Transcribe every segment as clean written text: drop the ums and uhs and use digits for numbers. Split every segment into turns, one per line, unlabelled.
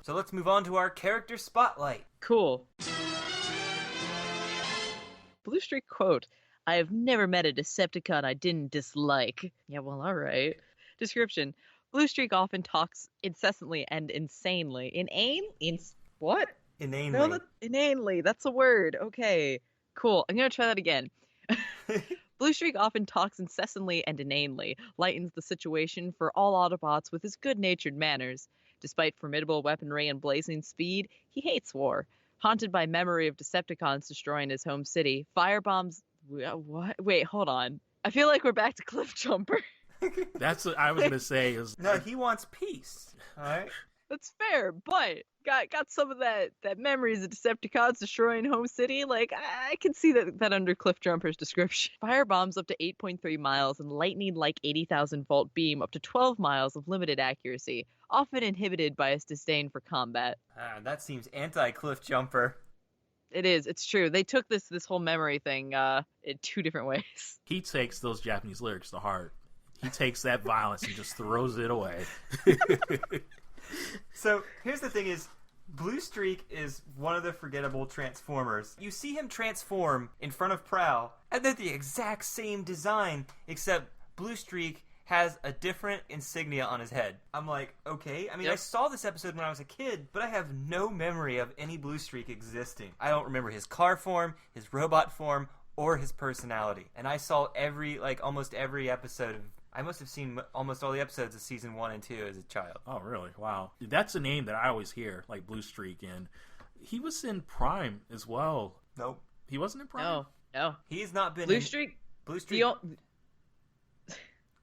So let's move on to our character spotlight.
Cool. Blue Streak quote, I have never met a Decepticon I didn't dislike. Yeah, well, alright. Description, Blue Streak often talks incessantly and insanely. What?
Inanely.
No, inanely. That's a word. Okay, cool. I'm gonna try that again. Blue Streak often talks incessantly and inanely, lightens the situation for all Autobots with his good-natured manners. Despite formidable weaponry and blazing speed, he hates war. Haunted by memory of Decepticons destroying his home city, firebombs... What? Wait, hold on. I feel like we're back to Cliffjumper.
That's what I was going to say.
No, he wants peace. All right.
That's fair, but got some of that memories of Decepticons destroying home city. Like, I can see that under Cliffjumper's description. Firebombs up to 8.3 miles and lightning like 80,000 volt beam up to 12 miles of limited accuracy, often inhibited by his disdain for combat.
That seems anti-Cliffjumper.
It is. It's true. They took this whole memory thing in two different ways.
He takes those Japanese lyrics to heart. He takes that violence and just throws it away.
So here's the thing is, Blue Streak is one of the forgettable Transformers. You see him transform in front of Prowl, and they're the exact same design, except Blue Streak has a different insignia on his head. I'm like, okay. I mean,
Yep.
I saw this episode when I was a kid, but I have no memory of any Blue Streak existing. I don't remember his car form, his robot form, or his personality. And I saw almost every episode of... I must have seen almost all the episodes of season 1 and 2 as a child.
Oh, really? Wow. That's a name that I always hear, like Blue Streak, and he was in Prime as well.
Nope.
He wasn't in Prime?
No.
He's not been
Blue Streak...
Blue Streak...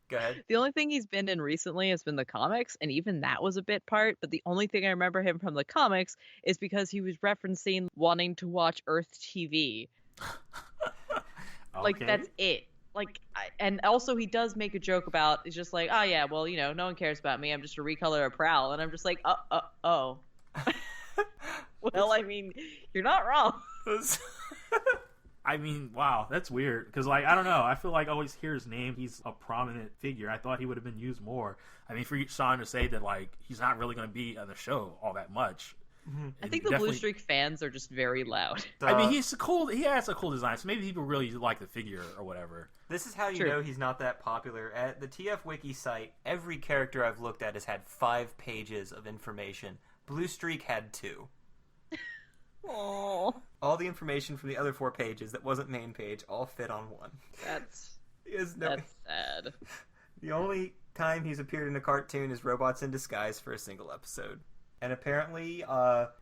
Go ahead.
The only thing he's been in recently has been the comics, and even that was a bit part, but the only thing I remember him from the comics is because he was referencing wanting to watch Earth TV. Like,
Okay.
that's it. Like, and also he does make a joke about, it's just like, oh yeah, well, no one cares about me, I'm just a recolor of Prowl, and I'm just like, oh. Well, I mean, you're not wrong.
I mean, wow, that's weird. Because, I don't know. I feel like I always hear his name. He's a prominent figure. I thought he would have been used more. I mean, for Sean to say that, he's not really going to be on the show all that much.
Mm-hmm.
I think the Blue Streak fans are just very loud.
I mean, he has a cool design, so maybe people really like the figure or whatever.
This is how you know he's not that popular. At the TF Wiki site, every character I've looked at has had 5 pages of information. Blue Streak had 2.
Aww.
All the information from the other 4 pages that wasn't main page all fit on one.
That's sad.
The only time he's appeared in a cartoon is Robots in Disguise for a single episode. And apparently,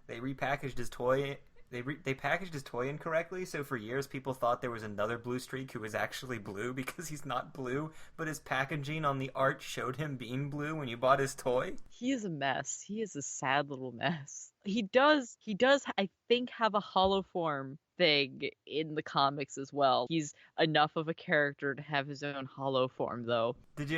they repackaged his toy. They packaged his toy incorrectly, so for years people thought there was another Blue Streak who was actually blue because he's not blue, but his packaging on the art showed him being blue when you bought his toy.
He is a mess. He is a sad little mess. He does, I think, have a hollow form thing in the comics as well. He's enough of a character to have his own hollow form, though.
Did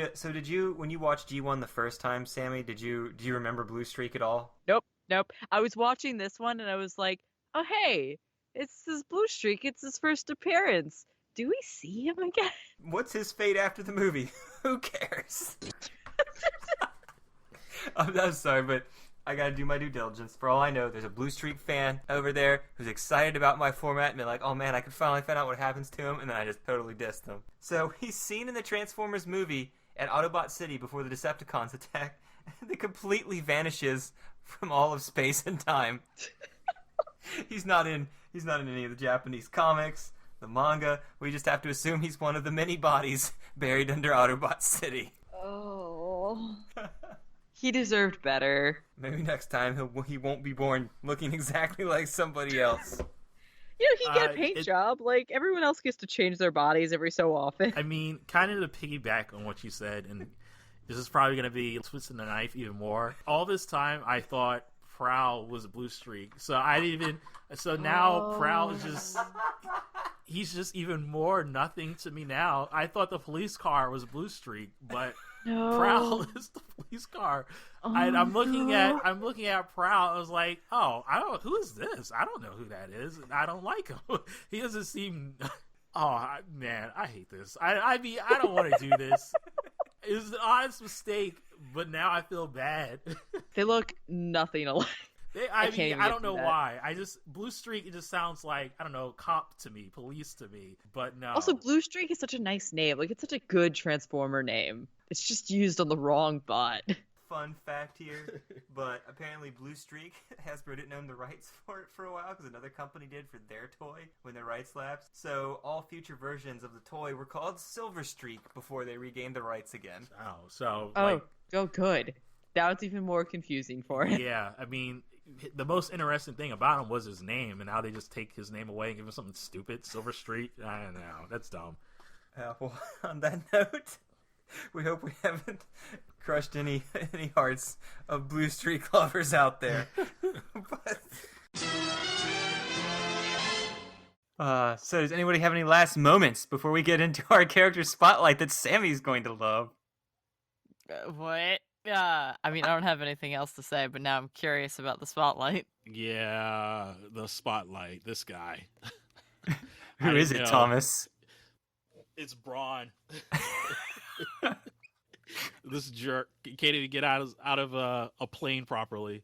you when you watched G1 the first time, Sammy, do you remember Blue Streak at all?
Nope. I was watching this one and I was like, oh hey, it's this Blue Streak. It's his first appearance. Do we see him again?
What's his fate after the movie? Who cares? I'm sorry, but I gotta do my due diligence. For all I know, there's a Blue Streak fan over there who's excited about my format and been like, oh man, I can finally find out what happens to him, and then I just totally dissed him. So he's seen in the Transformers movie at Autobot City before the Decepticons attack, and it completely vanishes from all of space and time. He's not in any of the Japanese comics, the manga. We just have to assume he's one of the many bodies buried under Autobot City.
Oh. He deserved better.
Maybe next time he won't be born looking exactly like somebody else.
He can get a paint job. Like, everyone else gets to change their bodies every so often.
I mean, kind of to piggyback on what you said, and this is probably going to be twisting the knife even more. All this time, I thought Prowl was a Blue Streak. So now Prowl is he's just even more nothing to me now. I thought the police car was a Blue Streak, but Prowl is the police car. I'm looking at Prowl. I was like, who is this? I don't know who that is. I don't like him. He doesn't seem. Oh man, I hate this. I don't want to do this. It was an honest mistake, but now I feel bad.
They look nothing alike. I can't even
I
get
don't know
through that.
why. Blue Streak, it just sounds like, I don't know, cop to me, police to me, but no.
Also, Blue Streak is such a nice name. Like, it's such a good Transformer name. It's just used on the wrong bot.
Fun fact here, but apparently Blue Streak, Hasbro didn't own the rights for it for a while because another company did for their toy when their rights lapsed. So all future versions of the toy were called Silver Streak before they regained the rights again.
Oh, so
Good. Now it's even more confusing for him.
Yeah, I mean, the most interesting thing about him was his name, and how they just take his name away and give him something stupid, Silver Streak. I don't know, that's dumb.
Well, on that note, we hope we haven't crushed any hearts of Blue Streak lovers out there. So does anybody have any last moments before we get into our character spotlight that Sammy's going to love?
What? I mean, I don't have anything else to say, but now I'm curious about the spotlight.
Yeah, the spotlight. This guy.
Who is it, Thomas?
It's Brawn. This jerk. He can't even get out of a plane properly.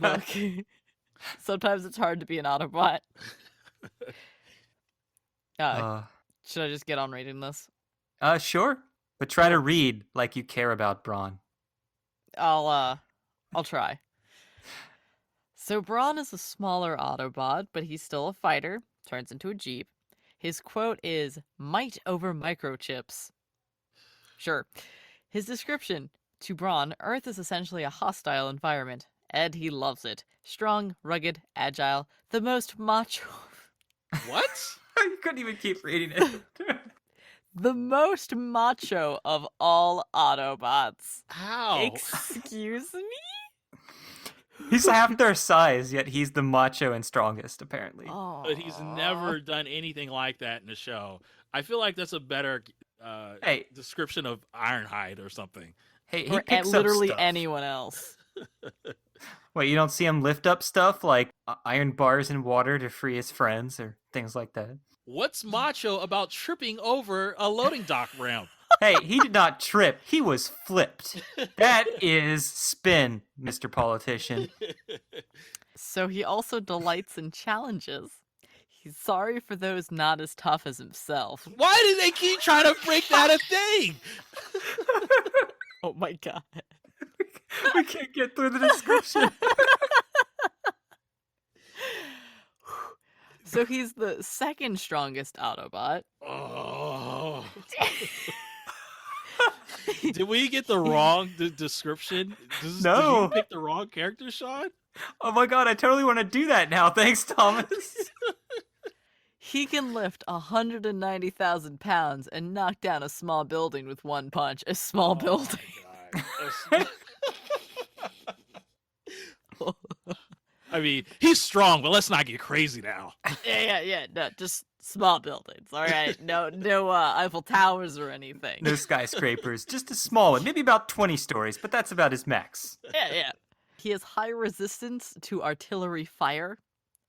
Okay. Sometimes it's hard to be an Autobot. Should I just get on reading this?
Sure. But try to read like you care about Brawn.
I'll try. So Brawn is a smaller Autobot, but he's still a fighter. Turns into a Jeep. His quote is, "Might over microchips." Sure. His description, to Brawn, Earth is essentially a hostile environment. And he loves it. Strong, rugged, agile, the most macho...
What?
You couldn't even keep reading it.
The most macho of all Autobots.
How?
Excuse me?
He's half their size, yet he's the macho and strongest, apparently.
But he's never done anything like that in the show. I feel like that's a better description of Ironhide or something.
Hey, he
Or
picks
literally
up stuff.
anyone else.
Wait, you don't see him lift up stuff like iron bars in water to free his friends or things like that?
What's macho about tripping over a loading dock ramp?
Hey, he did not trip. He was flipped. That is spin, Mr. Politician.
So he also delights in challenges. He's sorry for those not as tough as himself.
Why do they keep trying to break that a thing?
Oh my god.
We can't get through the description.
So he's the second strongest Autobot.
Oh. Did we get the wrong description? Did you pick the wrong character, Sean?
Oh my god, I totally want to do that now. Thanks, Thomas.
He can lift 190,000 pounds and knock down a small building with one punch. A small building.
I mean, he's strong, but let's not get crazy now.
Yeah. No, just small buildings. All right. No Eiffel Towers or anything.
No skyscrapers, just a small one, maybe about 20 stories, but that's about his max.
Yeah. He has high resistance to artillery fire,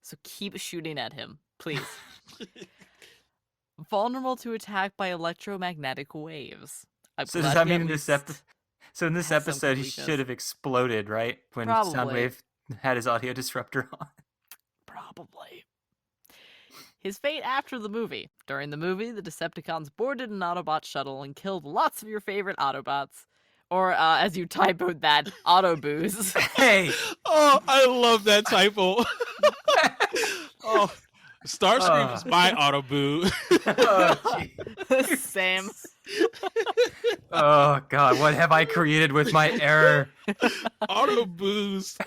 so keep shooting at him, please. Vulnerable to attack by electromagnetic waves.
So does that mean in this episode he should have exploded, right? When Soundwave had his audio disruptor on.
Probably. His fate after the movie. During the movie, the Decepticons boarded an Autobot shuttle and killed lots of your favorite Autobots. Or, as you typoed that, Autoboos.
Hey!
Oh, I love that typo. Oh, Starscream is my Autoboo.
Oh,
Sam.
Oh, God, what have I created with my error?
Autoboos.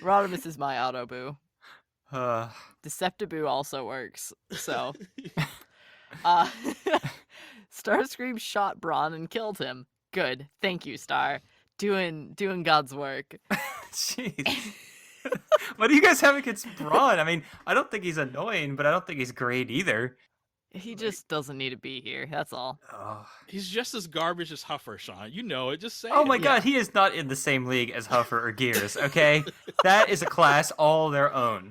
Rodimus is my Autoboo.
Uh,
Deceptaboo also works, so. Starscream shot Brawn and killed him. Good. Thank you, Star. Doing God's work.
Jeez. What do you guys have against Brawn? I mean, I don't think he's annoying, but I don't think he's great either.
He just doesn't need to be here. That's all.
Oh.
He's just as garbage as Huffer, Sean. You know it. Just say
Oh my
it.
god, he is not in the same league as Huffer or Gears, okay? That is a class all their own.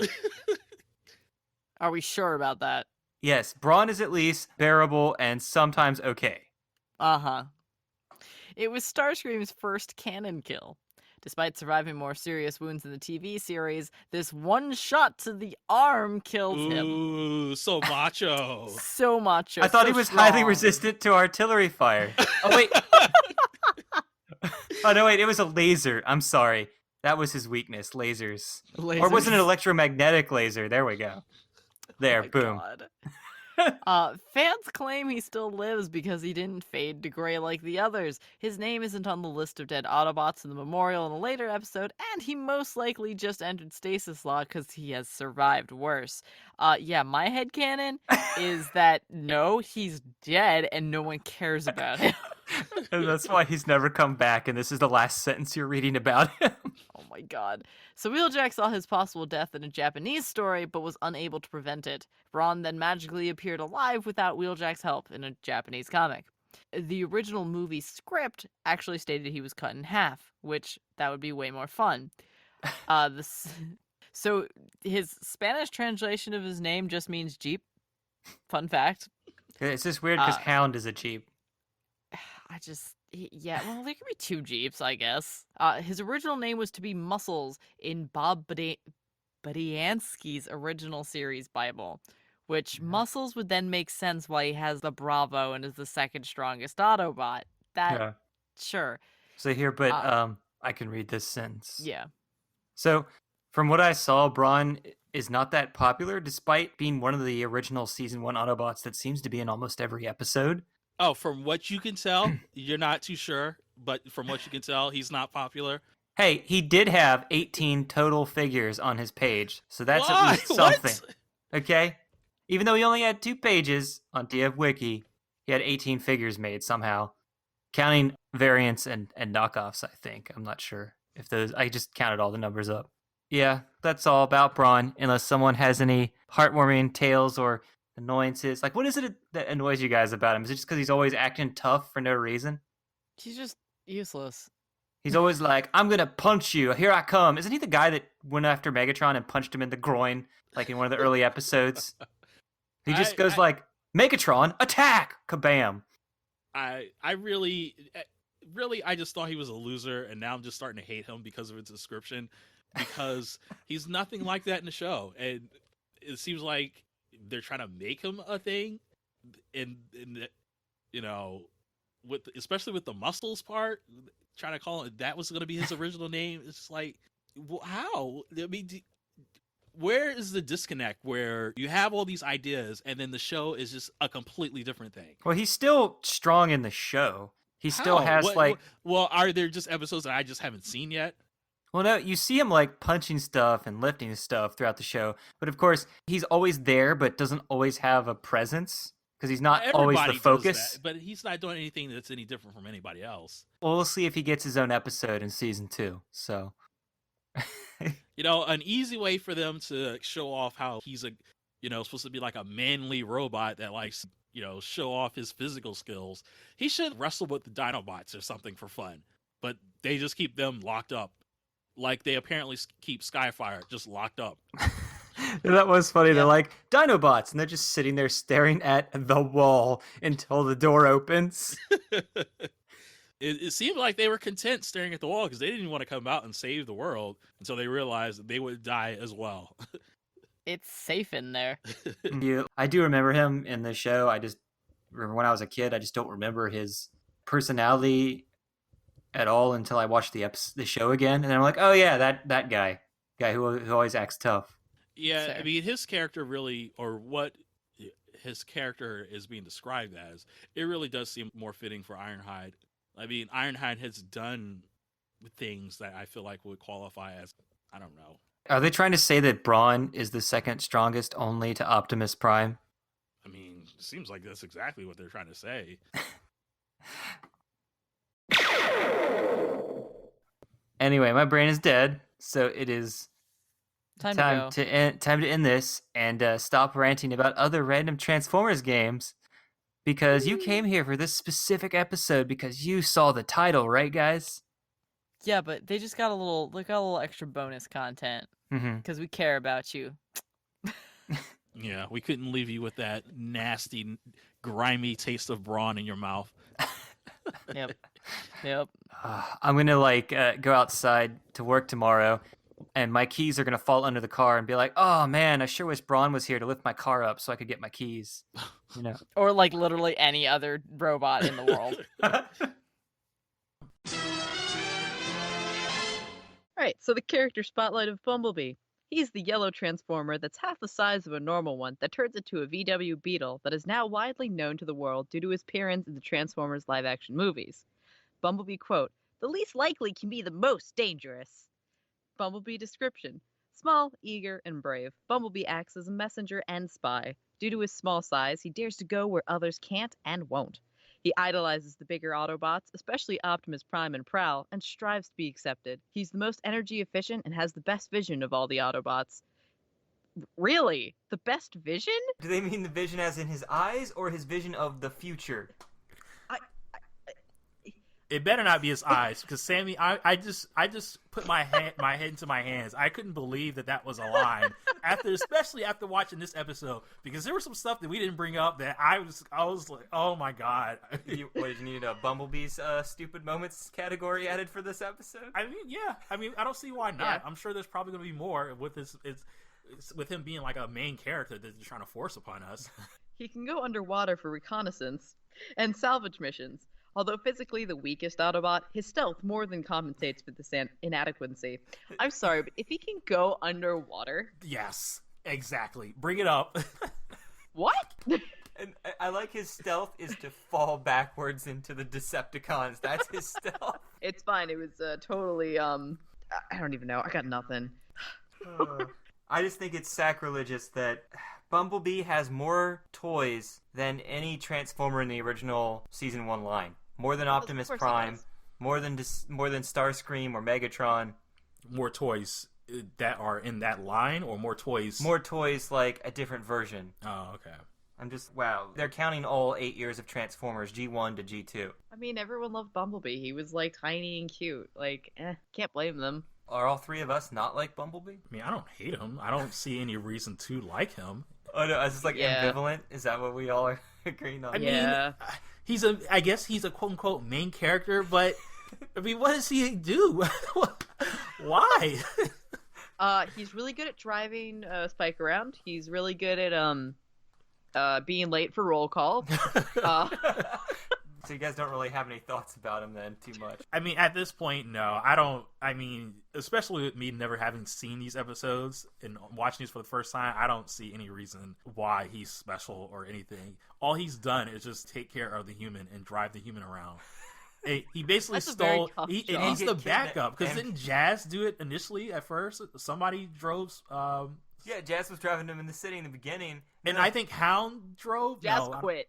Are we sure about that?
Yes, Brawn is at least bearable and sometimes okay.
Uh-huh. It was Starscream's first canon kill. Despite surviving more serious wounds in the TV series, this one shot to the arm kills him.
Ooh, so macho.
So macho.
I thought
so
he was
strong.
highly resistant to artillery fire. Oh, wait. Oh, no, wait. It was a laser. I'm sorry. That was his weakness, lasers. Or was it an electromagnetic laser? There we go. There, boom.
Fans claim he still lives because he didn't fade to gray like the others. His name isn't on the list of dead Autobots in the memorial in a later episode, and he most likely just entered stasis lock because he has survived worse. Yeah, my headcanon is that no, he's dead and no one cares about him.
And that's why he's never come back, and this is the last sentence you're reading about him.
Oh my god. So Wheeljack saw his possible death in a Japanese story, but was unable to prevent it. Brawn then magically appeared alive without Wheeljack's help in a Japanese comic. The original movie script actually stated he was cut in half, which that would be way more fun. So his Spanish translation of his name just means Jeep. Fun fact.
It's just weird because Hound is a Jeep.
Yeah, well, there could be two Jeeps, I guess. His original name was to be Muscles in Bob Budiansky's original series Bible, which Muscles would then make sense why he has the Bravo and is the second strongest Autobot. Sure.
So here, but I can read this sentence.
Yeah.
So, from what I saw, Brawn is not that popular, despite being one of the original Season 1 Autobots that seems to be in almost every episode.
Oh, from what you can tell, you're not too sure, but from what you can tell, he's not popular.
Hey, he did have 18 total figures on his page, so that's at least something. What? Okay? Even though he only had 2 pages on DF Wiki, he had 18 figures made somehow. Counting variants and knockoffs, I think. I'm not sure if those... I just counted all the numbers up. Yeah, that's all about Brawn, unless someone has any heartwarming tales or annoyances. Like, what is it that annoys you guys about him? Is it just because he's always acting tough for no reason?
He's just useless.
He's always like, I'm gonna punch you, here I come. Isn't he the guy that went after Megatron and punched him in the groin, like in one of the early episodes? He just goes like, Megatron, attack! Kabam!
I really, I just thought he was a loser, and now I'm just starting to hate him because of its description, because he's nothing like that in the show, and it seems like they're trying to make him a thing, and you know, especially with the muscles part, trying to call it that was going to be his original name. It's like, how? I mean, where is the disconnect where you have all these ideas and then the show is just a completely different thing?
Well, he's still strong in the show. He still has
Well, are there just episodes that I just haven't seen yet?
Well, no, you see him like punching stuff and lifting stuff throughout the show, but of course he's always there, but doesn't always have a presence because he's not always the focus.
But he's not doing anything that's any different from anybody else.
Well, we'll see if he gets his own episode in season 2. So,
you know, an easy way for them to show off how he's supposed to be like a manly robot that likes, show off his physical skills. He should wrestle with the Dinobots or something for fun, but they just keep them locked up. Like they apparently keep Skyfire just locked up.
That was funny. Yeah. They're like, Dinobots, and they're just sitting there staring at the wall until the door opens.
It seemed like they were content staring at the wall because they didn't want to come out and save the world until they realized that they would die as well.
It's safe in there.
I do remember him in the show. I just remember when I was a kid, I just don't remember his personality at all until I watched the show again, and then I'm like, oh yeah, that guy who always acts tough.
Yeah, sure. I mean, his character really, or what his character is being described as, it really does seem more fitting for Ironhide. I mean, Ironhide has done things that I feel like would qualify as, I don't know.
Are they trying to say that Brawn is the second strongest only to Optimus Prime?
I mean, it seems like that's exactly what they're trying to say.
Anyway, my brain is dead, so it is
time
to end this and stop ranting about other random Transformers games, because you came here for this specific episode because you saw the title, right, guys?
Yeah, but they just got a little extra bonus content because we care about you.
Yeah, we couldn't leave you with that nasty, grimy taste of Brawn in your mouth.
Yep.
I'm gonna go outside to work tomorrow, and my keys are gonna fall under the car and be like, oh man, I sure wish Brawn was here to lift my car up so I could get my keys.
Or like literally any other robot in the world. Alright, so the character spotlight of Bumblebee. He's the yellow transformer that's half the size of a normal one that turns into a VW Beetle that is now widely known to the world due to his appearance in the Transformers live-action movies. Bumblebee quote, "The least likely can be the most dangerous." Bumblebee description. Small, eager, and brave, Bumblebee acts as a messenger and spy. Due to his small size, he dares to go where others can't and won't. He idolizes the bigger Autobots, especially Optimus Prime and Prowl, and strives to be accepted. He's the most energy efficient and has the best vision of all the Autobots. Really? The best vision?
Do they mean the vision as in his eyes or his vision of the future?
It better not be his eyes, because Sammy, I just put my head into my hands. I couldn't believe that was a line especially after watching this episode, because there was some stuff that we didn't bring up that I was like, oh my god.
Did you need a Bumblebee's stupid moments category added for this episode?
I mean, yeah. I mean, I don't see why not.
Yeah.
I'm sure there's probably going to be more with this. It's with him being like a main character that they're trying to force upon us.
He can go underwater for reconnaissance and salvage missions. Although physically the weakest Autobot, his stealth more than compensates for this inadequacy. I'm sorry, but if he can go underwater...
Yes, exactly. Bring it up.
What?
And I like his stealth is to fall backwards into the Decepticons. That's his stealth.
It's fine. It was totally, I don't even know. I got nothing.
I just think it's sacrilegious that Bumblebee has more toys than any Transformer in the original Season 1 line. More than Optimus Prime, more than Starscream or Megatron.
More toys that are in that line, or more toys?
More toys, like a different version.
Oh, okay.
I'm just, wow. They're counting all 8 years of Transformers, G1 to G2.
I mean, everyone loved Bumblebee. He was, like, tiny and cute. Like, can't blame them.
Are all three of us not like Bumblebee?
I mean, I don't hate him. I don't see any reason to like him.
Oh, no, I was just, ambivalent? Is that what we all are agreeing on?
I mean, I guess he's a quote-unquote main character, but, I mean, what does he do? Why?
He's really good at driving Spike around. He's really good at being late for roll call.
So you guys don't really have any thoughts about him then, too much?
I mean, at this point, no. I don't. I mean, especially with me never having seen these episodes and watching these for the first time, I don't see any reason why he's special or anything. All he's done is just take care of the human and drive the human around. He basically stole. He's the backup, because didn't Jazz do it initially at first? Somebody drove.
Yeah, Jazz was driving him in the city in the beginning,
and I think Hound drove.
Jazz quit.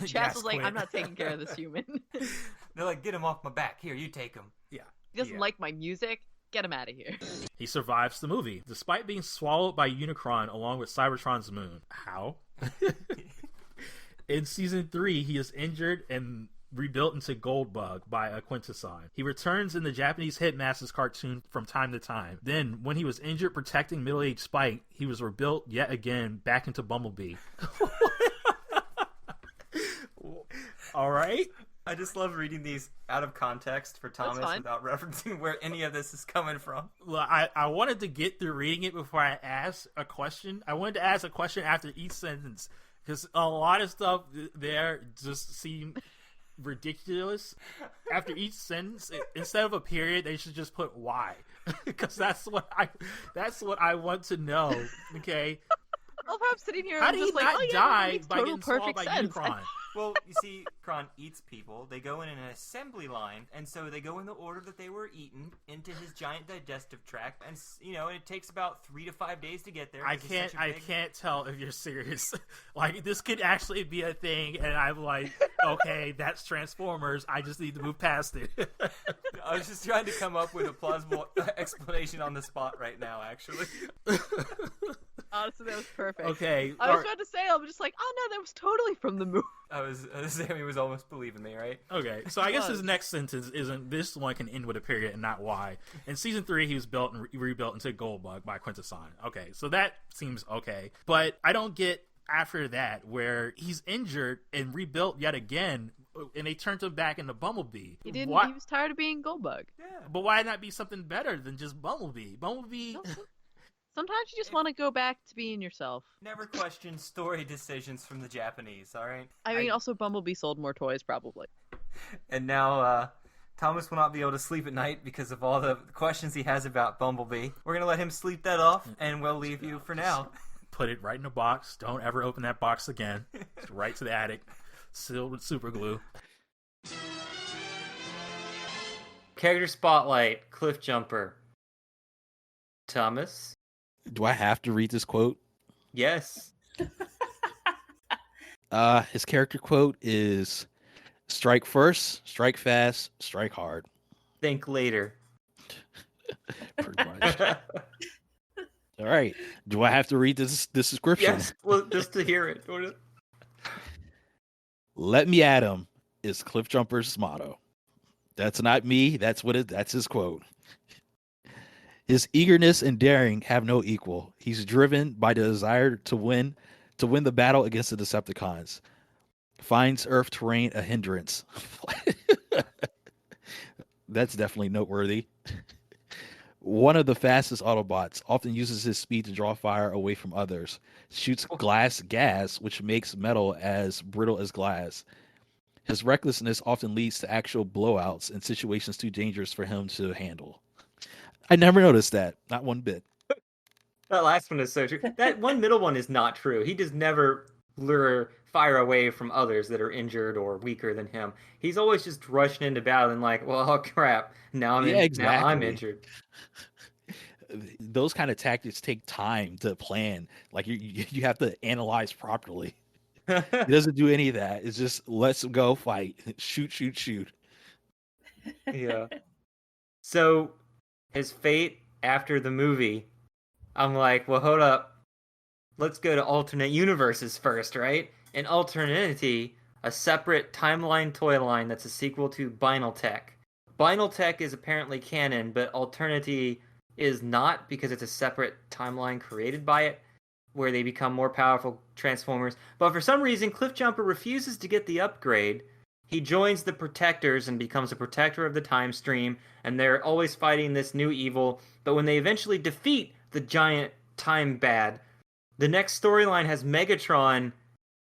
Jazz was like,
quit.
I'm not taking care of this human.
They're like, get him off my back. Here, you take him.
Yeah.
He doesn't like my music. Get him out of here.
He survives the movie, despite being swallowed by Unicron along with Cybertron's moon. How? In Season 3, he is injured and rebuilt into Goldbug by a Quintesson. He returns in the Japanese Headmasters cartoon from time to time. Then, when he was injured protecting middle-aged Spike, he was rebuilt yet again back into Bumblebee. All right.
I just love reading these out of context for Thomas without referencing where any of this is coming from.
Well, I wanted to get through reading it before I asked a question. I wanted to ask a question after each sentence, because a lot of stuff there just seemed ridiculous. After each sentence, instead of a period, they should just put why, because that's what I want to know. Okay.
I'm sitting here.
How
and
did he
just
not
like,
die by
total
getting swallowed by
sense.
Unicron?
Well, you see, Kron eats people. They go in an assembly line, and so they go in the order that they were eaten into his giant digestive tract, and and it takes about 3 to 5 days to get there.
I can't tell if you're serious. Like, this could actually be a thing, and I'm like, okay, that's Transformers. I just need to move past it.
I was just trying to come up with a plausible explanation on the spot right now, actually.
Honestly, that was perfect.
Okay.
I was about to say, I'm just like, oh no, that was totally from the movie.
Sammy was almost believing me, right?
Okay, so I guess his next sentence isn't, this one can end with a period and not why. In Season 3, he was built and rebuilt into Goldbug by Quintesson. Okay, so that seems okay. But I don't get after that where he's injured and rebuilt yet again, and they turned him back into Bumblebee.
He didn't.
Why,
He was tired of being Goldbug.
Yeah.
but why not be something better than just Bumblebee? Bumblebee.
Sometimes you just want to go back to being yourself.
Never question story decisions from the Japanese, all right?
I mean, also Bumblebee sold more toys, probably.
And now Thomas will not be able to sleep at night because of all the questions he has about Bumblebee. We're going to let him sleep that off, and we'll leave you for now.
Put it right in a box. Don't ever open that box again. It's right to the attic. Sealed with super glue.
Character Spotlight, Cliffjumper. Thomas?
Do I have to read this quote?
Yes.
His character quote is, "Strike first, strike fast, strike hard."
Think later.
Pretty much. All right. Do I have to read this description?
Yes, well, just to hear it.
"Let me at him" is Cliffjumper's motto. That's not me. That's his quote. His eagerness and daring have no equal. He's driven by the desire to win the battle against the Decepticons. Finds Earth terrain a hindrance. That's definitely noteworthy. One of the fastest Autobots, often uses his speed to draw fire away from others. Shoots glass gas, which makes metal as brittle as glass. His recklessness often leads to actual blowouts in situations too dangerous for him to handle. I never noticed that. Not one bit.
That last one is so true. That one middle one is not true. He does never lure fire away from others that are injured or weaker than him. He's always just rushing into battle and like, well, oh crap, now I'm injured.
Those kind of tactics take time to plan. Like you have to analyze properly. He doesn't do any of that. It's just let's go fight. Shoot.
Yeah. So his fate after the movie, I'm like, well, hold up. Let's go to alternate universes first, right? In Alternity, a separate timeline toy line that's a sequel to Binaltech. Binaltech is apparently canon, but Alternity is not because it's a separate timeline created by it where they become more powerful Transformers. But for some reason, Cliffjumper refuses to get the upgrade. He joins the Protectors and becomes a protector of the time stream, and they're always fighting this new evil. But when they eventually defeat the giant time bad, the next storyline has Megatron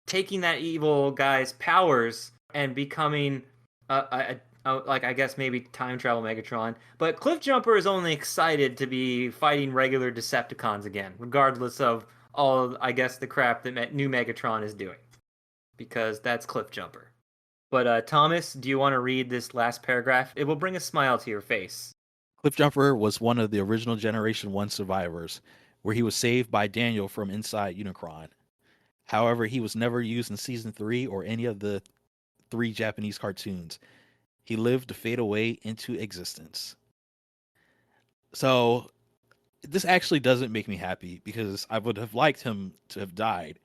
taking that evil guy's powers and becoming like I guess maybe time travel Megatron. But Cliffjumper is only excited to be fighting regular Decepticons again, regardless of all, I guess, the crap that new Megatron is doing. Because that's Cliffjumper. But Thomas, do you want to read this last paragraph? It will bring a smile to your face.
Cliffjumper was one of the original Generation 1 survivors, where he was saved by Daniel from inside Unicron. However, he was never used in Season 3 or any of the 3 Japanese cartoons. He lived to fade away into existence. So, this actually doesn't make me happy, because I would have liked him to have died.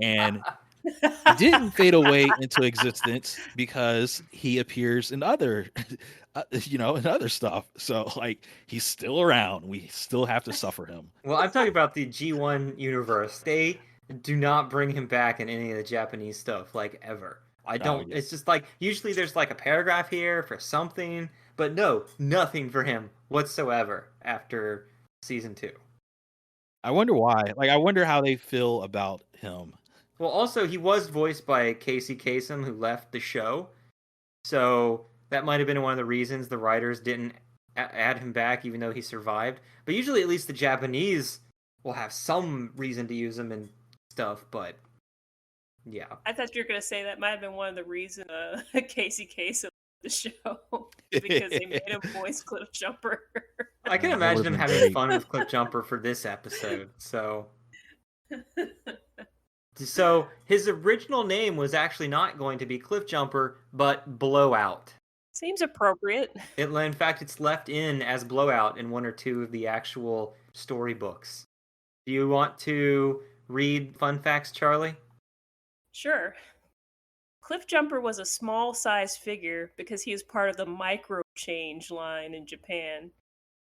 And he didn't fade away into existence because he appears in other, in other stuff. So, like, he's still around. We still have to suffer him.
Well, I'm talking about the G1 universe. They do not bring him back in any of the Japanese stuff, like, ever. I don't.
yeah.
It's just like, usually there's like a paragraph here for something, but no, nothing for him whatsoever after Season 2.
I wonder why. Like, I wonder how they feel about him.
Well, also, he was voiced by Casey Kasem, who left the show. So that might have been one of the reasons the writers didn't add him back, even though he survived. But usually, at least the Japanese will have some reason to use him and stuff, but yeah.
I thought you were going to say that might have been one of the reasons Casey Kasem left the show, because they made him voice Cliffjumper.
I can imagine him having fun with Cliffjumper for this episode, so... So, his original name was actually not going to be Cliffjumper, but Blowout.
Seems appropriate.
In fact, it's left in as Blowout in one or two of the actual storybooks. Do you want to read fun facts, Charlie?
Sure. Cliffjumper was a small-sized figure because he was part of the micro change line in Japan.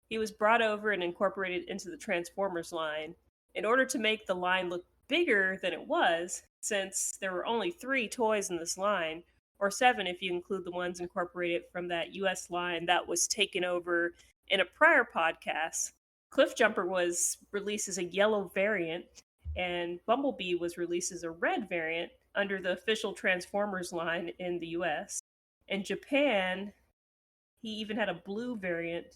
He was brought over and incorporated into the Transformers line. In order to make the line look bigger than it was, since there were only 3 toys in this line, or 7 if you include the ones incorporated from that US line that was taken over in a prior podcast. Cliffjumper was released as a yellow variant, and Bumblebee was released as a red variant under the official Transformers line in the US. In Japan, he even had a blue variant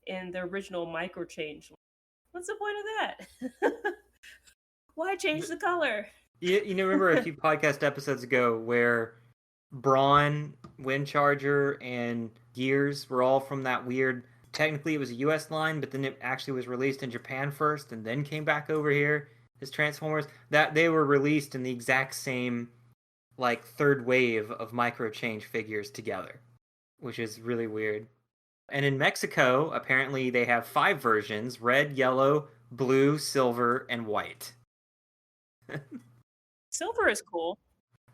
in the original microchange line. What's the point of that? Why change the color?
You know, remember a few podcast episodes ago where Brawn, Windcharger, and Gears were all from that weird... Technically, it was a U.S. line, but then it actually was released in Japan first, and then came back over here as Transformers. That they were released in the exact same, like, third wave of microchange figures together, which is really weird. And in Mexico, apparently they have 5 versions: red, yellow, blue, silver, and white.
Silver is cool.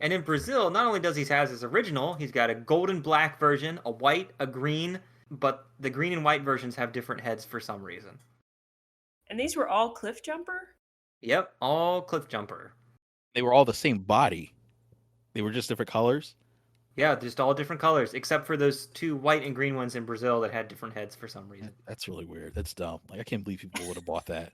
And in Brazil, not only does he have his original, he's got a gold and black version, a white, a green, but the green and white versions have different heads for some reason.
And these were all Cliffjumper?
Yep, all Cliffjumper.
They were all the same body. They were just different colors.
Yeah, just all different colors, except for those 2 white and green ones in Brazil that had different heads for some reason.
That's really weird. That's dumb. Like, I can't believe people would have bought that.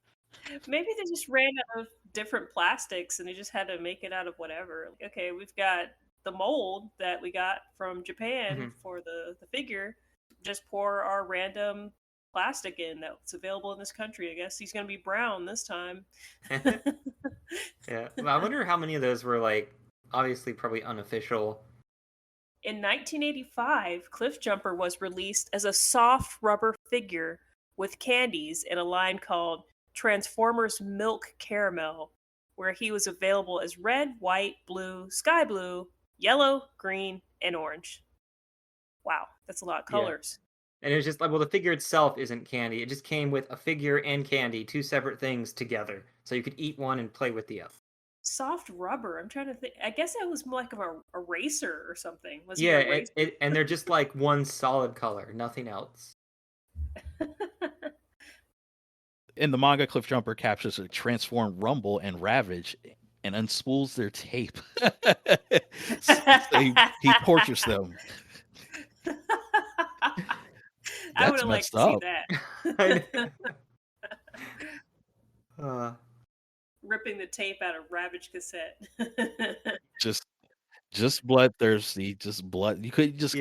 Maybe they just ran out of different plastics and they just had to make it out of whatever. Okay, we've got the mold that we got from Japan for the figure. Just pour our random plastic in that's available in this country. I guess he's going to be brown this time.
Yeah, well, I wonder how many of those were, like, obviously probably unofficial.
In 1985, Cliffjumper was released as a soft rubber figure with candies in a line called Transformers Milk Caramel, where he was available as red, white, blue, sky blue, yellow, green, and orange. Wow, that's a lot of colors.
Yeah. And it was just like, well, the figure itself isn't candy. It just came with a figure and candy, 2 separate things together. So you could eat one and play with the other.
Soft rubber. I'm trying to think. I guess that was more like a eraser or something. Was
Yeah,
it
and they're just like one solid color, nothing else.
In the manga, Cliffjumper captures a transformed Rumble and Ravage and unspools their tape. So he tortures them.
I would have liked to see that. Ripping the tape out of Ravage cassette.
Just bloodthirsty, just blood. You could just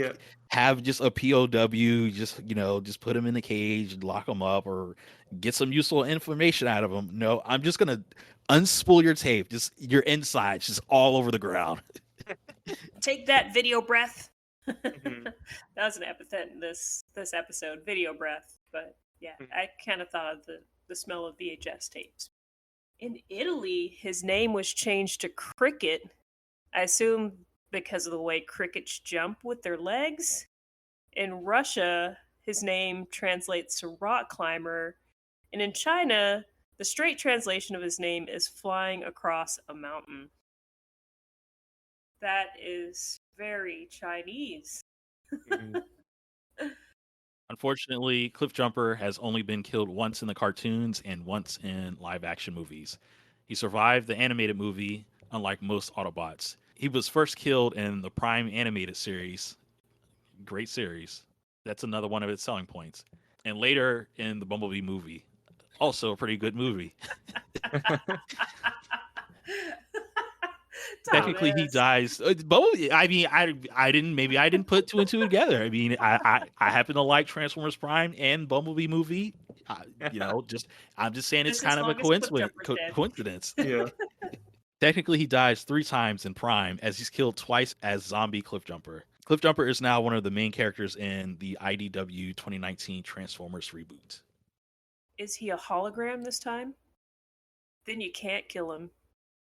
have just a POW, just put him in the cage, lock him up, or get some useful information out of him. No, I'm just gonna unspool your tape, just your insides, just all over the ground.
Take that, video breath. That was an epithet in this episode, video breath. But yeah, I kind of thought of the smell of VHS tapes. In Italy, his name was changed to Cricket. I assume because of the way crickets jump with their legs. In Russia, his name translates to rock climber. And in China, the straight translation of his name is flying across a mountain. That is very Chinese.
Unfortunately, Cliffjumper has only been killed once in the cartoons and once in live-action movies. He survived the animated movie, unlike most Autobots. He was first killed in the Prime animated series. Great series. That's another one of its selling points. And later in the Bumblebee movie. Also a pretty good movie. Technically, he dies. Bumblebee. I mean, I didn't put 2 and 2 together. I mean, I happen to like Transformers Prime and Bumblebee movie. I'm just saying it's kind of a coincidence.
Yeah.
Technically, he dies 3 times in Prime, as he's killed twice as zombie Cliffjumper. Cliffjumper is now one of the main characters in the IDW 2019 Transformers reboot.
Is he a hologram this time? Then you can't kill him.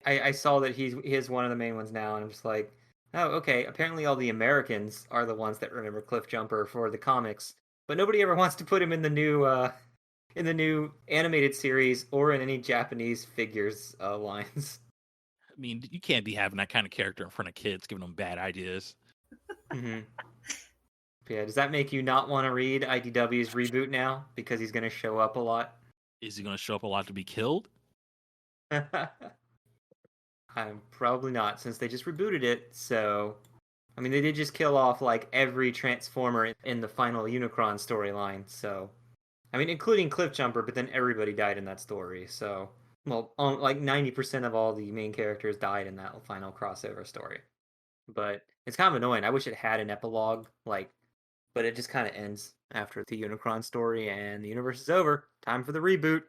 I saw that he is one of the main ones now, and I'm just like, oh, okay. Apparently all the Americans are the ones that remember Cliffjumper for the comics, but nobody ever wants to put him in the new animated series or in any Japanese figures lines.
I mean, you can't be having that kind of character in front of kids, giving them bad ideas.
Mm-hmm. Yeah, does that make you not want to read IDW's reboot now because he's going to show up a lot?
Is he going to show up a lot to be killed?
I'm probably not, since they just rebooted it. So, I mean, they did just kill off like every Transformer in the final Unicron storyline. So, I mean, including Cliffjumper, but then everybody died in that story. So, well, like 90% of all the main characters died in that final crossover story. But it's kind of annoying. I wish it had an epilogue, but it just kind of ends after the Unicron story and the universe is over. Time for the reboot.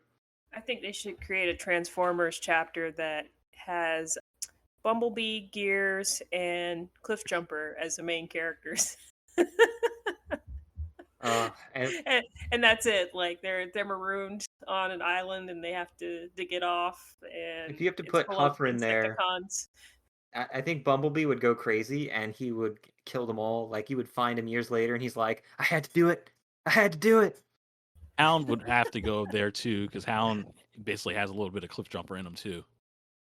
I think they should create a Transformers chapter that has Bumblebee, Gears, and Cliffjumper as the main characters. And that's it. Like they're marooned on an island and they have to get off. And
if you have to put Huffer in there,
Insecticons.
I think Bumblebee would go crazy and he would kill them all. Like you would find him years later and he's like, I had to do it. I had to do it.
Hound would have to go there too, because Hound basically has a little bit of Cliffjumper in him too.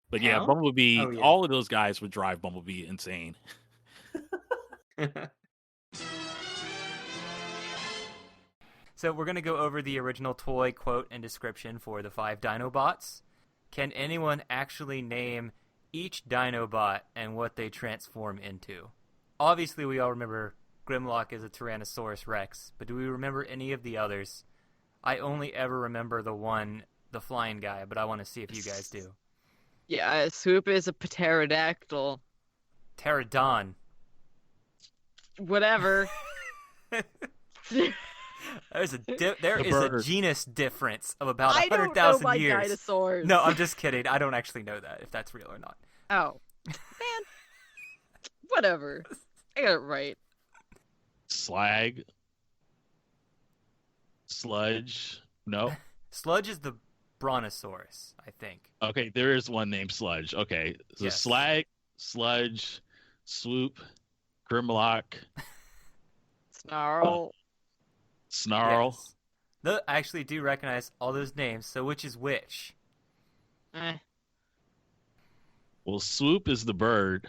But yeah,
Hound?
Bumblebee,
Oh, yeah.
all of those guys would drive Bumblebee insane.
So we're going to go over the original toy quote and description for the 5 Dinobots. Can anyone actually name each Dinobot and what they transform into? Obviously, we all remember Grimlock is a Tyrannosaurus Rex, but do we remember any of the others? I only ever remember the flying guy, but I want to see if you guys do.
Yeah, Swoop is a pterodactyl.
Pterodon.
Whatever.
There is a genus difference of about
I don't know
100,000
my
years.
dinosaurs.
No, I'm just kidding. I don't actually know that, if that's real or not.
Oh. Man. Whatever. I got it right.
Slag. Sludge. No.
Sludge is the Brontosaurus, I think.
Okay, there is one named Sludge. Okay. So
Yes.
Slag, Sludge, Swoop, Grimlock,
Snarl.
Snarl.
Yes. I actually do recognize all those names, so which is which?
Well, Swoop is the bird.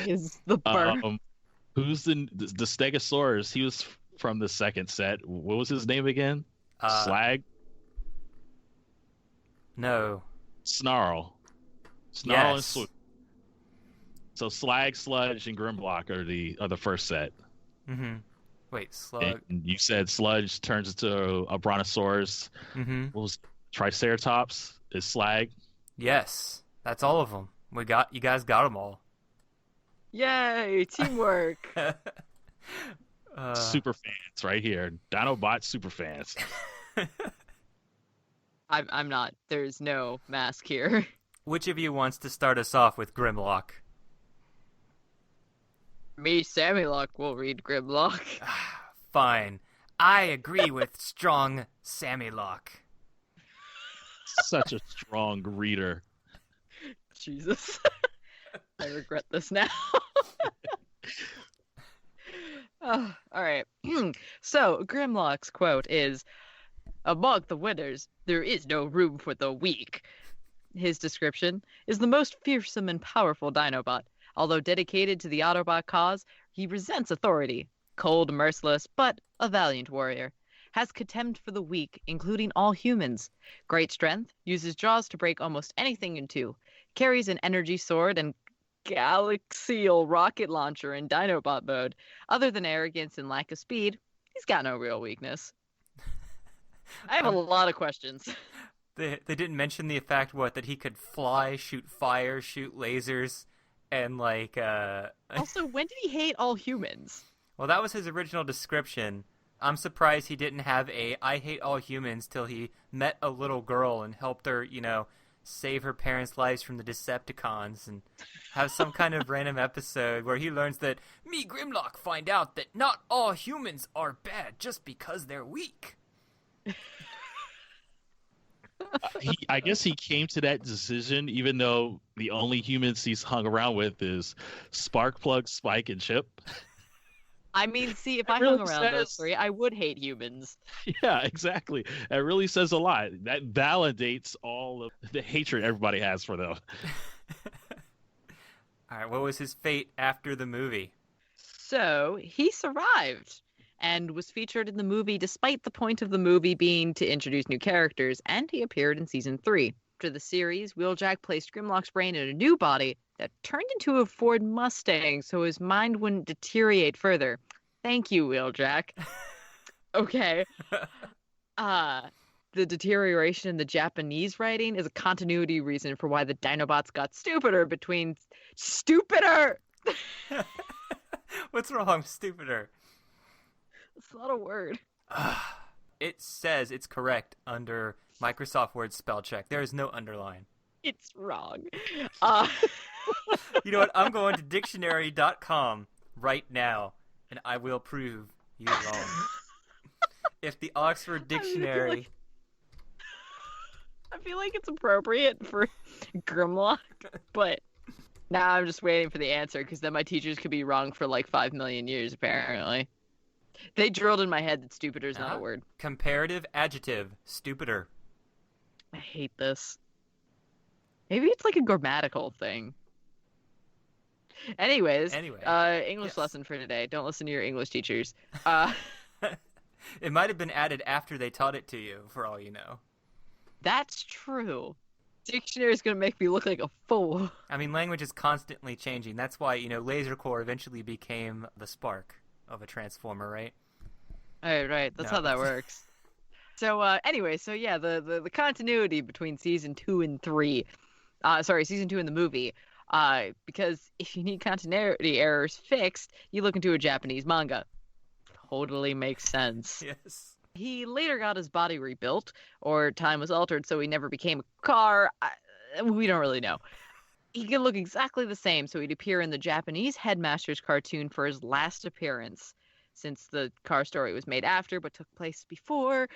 Is the bird.
Who's the Stegosaurus? He was from the second set. What was his name again? Slag?
No.
Snarl. Snarl and
Yes.
Swoop. So Slag, Sludge, and Grimlock are the first set.
Mm-hmm. Wait, Slug.
And you said Sludge turns into a Brontosaurus.
Mm-hmm.
What was Triceratops? Is Slag?
Yes, that's all of them. You guys got them all.
Yay, teamwork.
Super fans right here. Dinobot super fans.
I'm not. There's no mask here.
Which of you wants to start us off with Grimlock?
Me, Sammylock, will read Grimlock.
Fine. I agree with strong Sammylock.
Such a strong reader.
Jesus. I regret this now. All right. So, Grimlock's quote is, "Among the winners, there is no room for the weak." His description is the most fearsome and powerful Dinobot. Although dedicated to the Autobot cause, he resents authority. Cold, merciless, but a valiant warrior. Has contempt for the weak, including all humans. Great strength, uses jaws to break almost anything in two. Carries an energy sword and galaxial rocket launcher in Dinobot mode. Other than arrogance and lack of speed, he's got no real weakness. I have a lot of questions.
They didn't mention the fact, that he could fly, shoot fire, shoot lasers, and
Also, when did he hate all humans?
Well, that was his original description. I'm surprised he didn't have I hate all humans till he met a little girl and helped her, save her parents' lives from the Decepticons and have some kind of random episode where he learns that me, Grimlock, find out that not all humans are bad just because they're weak.
I guess he came to that decision even though the only humans he's hung around with is Sparkplug, Spike, and Chip.
I mean, see, if I
really
hung around those three, I would hate humans.
Yeah, exactly. That really says a lot. That validates all of the hatred everybody has for them.
All right, what was his fate after the movie?
So, he survived and was featured in the movie despite the point of the movie being to introduce new characters, and he appeared in season 3. After the series, Wheeljack placed Grimlock's brain in a new body that turned into a Ford Mustang so his mind wouldn't deteriorate further. Thank you, Wheeljack. Okay. The deterioration in the Japanese writing is a continuity reason for why the Dinobots got stupider between... Stupider!
What's wrong, stupider?
It's not a word.
It says it's correct under Microsoft Word spell check. There is no underline.
It's wrong.
You know what? I'm going to dictionary.com right now, and I will prove you wrong. If the Oxford Dictionary...
I feel like it's appropriate for Grimlock, but now I'm just waiting for the answer, because then my teachers could be wrong for like 5 million years, apparently. They drilled in my head that stupider is not a word.
Comparative adjective, stupider.
I hate this. Maybe it's like a grammatical thing. Anyways, English lesson for today. Don't listen to your English teachers.
It might have been added after they taught it to you, for all you know.
That's true. Dictionary is going to make me look like a fool.
I mean, language is constantly changing. That's why, Laser Core eventually became the spark of a transformer, right?
Right. That's how that works. So, anyway, the continuity between season 2 and 3. Season 2 in the movie. Because if you need continuity errors fixed, you look into a Japanese manga. Totally makes sense.
Yes.
He later got his body rebuilt, or time was altered so he never became a car. We don't really know. He can look exactly the same, so he'd appear in the Japanese Headmasters cartoon for his last appearance, since the car story was made after, but took place before.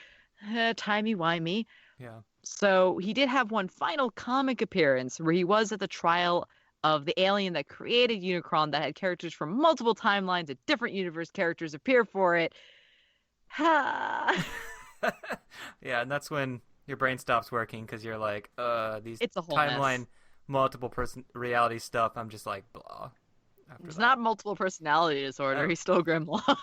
Timey-wimey.
Yeah.
So he did have one final comic appearance, where he was at the trial of the alien that created Unicron that had characters from multiple timelines of different universe characters appear for it. Ha!
Yeah, and that's when your brain stops working because you're like, these
it's a whole
timeline,
mess.
multiple person reality stuff. I'm just like, blah.
It's not multiple personality disorder.
Oh.
He's still Grimlock.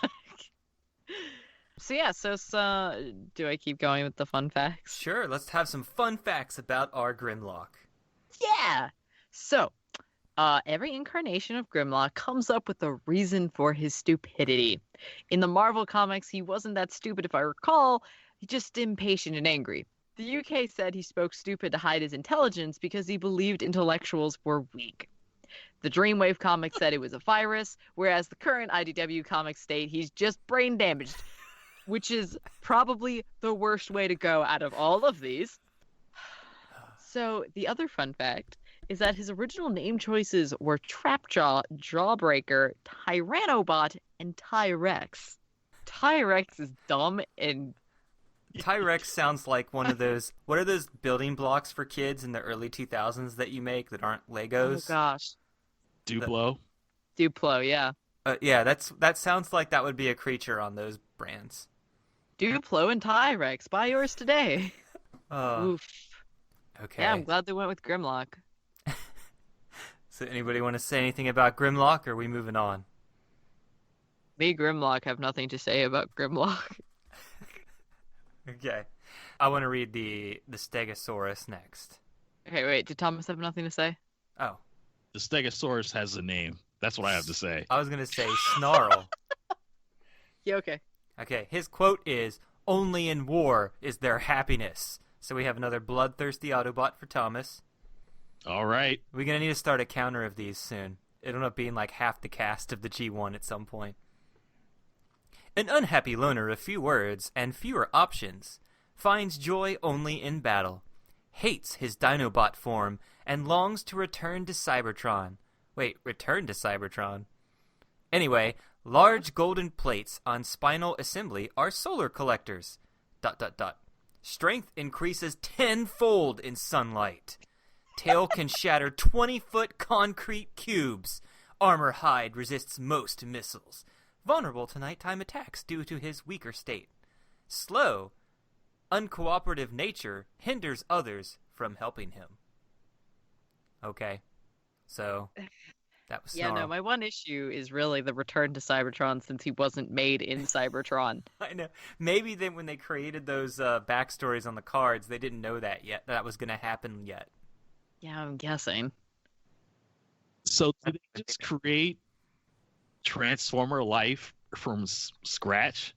So do I keep going with the fun facts?
Sure, let's have some fun facts about our Grimlock.
Yeah! So, every incarnation of Grimlock comes up with a reason for his stupidity. In the Marvel comics, he wasn't that stupid if I recall, he's just impatient and angry. The UK said he spoke stupid to hide his intelligence because he believed intellectuals were weak. The Dreamwave comic said it was a virus, whereas the current IDW comics state he's just brain damaged, which is probably the worst way to go out of all of these. So, the other fun fact is that his original name choices were Trapjaw, Jawbreaker, Tyrannobot, and Tyrex. Tyrex is dumb and...
Tyrex sounds like one of those... What are those building blocks for kids in the early 2000s that you make that aren't Legos?
Oh, gosh.
Duplo.
Duplo, yeah.
Yeah, that sounds like that would be a creature on those brands.
Duplo and Tyrex. Buy yours today. Oof.
Okay.
Yeah, I'm glad they went with Grimlock.
So anybody want to say anything about Grimlock, or are we moving on?
Me, Grimlock, have nothing to say about Grimlock.
Okay. I want to read the Stegosaurus next.
Okay, wait, did Thomas have nothing to say?
Oh.
The Stegosaurus has a name. That's what I have to say.
I was going to say Snarl.
Yeah, okay.
Okay, his quote is, "Only in war is there happiness." So we have another bloodthirsty Autobot for Thomas.
All right.
We're going to need to start a counter of these soon. It'll end up being like half the cast of the G1 at some point. An unhappy loner of few words and fewer options finds joy only in battle, hates his Dinobot form, and longs to return to Cybertron. Wait, return to Cybertron? Anyway, large golden plates on spinal assembly are solar collectors. ... Strength increases tenfold in sunlight. Tail can shatter 20-foot concrete cubes. Armor hide resists most missiles. Vulnerable to nighttime attacks due to his weaker state. Slow, uncooperative nature hinders others from helping him. Okay, so That was
Yeah,
Snarl.
no, my one issue is really the return to Cybertron since he wasn't made in Cybertron.
I know. Maybe when they created those backstories on the cards, they didn't know that yet. That was going to happen yet.
Yeah, I'm guessing.
So did they just create Transformer life from scratch?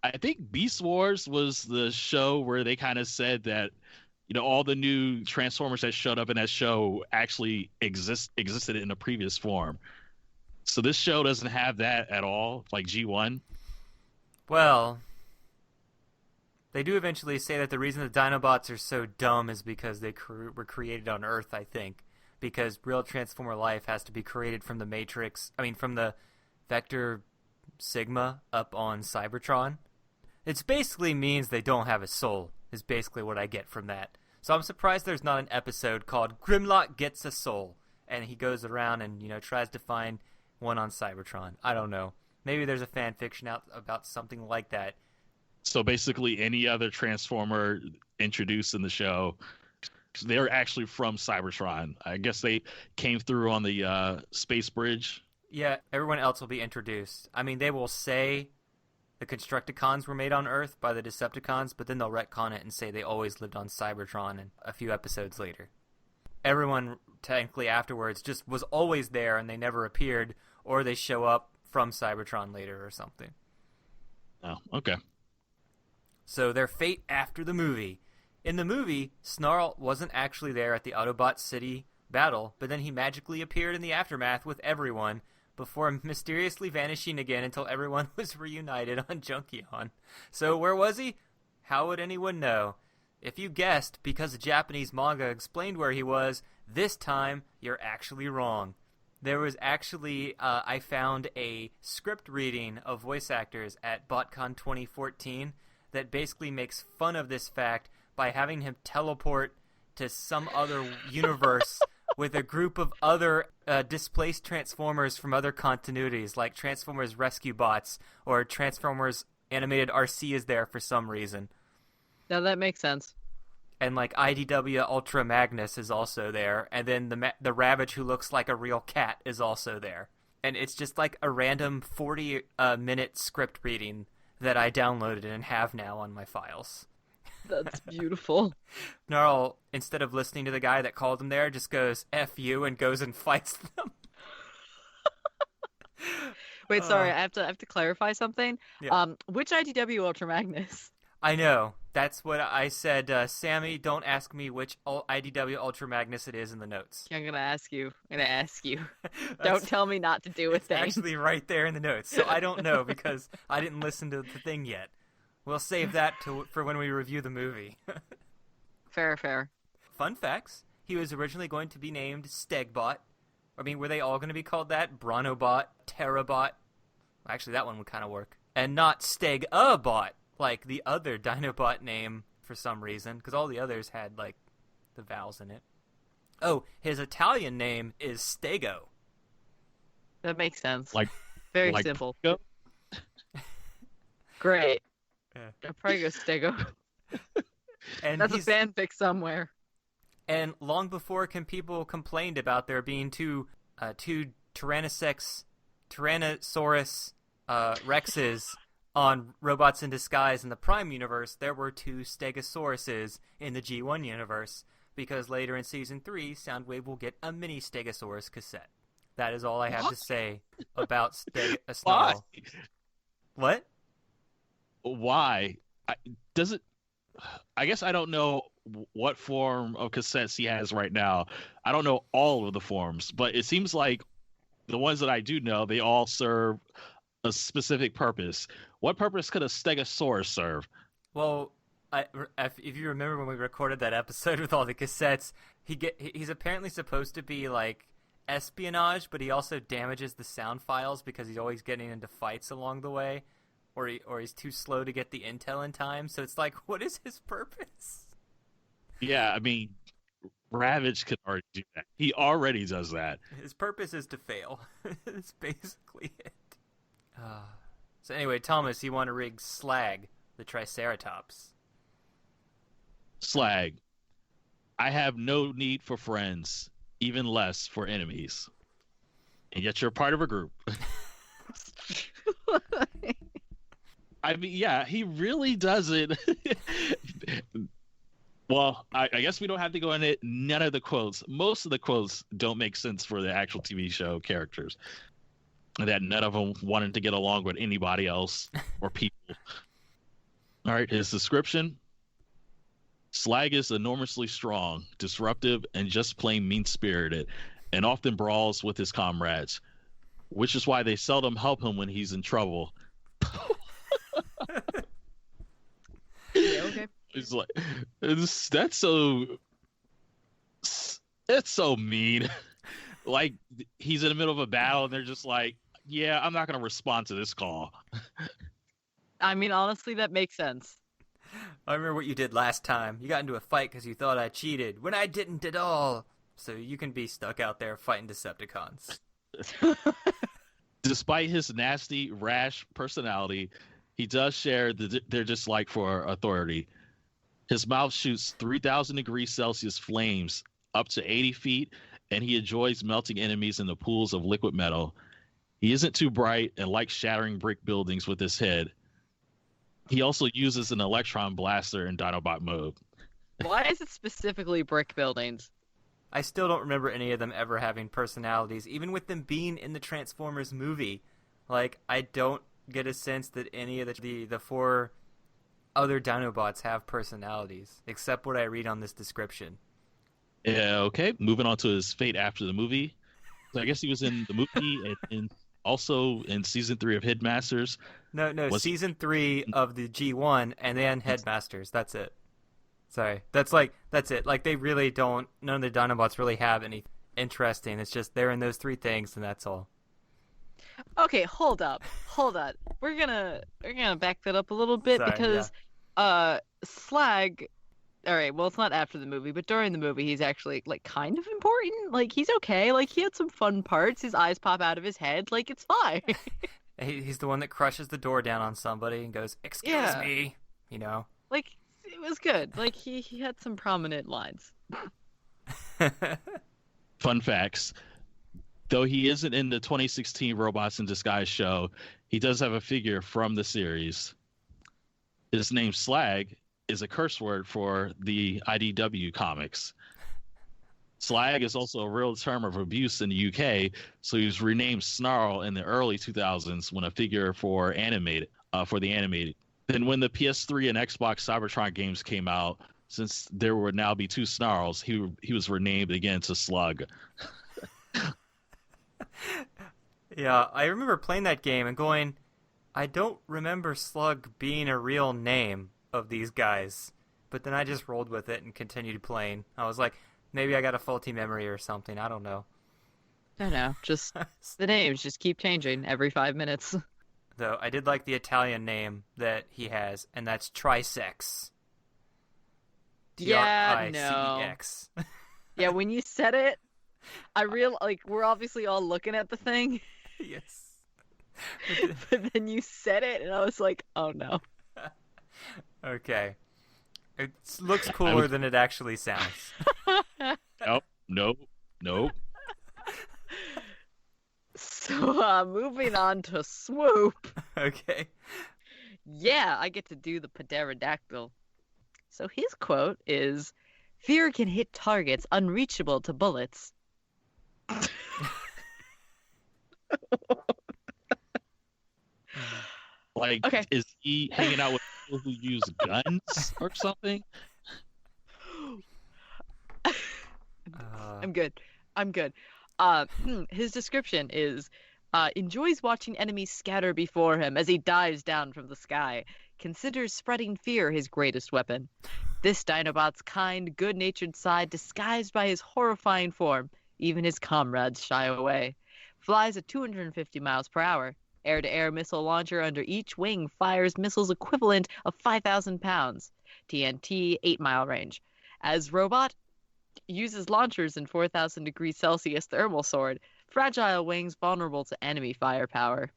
I think Beast Wars was the show where they kind of said that, you know, all the new Transformers that showed up in that show actually existed in a previous form. So this show doesn't have that at all, like G1.
Well, they do eventually say that the reason the Dinobots are so dumb is because they were created on Earth, I think. Because real Transformer life has to be created from from the Vector Sigma up on Cybertron. It basically means they don't have a soul, is basically what I get from that. So I'm surprised there's not an episode called Grimlock Gets a Soul, and he goes around and, you know, tries to find one on Cybertron. I don't know. Maybe there's a fan fiction out about something like that.
So basically any other Transformer introduced in the show, they're actually from Cybertron. I guess they came through on the space bridge.
Yeah, everyone else will be introduced. I mean, they will say the Constructicons were made on Earth by the Decepticons, but then they'll retcon it and say they always lived on Cybertron and a few episodes later. Everyone, technically afterwards, just was always there and they never appeared, or they show up from Cybertron later or something.
Oh, okay.
So their fate after the movie. In the movie, Snarl wasn't actually there at the Autobot City battle, but then he magically appeared in the aftermath with everyone before mysteriously vanishing again until everyone was reunited on Junkion. So where was he? How would anyone know? If you guessed because the Japanese manga explained where he was, this time you're actually wrong. There was actually, I found a script reading of voice actors at BotCon 2014 that basically makes fun of this fact by having him teleport to some other universe with a group of other displaced Transformers from other continuities, like Transformers Rescue Bots or Transformers Animated RC is there for some reason.
No, that makes sense.
And like IDW Ultra Magnus is also there, and then the Ravage who looks like a real cat is also there. And it's just like a random 40-minute script reading that I downloaded and have now on my files.
That's beautiful.
Snarl, instead of listening to the guy that called him there, just goes F you and goes and fights them.
Wait, sorry, I have to clarify something.
Yeah.
Which IDW Ultra Magnus?
I know. That's what I said. Sammy, don't ask me which IDW Ultra Magnus it is in the notes.
I'm gonna ask you. Don't tell me not to do a
It's
thing.
actually right there in the notes. So I don't know because I didn't listen to the thing yet. We'll save that for when we review the movie.
Fair.
Fun facts. He was originally going to be named Stegbot. I mean, were they all going to be called that? Bronobot, Terabot. Actually, that one would kind of work. And not Steg-a-bot, like the other Dinobot name for some reason, because all the others had, like, the vowels in it. Oh, his Italian name is Stego.
That makes sense.
Like
Very
like
simple.
Go?
Great.
Yeah.
I'll probably go Stego.
And
That's a fanfic somewhere.
And long before people complained about there being two Tyrannosaurus Rexes on Robots in Disguise in the Prime universe, there were two Stegosauruses in the G1 universe, because later in Season 3, Soundwave will get a mini Stegosaurus cassette. That is all I have to say about Snarl. What?
Why? I guess I don't know what form of cassettes he has right now. I don't know all of the forms, but it seems like the ones that I do know, they all serve a specific purpose. What purpose could a Stegosaurus serve?
Well, if you remember when we recorded that episode with all the cassettes, he's apparently supposed to be like espionage, but he also damages the sound files because he's always getting into fights along the way, or he's too slow to get the intel in time. So it's like, what is his purpose?
Yeah, I mean, Ravage could already do that. He already does that.
His purpose is to fail. That's basically it. So anyway, Thomas, you want to rig Slag, the Triceratops.
Slag. I have no need for friends, even less for enemies. and yet you're part of a group. I mean, yeah, he really doesn't. Well, I guess we don't have to go into it. None of the quotes, most of the quotes don't make sense for the actual TV show characters. That none of them wanted to get along with anybody else or people. All right, his description. Slag is enormously strong, disruptive, and just plain mean-spirited, and often brawls with his comrades, which is why they seldom help him when he's in trouble.
Yeah, okay.
It's like that's so mean. Like he's in the middle of a battle and they're just like, yeah, I'm not gonna respond to this call.
I mean, honestly, that makes sense.
I remember what you did last time. You got into a fight because you thought I cheated, when I didn't at all. So you can be stuck out there fighting Decepticons.
Despite his nasty, rash personality, he does share their dislike for authority. His mouth shoots 3,000 degrees Celsius flames up to 80 feet, and he enjoys melting enemies in the pools of liquid metal. He isn't too bright and likes shattering brick buildings with his head. He also uses an electron blaster in Dinobot mode.
Why is it specifically brick buildings?
I still don't remember any of them ever having personalities, even with them being in the Transformers movie. Like, I don't get a sense that any of the four other Dinobots have personalities, except what I read on this description.
Yeah, okay. Moving on to his fate after the movie. So I guess he was in the movie and also in season 3 of Headmasters.
No, season 3 of the G1 and then Headmasters. That's it. Sorry. That's it. Like, they really don't, none of the Dinobots really have any interesting. It's just they're in those 3 things and that's all.
Okay, hold up. We're gonna back that up a little bit.
Sorry,
because Slag, all right, well, it's not after the movie, but during the movie he's actually like kind of important. Like, he's okay. Like, he had some fun parts. His eyes pop out of his head. Like, it's fine.
He's the one that crushes the door down on somebody and goes, "Excuse me," you know.
Like, it was good. Like, he had some prominent lines.
Fun facts. Though he isn't in the 2016 Robots in Disguise show, he does have a figure from the series. His name Slag is a curse word for the IDW comics. Slag is also a real term of abuse in the UK, so he was renamed Snarl in the early 2000s when a figure for the animated. Then when the PS3 and Xbox Cybertron games came out, since there would now be 2 Snarls, he was renamed again to Slug.
Yeah, I remember playing that game and going, I don't remember Slug being a real name of these guys. But then I just rolled with it and continued playing. I was like, maybe I got a faulty memory or something. I don't know.
I know. Just the names just keep changing every 5 minutes.
Though I did like the Italian name that he has, and that's Tricex.
Yeah, no.
Tricex.
Yeah, when you said it, we're obviously all looking at the thing.
Yes.
But then you said it, and I was like, oh no.
Okay. It looks cooler than it actually sounds.
Nope.
So, moving on to Swoop.
Okay.
Yeah, I get to do the pterodactyl. So his quote is, "Fear can hit targets unreachable to bullets."
Like,
okay.
Is he hanging out with people who use guns or something?
I'm good. His description is, enjoys watching enemies scatter before him as he dives down from the sky. Considers spreading fear his greatest weapon. This Dinobot's kind, good-natured side disguised by his horrifying form. Even his comrades shy away. Flies at 250 miles per hour. Air-to-air missile launcher under each wing fires missiles equivalent of 5,000 pounds. TNT 8-mile range. As robot, uses launchers in 4,000 degrees Celsius thermal sword. Fragile wings vulnerable to enemy firepower.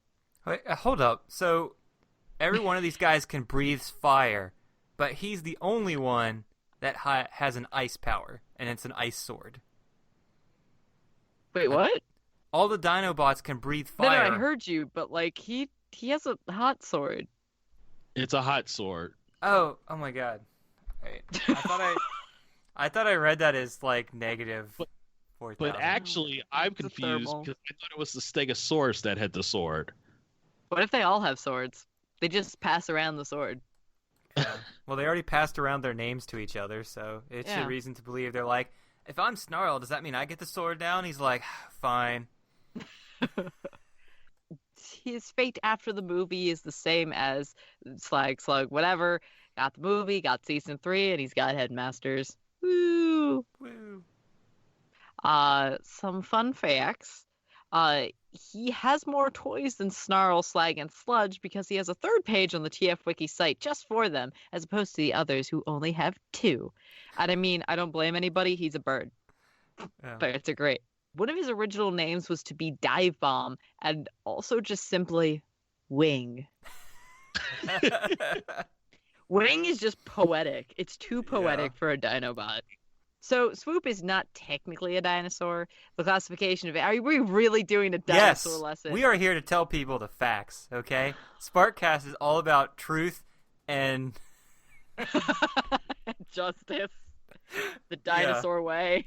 Wait, hold up. So every one of these guys can breathe fire, but he's the only one that has an ice power, and it's an ice sword.
Wait, what?
All the Dinobots can breathe
No,
fire.
I heard you, but like he has a hot sword.
It's a hot sword.
Oh my god. Wait, I thought I read that as like negative
But-
4,000.
But actually, I'm
It's a
confused
thermal.
because I thought it was the Stegosaurus that had the sword.
What if they all have swords? They just pass around the sword.
Yeah. Well, they already passed around their names to each other, so it's
Yeah.
a reason to believe they're like, if I'm Snarl, does that mean I get the sword down? He's like, fine.
His fate after the movie is the same as Slag, Slug, whatever. Got the movie, got season 3, and he's got Headmasters. Woo!
Woo.
Some fun facts. He has more toys than Snarl, Slag, and Sludge because he has a third page on the TF Wiki site just for them, as opposed to the others who only have 2. And I mean, I don't blame anybody. He's a bird.
Yeah.
Birds are great. One of his original names was to be Dive Bomb, and also just simply Wing. Wing is just poetic. It's too poetic for a Dinobot. So Swoop is not technically a dinosaur. The classification of it. Are we really doing a dinosaur
Yes,
lesson?
we are here to tell people the facts, okay? Sparkcast is all about truth and
Justice. The dinosaur way.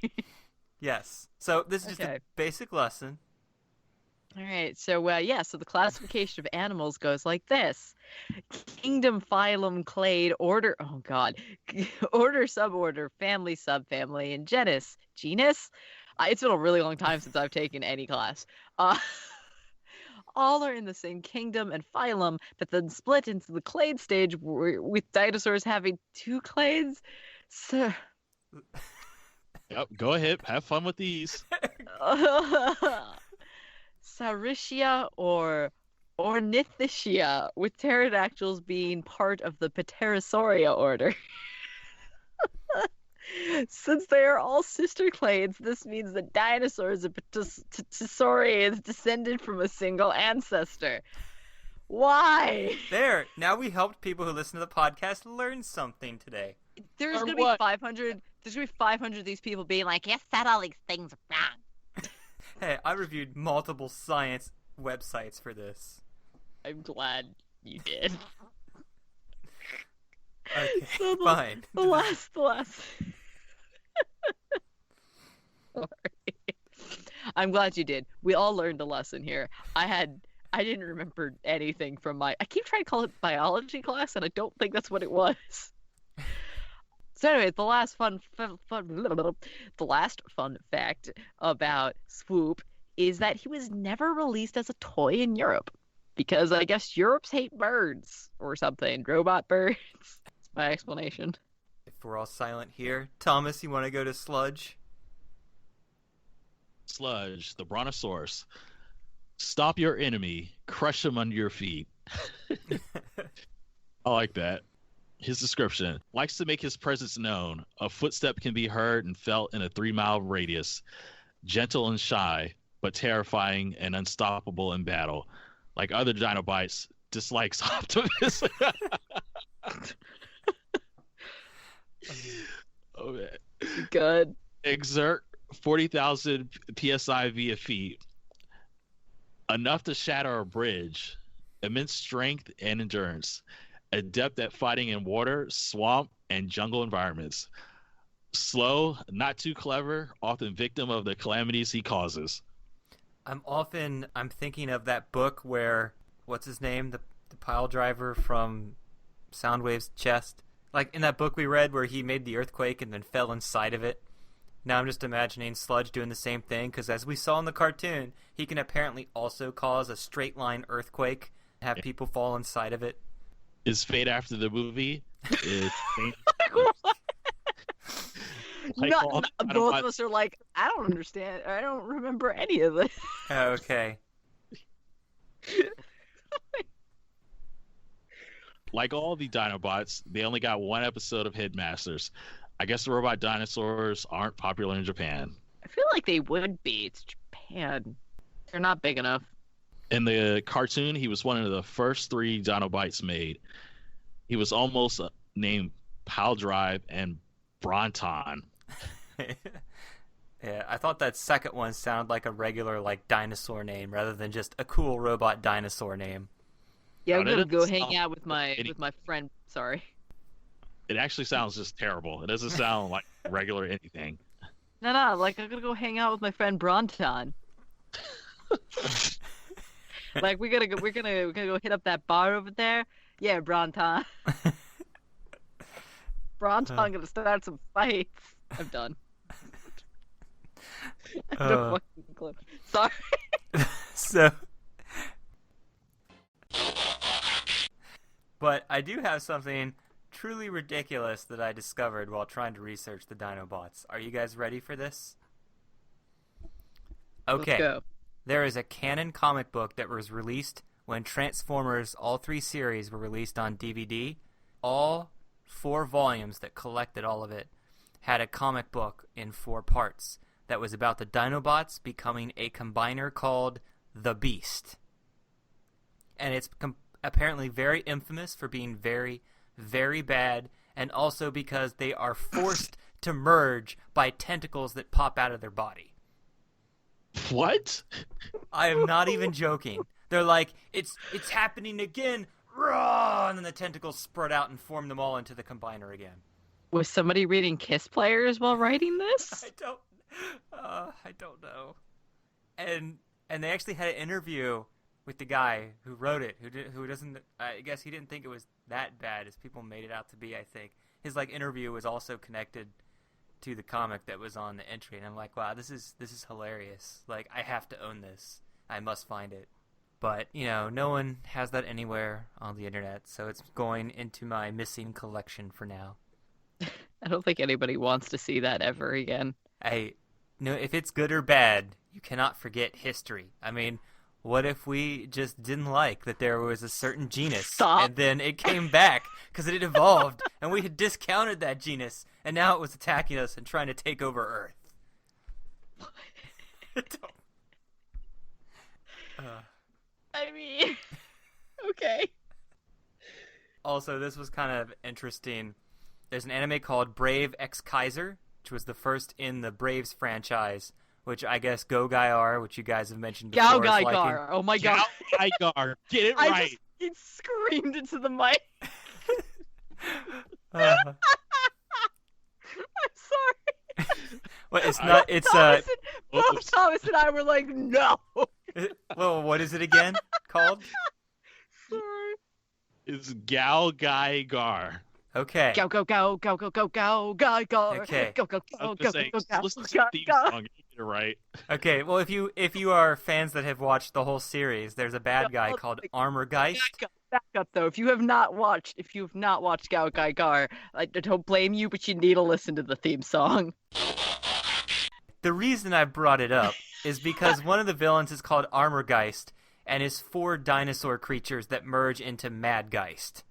yes. So this is just
Okay.
a basic lesson.
All right, so so the classification of animals goes like this: kingdom, phylum, clade, order. Oh God, order, suborder, family, subfamily, and genus. Genus. It's been a really long time since I've taken any class. All are in the same kingdom and phylum, but then split into the clade stage, with dinosaurs having 2 clades. So.
Yep, go ahead, have fun with these.
Saurischia or Ornithischia, with pterodactyls being part of the Pterosauria order. Since they are all sister clades, this means that dinosaurs are Pterosaurians descended from a single ancestor. Why?
There. Now we helped people who listen to the podcast learn something today.
There's
Or
gonna be
what?
500. There's gonna be 500 of these people being like, "You said all these things wrong."
Hey, I reviewed multiple science websites for this.
I'm glad you did.
Okay,
So
fine.
The last. Sorry. I'm glad you did. We all learned a lesson here. I didn't remember anything from I keep trying to call it biology class, and I don't think that's what it was. So anyway, the last fun fact about Swoop is that he was never released as a toy in Europe, because I guess Europe's hate birds or something, robot birds. That's my explanation.
If we're all silent here, Thomas, you want to go to Sludge?
Sludge, the brontosaurus. Stop your enemy, crush him under your feet. I like that. His description: likes to make his presence known. A footstep can be heard and felt in a 3-mile radius. Gentle and shy, but terrifying and unstoppable in battle. Like other Dinobots, dislikes Optimus. Oh, man.
Good.
Exert 40,000 psi via feet. Enough to shatter a bridge. Immense strength and endurance. Adept at fighting in water, swamp, and jungle environments. Slow, not too clever, often victim of the calamities he causes.
I'm thinking of that book where, what's his name? The pile driver from Soundwave's chest. Like in that book we read where he made the earthquake and then fell inside of it. Now I'm just imagining Sludge doing the same thing, because as we saw in the cartoon, he can apparently also cause a straight line earthquake, have people fall inside of it.
His fate after the movie is
Both of us are like, I don't understand. I don't remember any of this.
Okay.
like all the Dinobots, they only got 1 episode of Headmasters. I guess the robot dinosaurs aren't popular in Japan.
I feel like they would be. It's Japan. They're not big enough.
In the cartoon, he was one of the first 3 Dinobots made. He was almost named Pal Drive and Bronton.
Yeah, I thought that second one sounded like a regular like dinosaur name rather than just a cool robot dinosaur name.
Yeah,
Oh,
I'm
that
gonna go
doesn't
hang
sound
out with my
any-
friend. Sorry.
It actually sounds just terrible. It doesn't sound like regular anything.
No, like I'm gonna go hang out with my friend Brawn. Like we're gonna go hit up that bar over there. Yeah, Brawn. Brawn gonna start some fights. I'm done. I don't fucking clue. Sorry.
So, but I do have something truly ridiculous that I discovered while trying to research the Dinobots. Are you guys ready for this? Okay.
Let's go.
There is a canon comic book that was released when Transformers, all 3 series, were released on DVD. All 4 volumes that collected all of it had a comic book in 4 parts that was about the Dinobots becoming a combiner called the Beast. And it's apparently very infamous for being very, very bad, and also because they are forced to merge by tentacles that pop out of their body.
What?
I am not even joking. They're like, it's happening again, Raw! And then the tentacles spread out and form them all into the combiner again.
Was somebody reading Kiss Players while writing this?
I don't know. And they actually had an interview with the guy who wrote it, who doesn't. I guess he didn't think it was that bad as people made it out to be. I think his interview was also connected to the comic that was on the entry, and I'm like, wow, this is hilarious. Like, I have to own this. I must find it. But no one has that anywhere on the internet, so it's going into my missing collection for now.
I don't think anybody wants to see that ever again.
If it's good or bad, you cannot forget history. I mean, what if we just didn't like that there was a certain genus,
Stop.
And then it came back because it had evolved, and we had discounted that genus, and now it was attacking us and trying to take over Earth?
I mean, okay.
Also, this was kind of interesting. There's an anime called Brave X Kaiser, which was the first in the Braves franchise, which I guess Go Gaiar, which you guys have mentioned before.
Gao
is liking.
Gaigar. Oh my god.
Igar. Get it
I
right.
just screamed into the mic.
Uh,
I'm sorry.
well, it's not. It's
Both Thomas and I were like, no.
Well, what is it again called?
Sorry.
It's Gal Guy Gar.
Okay.
Go go go go go go go go go.
Okay.
Go go
I
go
was
go
gonna say,
go go
listen to
go
the theme
go.
song. You get it right.
Okay. Well, if you are fans that have watched the whole series, there's a bad guy called Armorgeist.
Back up though. If you have not watched Gao Gaigar, I don't blame you, but you need to listen to the theme song.
The reason I brought it up is because one of the villains is called Armorgeist, and is 4 dinosaur creatures that merge into Madgeist.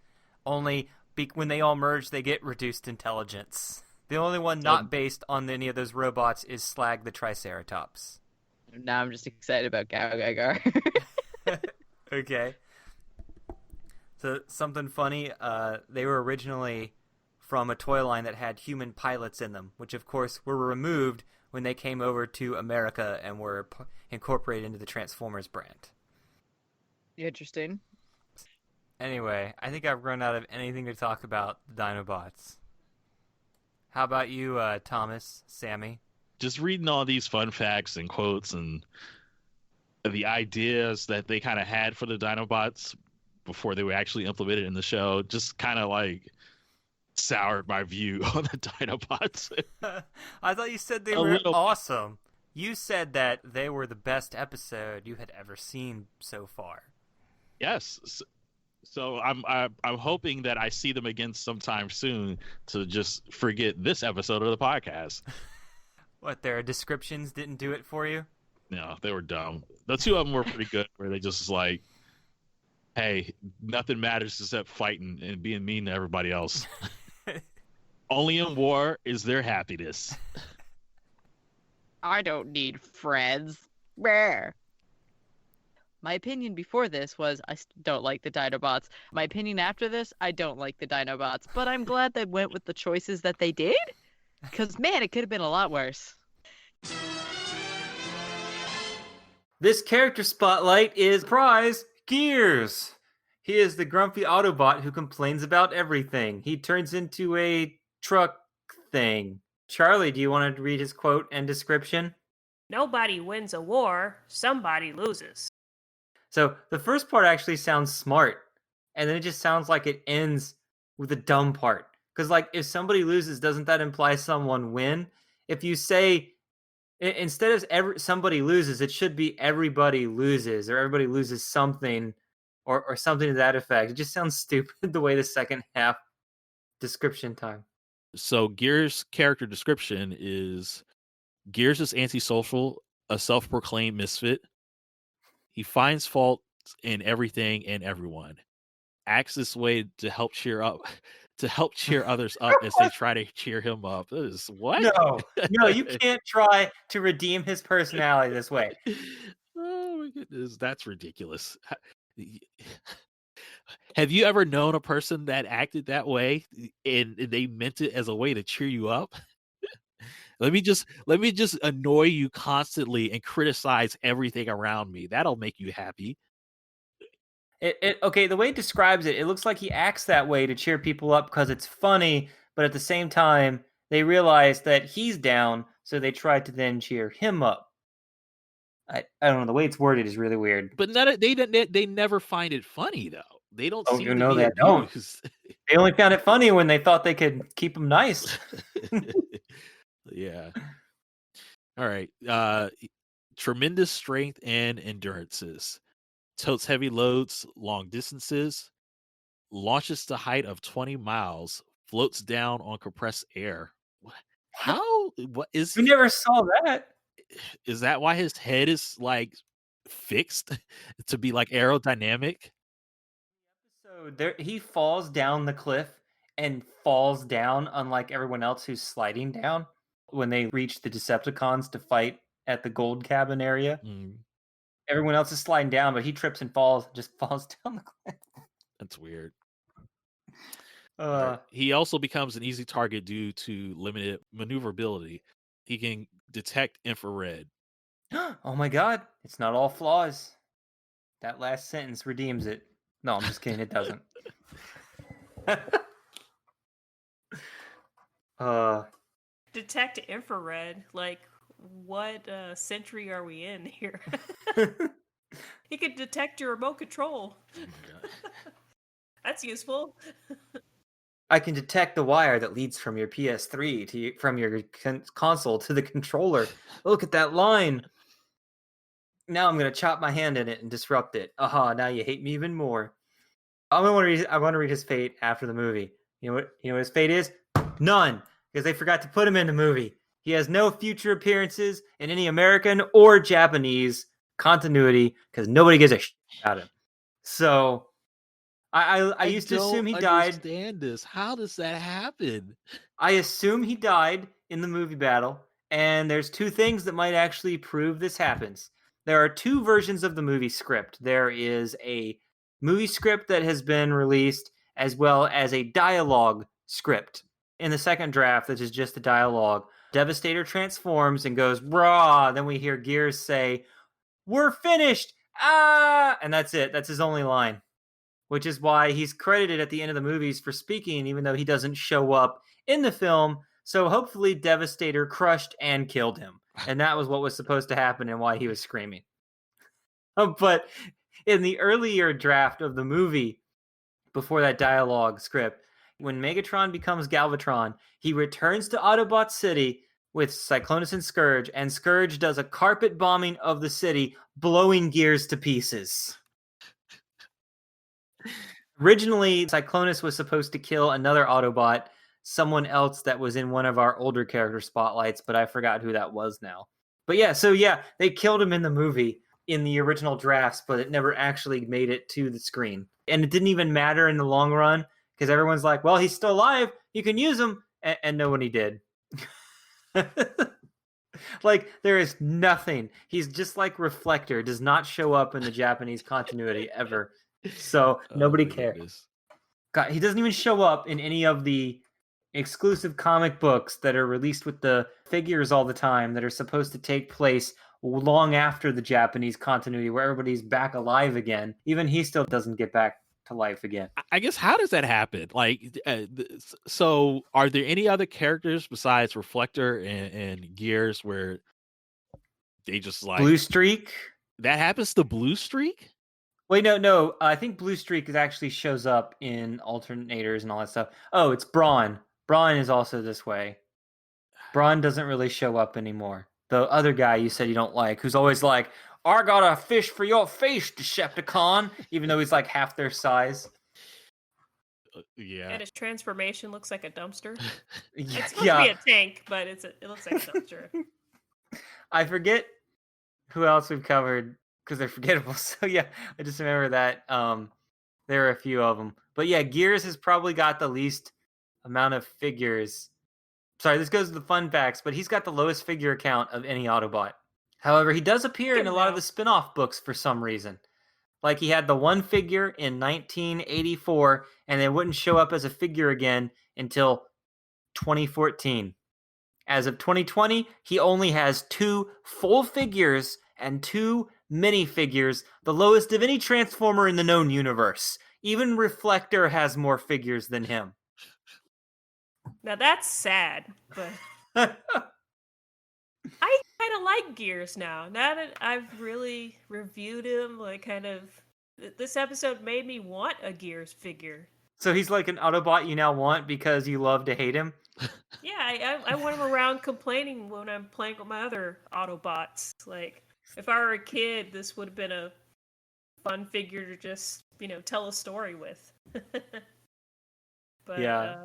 Only when they all merge, they get reduced intelligence. The only one not based on any of those robots is Slag the Triceratops.
Now I'm just excited about Gao Gaigar.
Okay. So something funny, they were originally from a toy line that had human pilots in them, which of course were removed when they came over to America and were incorporated into the Transformers brand.
Interesting.
Anyway, I think I've run out of anything to talk about the Dinobots. How about you, Thomas, Sammy?
Just reading all these fun facts and quotes and the ideas that they kind of had for the Dinobots before they were actually implemented in the show just kind of like soured my view on the Dinobots.
I thought you said they
A
were
little.
awesome. You said that they were the best episode you had ever seen so far.
Yes. So I'm hoping that I see them again sometime soon to just forget this episode of the podcast.
What, their descriptions didn't do it for you?
No, they were dumb. The 2 of them were pretty good, where they just like, hey, nothing matters except fighting and being mean to everybody else. Only in war is their happiness.
I don't need friends. Where? My opinion before this was I don't like the Dinobots. My opinion after this, I don't like the Dinobots. But I'm glad they went with the choices that they did. Because, man, it could have been a lot worse.
This character spotlight is prize Gears. He is the grumpy Autobot who complains about everything. He turns into a truck thing. Charlie, do you want to read his quote and description?
Nobody wins a war, somebody loses.
So the first part actually sounds smart, and then it just sounds like it ends with a dumb part. Because, like, if somebody loses, doesn't that imply someone win? If you say, instead of somebody loses, it should be everybody loses, or everybody loses something, or something to that effect. It just sounds stupid the way the second half description time.
So Gears' character description is Gears is antisocial, a self-proclaimed misfit. He finds fault in everything and everyone. Acts this way to help cheer others up as they try to cheer him up. This is what?
No, you can't try to redeem his personality this way.
Oh my goodness, that's ridiculous. Have you ever known a person that acted that way and they meant it as a way to cheer you up? Let me just annoy you constantly and criticize everything around me. That'll make you happy.
Okay, the way it describes it, it looks like he acts that way to cheer people up because it's funny, but at the same time, they realize that he's down, so they try to then cheer him up. I don't know, the way it's worded is really weird.
But they never find it funny though. They don't seem
you
to
know
be
they don't.
amused.
They only found it funny when they thought they could keep him nice.
Yeah. All right. Tremendous strength and endurances. Totes heavy loads long distances. Launches to height of 20 miles. Floats down on compressed air. How? What is?
We never saw that.
Is that why his head is like fixed to be like aerodynamic?
So he falls down the cliff and falls down, unlike everyone else who's sliding down when they reach the Decepticons to fight at the gold cabin area. Everyone else is sliding down, but he trips and falls, just falls down the cliff.
That's weird.
Right.
He also becomes an easy target due to limited maneuverability. He can detect infrared.
Oh my god, it's not all flaws. That last sentence redeems it. No, I'm just kidding, it doesn't.
Detect infrared. Like, what century are we in here? He could detect your remote control.
Oh my god.
That's useful.
I can detect the wire that leads from your PS3 from your console to the controller. Look at that line. Now I'm going to chop my hand in it and disrupt it. Aha, now you hate me even more. I want to read his fate after the movie. You know what his fate is? None, because they forgot to put him in the movie. He has no future appearances in any American or Japanese continuity because nobody gives a shit about him. So I used to assume he died.
I understand this. How does that happen?
I assume he died in the movie battle, and there's two things that might actually prove this happens. There are two versions of the movie script. There is a movie script that has been released, as well as a dialogue script. In the second draft, that is just the dialogue, Devastator transforms and goes, "Brah!" Then we hear Gears say, "We're finished!" Ah! And that's it. That's his only line. Which is why he's credited at the end of the movies for speaking, even though he doesn't show up in the film. So hopefully Devastator crushed and killed him. And that was what was supposed to happen and why he was screaming. But in the earlier draft of the movie, before that dialogue script, when Megatron becomes Galvatron, he returns to Autobot City with Cyclonus and Scourge does a carpet bombing of the city, blowing Gears to pieces. Originally, Cyclonus was supposed to kill another Autobot, someone else that was in one of our older character spotlights, but I forgot who that was now. But yeah, they killed him in the movie in the original drafts, but it never actually made it to the screen. And it didn't even matter in the long run, because everyone's like, well, he's still alive, you can use him, and nobody did. Like, there is nothing. He's just like Reflector, does not show up in the Japanese continuity ever. So nobody cares. God, he doesn't even show up in any of the exclusive comic books that are released with the figures all the time that are supposed to take place long after the Japanese continuity where everybody's back alive again. Even he still doesn't get back to life again.
I guess how does that happen? Like, so are there any other characters besides Reflector and Gears where they just like
Blue Streak?
that happens to Blue Streak?
Wait, no. I think Blue Streak actually shows up in alternators and all that stuff. Oh, it's Brawn. Brawn is also this way. Brawn doesn't really show up anymore. The other guy you said you don't like, who's always like, I got a fish for your face, Decepticon, even though he's like half their size.
Yeah.
And his transformation looks like a dumpster.
Yeah,
It's supposed to be a tank, but it looks like a dumpster.
I forget who else we've covered because they're forgettable. So yeah, I just remember that there are a few of them. But yeah, Gears has probably got the least amount of figures. Sorry, this goes to the fun facts, but he's got the lowest figure count of any Autobot. However, he does appear in a lot of the spin-off books for some reason. Like he had the one figure in 1984, and it wouldn't show up as a figure again until 2014. As of 2020, he only has 2 full figures and 2 minifigures, the lowest of any Transformer in the known universe. Even Reflector has more figures than him.
Now that's sad, but I kind of like Gears now. Now that I've really reviewed him, this episode made me want a Gears figure.
So he's like an Autobot you now want because you love to hate him?
Yeah, I want him around complaining when I'm playing with my other Autobots. Like, if I were a kid, this would have been a fun figure to just, tell a story with. But,
yeah.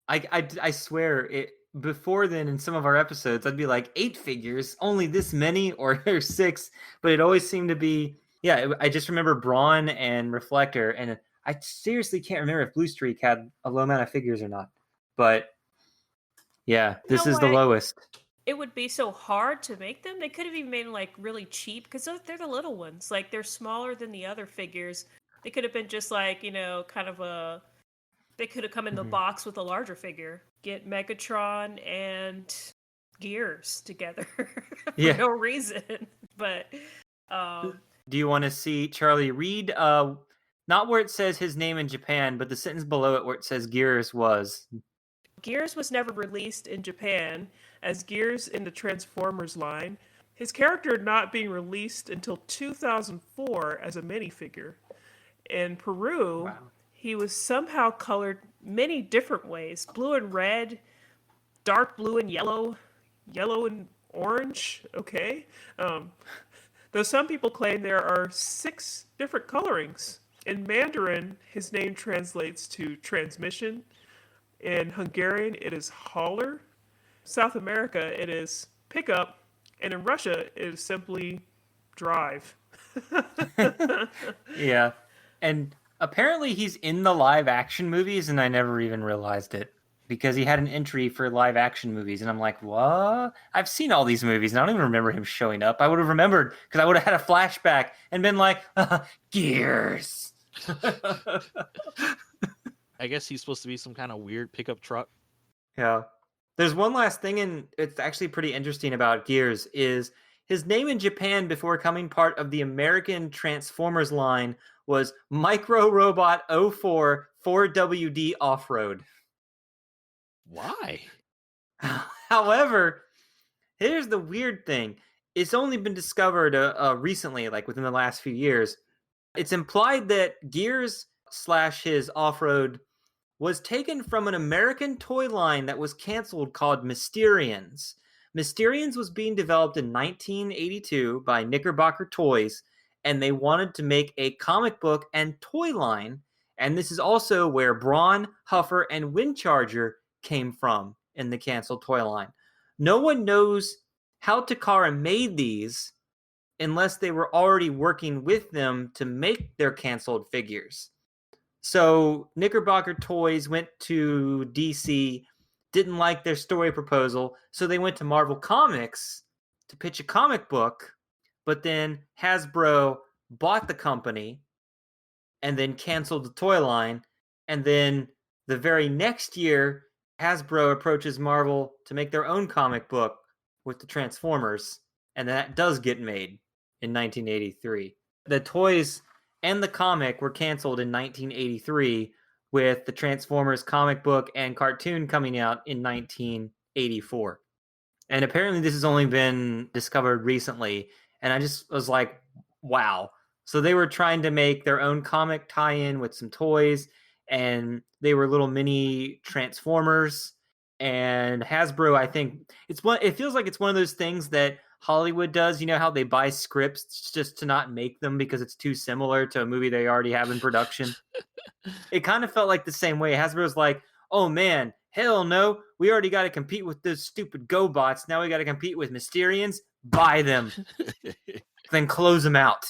I swear, before then in some of our episodes, I'd be like, 8 figures, only this many, or 6, but it always seemed to be, I just remember Brawn and Reflector, and I seriously can't remember if Blue Streak had a low amount of figures or not, but yeah, this is the lowest.
It would be so hard to make them. They could have even made them really cheap because they're the little ones. Like they're smaller than the other figures. They could have been just kind of a. They could have come in the box with a larger figure. Get Megatron and Gears together for no reason. But
do you want to see Charlie read? Not where it says his name in Japan, but the sentence below it where it says Gears was.
Gears was never released in Japan as Gears in the Transformers line, his character not being released until 2004 as a minifigure. In Peru, he was somehow colored many different ways. Blue and red, dark blue and yellow, yellow and orange, okay? Though some people claim there are 6 different colorings. In Mandarin, his name translates to transmission. In Hungarian, it is hauler. South America, it is pickup. And in Russia, it is simply drive.
Yeah. And apparently he's in the live action movies, and I never even realized it. Because he had an entry for live action movies, and I'm like, what? I've seen all these movies, and I don't even remember him showing up. I would have remembered, because I would have had a flashback and been like, Gears.
I guess he's supposed to be some kind of weird pickup truck.
Yeah. There's one last thing, and it's actually pretty interesting about Gears, is his name in Japan before becoming part of the American Transformers line was Micro Robot 04 4WD Off-Road.
Why?
However, here's the weird thing. It's only been discovered recently, like within the last few years. It's implied that Gears / his off-road was taken from an American toy line that was canceled called Mysterians. Mysterians was being developed in 1982 by Knickerbocker Toys, and they wanted to make a comic book and toy line, and this is also where Brawn, Huffer, and Windcharger came from in the canceled toy line. No one knows how Takara made these unless they were already working with them to make their canceled figures. So Knickerbocker Toys went to DC, didn't like their story proposal, so they went to Marvel Comics to pitch a comic book, but then Hasbro bought the company and then canceled the toy line, and then the very next year, Hasbro approaches Marvel to make their own comic book with the Transformers, and that does get made in 1983. The toys and the comic were canceled in 1983, with the Transformers comic book and cartoon coming out in 1984. And apparently this has only been discovered recently, and I just was like, wow. So they were trying to make their own comic tie-in with some toys, and they were little mini Transformers. And Hasbro, I think it feels like it's one of those things that Hollywood does. You know how they buy scripts just to not make them because it's too similar to a movie they already have in production? It kind of felt like the same way. Hasbro's like, oh man, hell no, we already got to compete with those stupid GoBots. Now we got to compete with Mysterians. Buy them. Then close them out.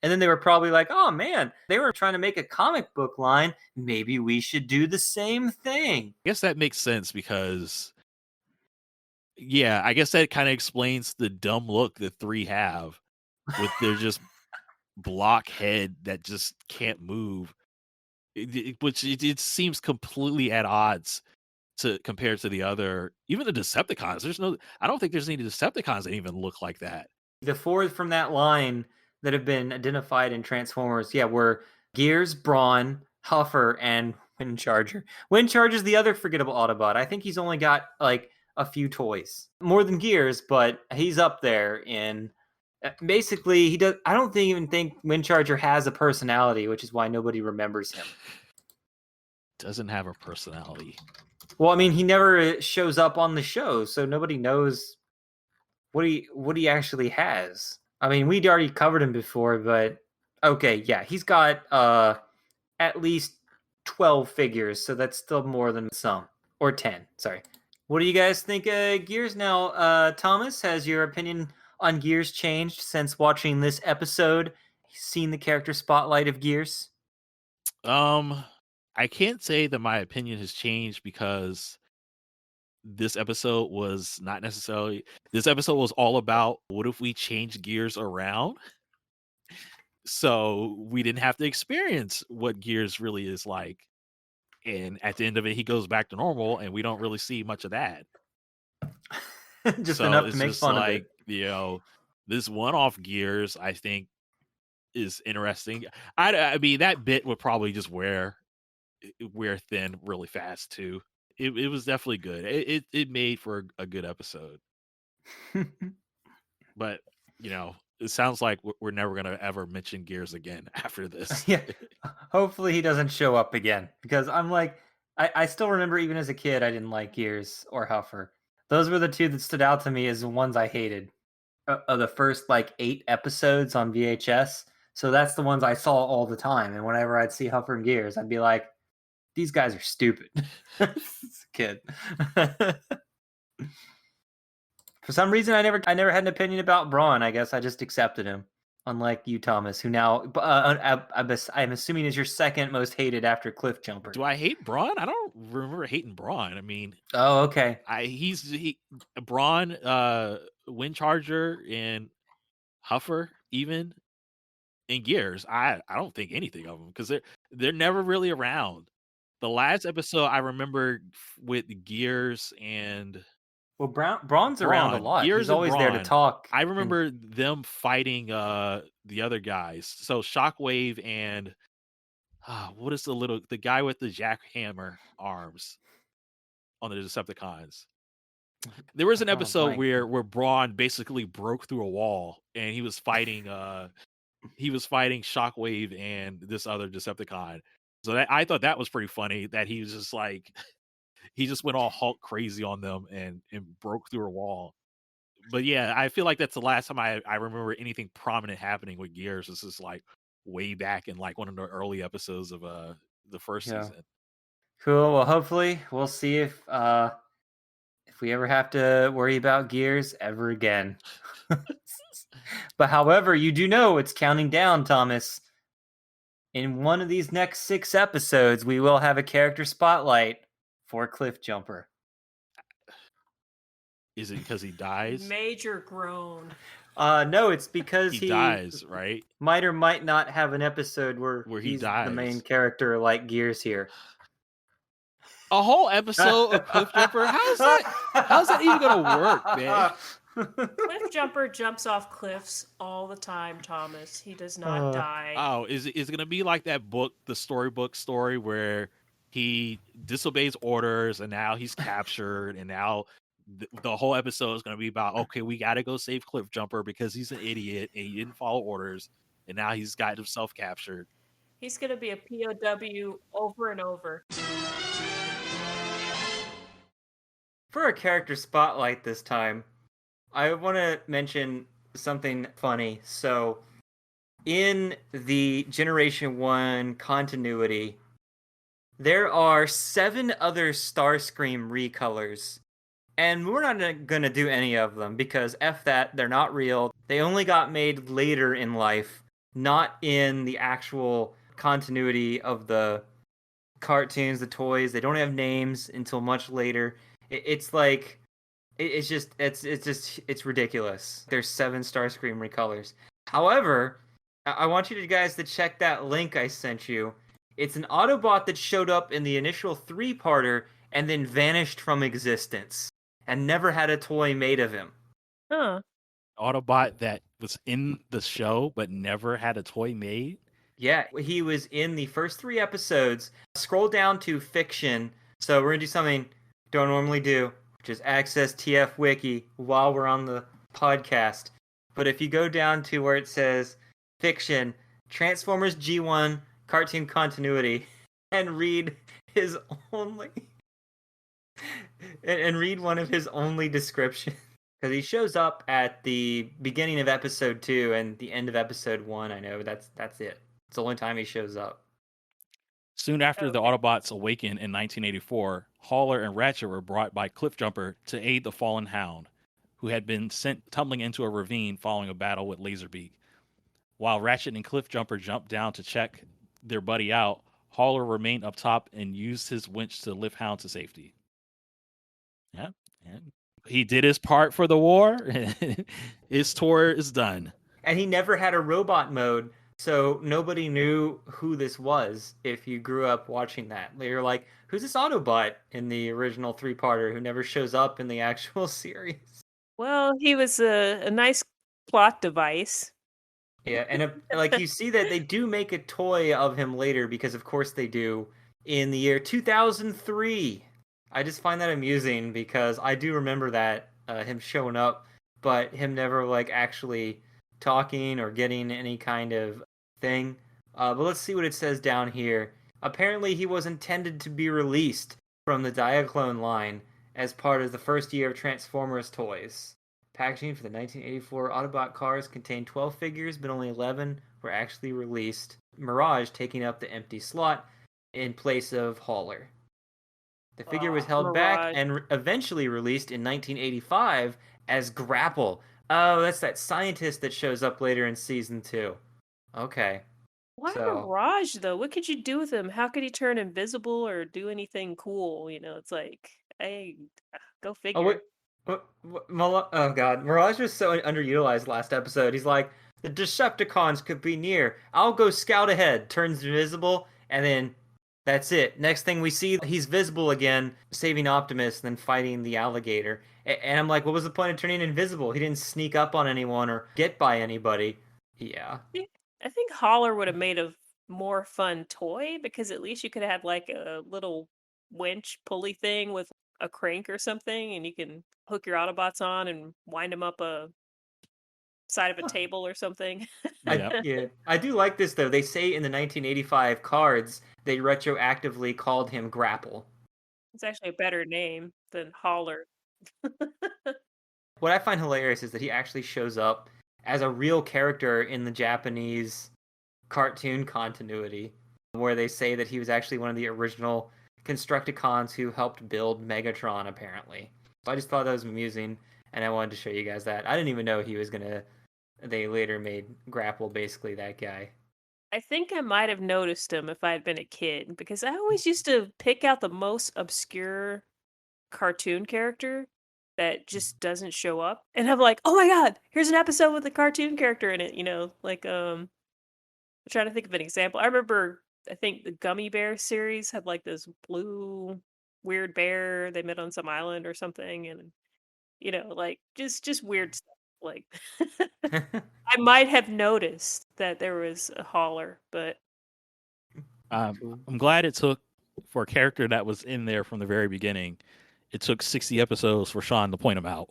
And then they were probably like, oh man, they were trying to make a comic book line. Maybe we should do the same thing.
I guess that makes sense because, yeah, I guess that kind of explains the dumb look that 3 have with their just block head that just can't move, which it seems completely at odds to compared to the other, even the Decepticons. I don't think there's any Decepticons that even look like that.
The 4 from that line that have been identified in Transformers, were Gears, Brawn, Huffer, and Windcharger. Windcharger's the other forgettable Autobot. I think he's only got like a few toys, more than Gears, but he's up there in. Basically, he does. I don't even think Windcharger has a personality, which is why nobody remembers him.
Doesn't have a personality.
Well, I mean, he never shows up on the show, so nobody knows what he actually has. I mean, we'd already covered him before, but okay, yeah, he's got at least 12 figures, so that's still more than some, or 10. Sorry. What do you guys think of Gears now? Thomas, has your opinion on Gears changed since watching this episode? Seen the character spotlight of Gears?
I can't say that my opinion has changed because this episode was not necessarily. This episode was all about what if we change Gears around, so we didn't have to experience what Gears really is like. And at the end of it, he goes back to normal, and we don't really see much of that.
Just
so
enough
it's
to make
just
fun
like,
of it.
You know, this one-off Gears, I think, is interesting. I mean, that bit would probably just wear thin really fast too. It was definitely good. It made for a good episode. But you know, it sounds like we're never gonna ever mention Gears again after this.
Yeah. Hopefully he doesn't show up again, because I'm like, I still remember even as a kid I didn't like Gears or Huffer. Those were the two that stood out to me as the ones I hated of the first like 8 episodes on VHS. So that's the ones I saw all the time. And whenever I'd see Huffer and Gears, I'd be like, these guys are stupid. As a kid. For some reason, I never had an opinion about Brawn. I guess I just accepted him. Unlike you, Thomas, who now I'm assuming is your second most hated after Cliffjumper.
Do I hate Brawn? I don't remember hating Brawn. I mean,
oh, okay.
Brawn, Windcharger, and Huffer, even in Gears. I don't think anything of them because they're never really around. The last episode I remember with Gears and
Brawn's around a lot.
Gears
He's always there to talk.
I remember them fighting the other guys. So Shockwave and what is the guy with the jackhammer arms on the Decepticons? There was an episode where Brawn basically broke through a wall and he was fighting Shockwave and this other Decepticon. So I thought that was pretty funny that he was just like, he just went all Hulk crazy on them and broke through a wall. But yeah, I feel like that's the last time I remember anything prominent happening with Gears. This is like way back in like one of the early episodes of the first season.
Cool. Well, hopefully we'll see if we ever have to worry about Gears ever again. But however, you do know it's counting down, Thomas. In one of these next 6 episodes, we will have a character spotlight for Cliffjumper.
Is it because he dies?
Major groan.
No, it's because he
dies, right?
Might or might not have an episode where
he
he's
dies.
the main character like Gears here.
A whole episode of Cliffjumper? How's that even gonna work, man?
Cliffjumper jumps off cliffs all the time, Thomas. He does not die.
Oh, is it gonna be like that book, the storybook story where he disobeys orders and now he's captured and now the whole episode is gonna be about, okay, we gotta go save Cliffjumper because he's an idiot and he didn't follow orders and now he's got himself captured.
He's going to be a POW over and over.
For a character spotlight this time, I want to mention something funny. So, in the Generation 1 continuity, there are 7 other Starscream recolors. And we're not going to do any of them because F that, they're not real. They only got made later in life, not in the actual continuity of the cartoons, the toys. They don't have names until much later. It's like, it's just ridiculous. There's 7 Starscream recolors. However, I want you guys to check that link I sent you. It's an Autobot that showed up in the initial 3-parter and then vanished from existence and never had a toy made of him.
Huh.
Autobot that was in the show but never had a toy made?
Yeah, he was in the first 3 episodes. Scroll down to fiction. So we're going to do something we don't normally do, which is access TF Wiki while we're on the podcast. But if you go down to where it says fiction, Transformers G1 cartoon continuity, and read his only... and read one of his only descriptions. Because he shows up at the beginning of episode 2 and the end of episode 1, I know. That's it. It's the only time he shows up.
Soon after the Autobots awakened in 1984, Hauler and Ratchet were brought by Cliffjumper to aid the fallen Hound, who had been sent tumbling into a ravine following a battle with Laserbeak. While Ratchet and Cliffjumper jumped down to check their buddy out, Hauler remained up top and used his winch to lift Hound to safety. Yeah, and he did his part for the war. His tour is done.
And he never had a robot mode, so nobody knew who this was if you grew up watching that. You're like, who's this Autobot in the original 3-parter who never shows up in the actual series?
Well, he was a nice plot device.
Yeah, and like you see that they do make a toy of him later because of course they do in the year 2003. I just find that amusing because I do remember that him showing up, but him never like actually talking or getting any kind of thing. But let's see what it says down here. Apparently, he was intended to be released from the Diaclone line as part of the first year of Transformers toys. Packaging for the 1984 Autobot cars contained 12 figures, but only 11 were actually released. Mirage taking up the empty slot in place of Hauler. The figure was held back and eventually released in 1985 as Grapple. Oh, that's that scientist that shows up later in season 2. Okay.
Why Mirage, though? What could you do with him? How could he turn invisible or do anything cool? You know, it's like, hey, go figure.
Oh, God. Mirage was so underutilized last episode. He's like, the Decepticons could be near. I'll go scout ahead. Turns invisible, and then that's it. Next thing we see, he's visible again, saving Optimus, then fighting the alligator. And I'm like, what was the point of turning invisible? He didn't sneak up on anyone or get by anybody. Yeah.
I think Hauler would have made a more fun toy because at least you could have like a little winch pulley thing with a crank or something, and you can hook your Autobots on and wind them up a side of a table or something.
I do like this though. They say in the 1985 cards they retroactively called him Grapple.
It's actually a better name than Hauler.
What I find hilarious is that he actually shows up as a real character in the Japanese cartoon continuity, where they say that he was actually one of the original Constructicons who helped build Megatron, apparently. So I just thought that was amusing, and I wanted to show you guys that. I didn't even know he was gonna... They later made Grapple basically that guy.
I think I might have noticed him if I had been a kid, because I always used to pick out the most obscure cartoon character that just doesn't show up, and I'm like, oh my god, here's an episode with a cartoon character in it, you know, like I'm trying to think of an example. I remember, I think the Gummy Bear series had like this blue weird bear they met on some island or something, and like just weird stuff. Like I might have noticed that there was a hauler, but
I'm glad it took, for a character that was in there from the very beginning, it took 60 episodes for Sean to point him out.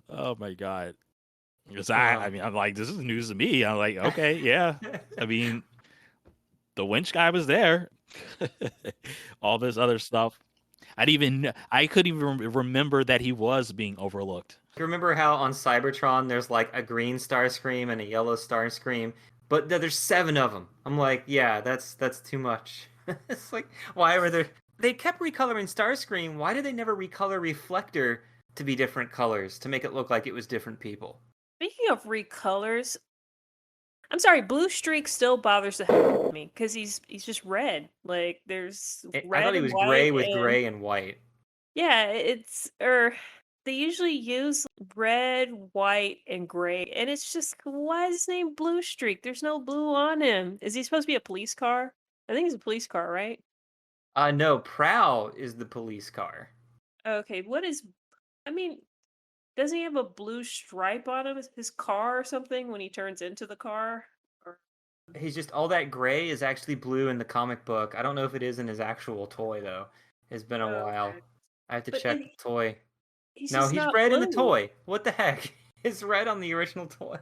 Oh my god. Because I mean, I'm like, this is news to me. I'm like, okay, yeah. I mean, the winch guy was there. All this other stuff. I couldn't even remember that he was being overlooked.
You remember how on Cybertron there's like a green Starscream and a yellow Starscream, but there's 7 of them. I'm like, yeah, that's too much. It's like, why were there? They kept recoloring Starscream. Why did they never recolor Reflector to be different colors to make it look like it was different people?
speaking of recolors, I'm sorry, Blue Streak still bothers the hell out of me because he's just red. Like there's red
I thought he
and
was
white
gray with
and-
gray and white.
Yeah, they usually use red, white, and gray, and it's just why is his name Blue Streak? There's no blue on him. Is he supposed to be a police car? I think he's a police car, right?
No, Prowl is the police car.
Okay, I mean, doesn't he have a blue stripe on his car or something when he turns into the car? Or
He's just all that gray is actually blue in the comic book. I don't know if it is in his actual toy though. It's been a while.
Okay.
I have to
But
check the toy.
he's
No,
just
he's
not
red in the
blue.
toy. What the heck? It's red on the original toy.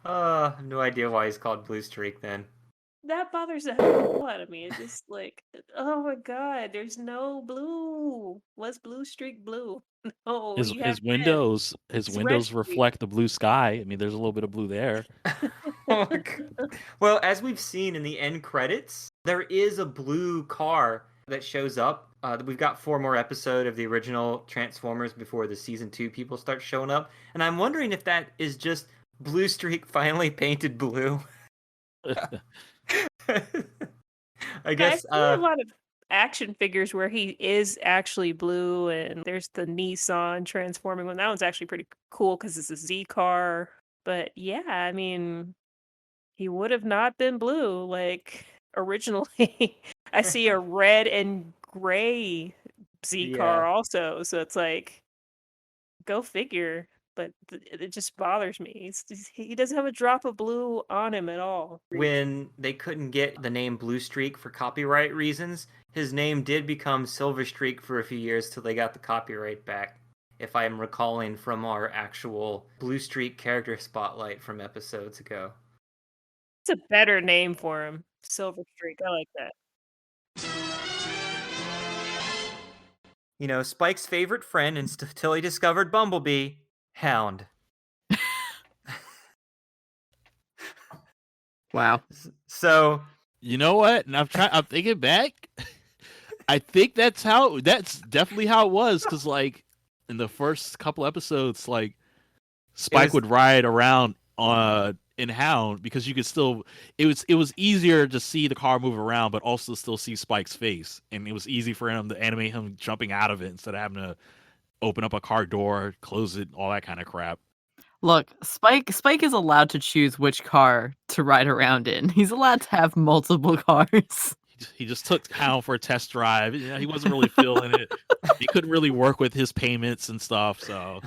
No idea why he's called Blue Streak then.
That bothers the hell out of me. It's just like, oh my god, there's no blue. What's Blue Streak blue? No,
His
you have
his windows
It's red
windows
streak.
reflect the blue sky. I mean, there's a little bit of blue there.
Oh my God. Well, as we've seen in the end credits, there is a blue car that shows up. We've got 4 more episodes of the original Transformers before the season 2 people start showing up, and I'm wondering if that is just Blue Streak finally painted blue. I guess.
I see a lot of action figures where he is actually blue, and there's the Nissan transforming one. That one's actually pretty cool because it's a Z car. But yeah, I mean, he would have not been blue like originally. I see a red and gray Z car
Yeah.
also, so it's like, go figure. But it just bothers me. He doesn't have a drop of blue on him at all.
When they couldn't get the name Blue Streak for copyright reasons, his name did become Silver Streak for a few years till they got the copyright back. If I'm recalling from our actual Blue Streak character spotlight from episodes ago.
It's a better name for him. Silver Streak. I like that.
You know, Spike's favorite friend until he discovered Bumblebee, Hound.
Wow.
So,
You know what? And I'm thinking back. I think that's definitely how it was, because like in the first couple episodes, like Spike would ride around in Hound, because you could still it was easier to see the car move around, but also still see Spike's face, and it was easy for him to animate him jumping out of it instead of having to open up a car door, close it, all that kind of crap.
Look, Spike is allowed to choose which car to ride around in. He's allowed to have multiple cars.
He just took Hound for a test drive. You know, he wasn't really feeling it. He couldn't really work with his payments and stuff. So,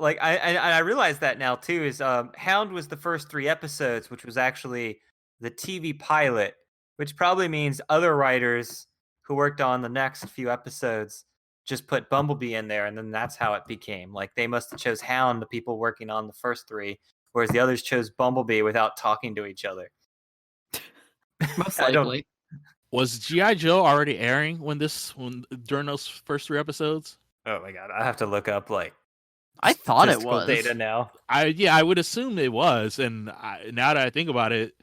like, I realize that now too. Is Hound was the first 3 episodes, which was actually the TV pilot, which probably means other writers who worked on the next few episodes just put Bumblebee in there, and then that's how it became. Like, they must have chose Hound, the people working on the first 3, whereas the others chose Bumblebee without talking to each other.
Most
I don't-
likely.
was G.I. Joe already airing during those first 3 episodes?
Oh my god, I have to look up like
I thought it
statistical
was.
data now.
I would assume it was, and now that I think about it,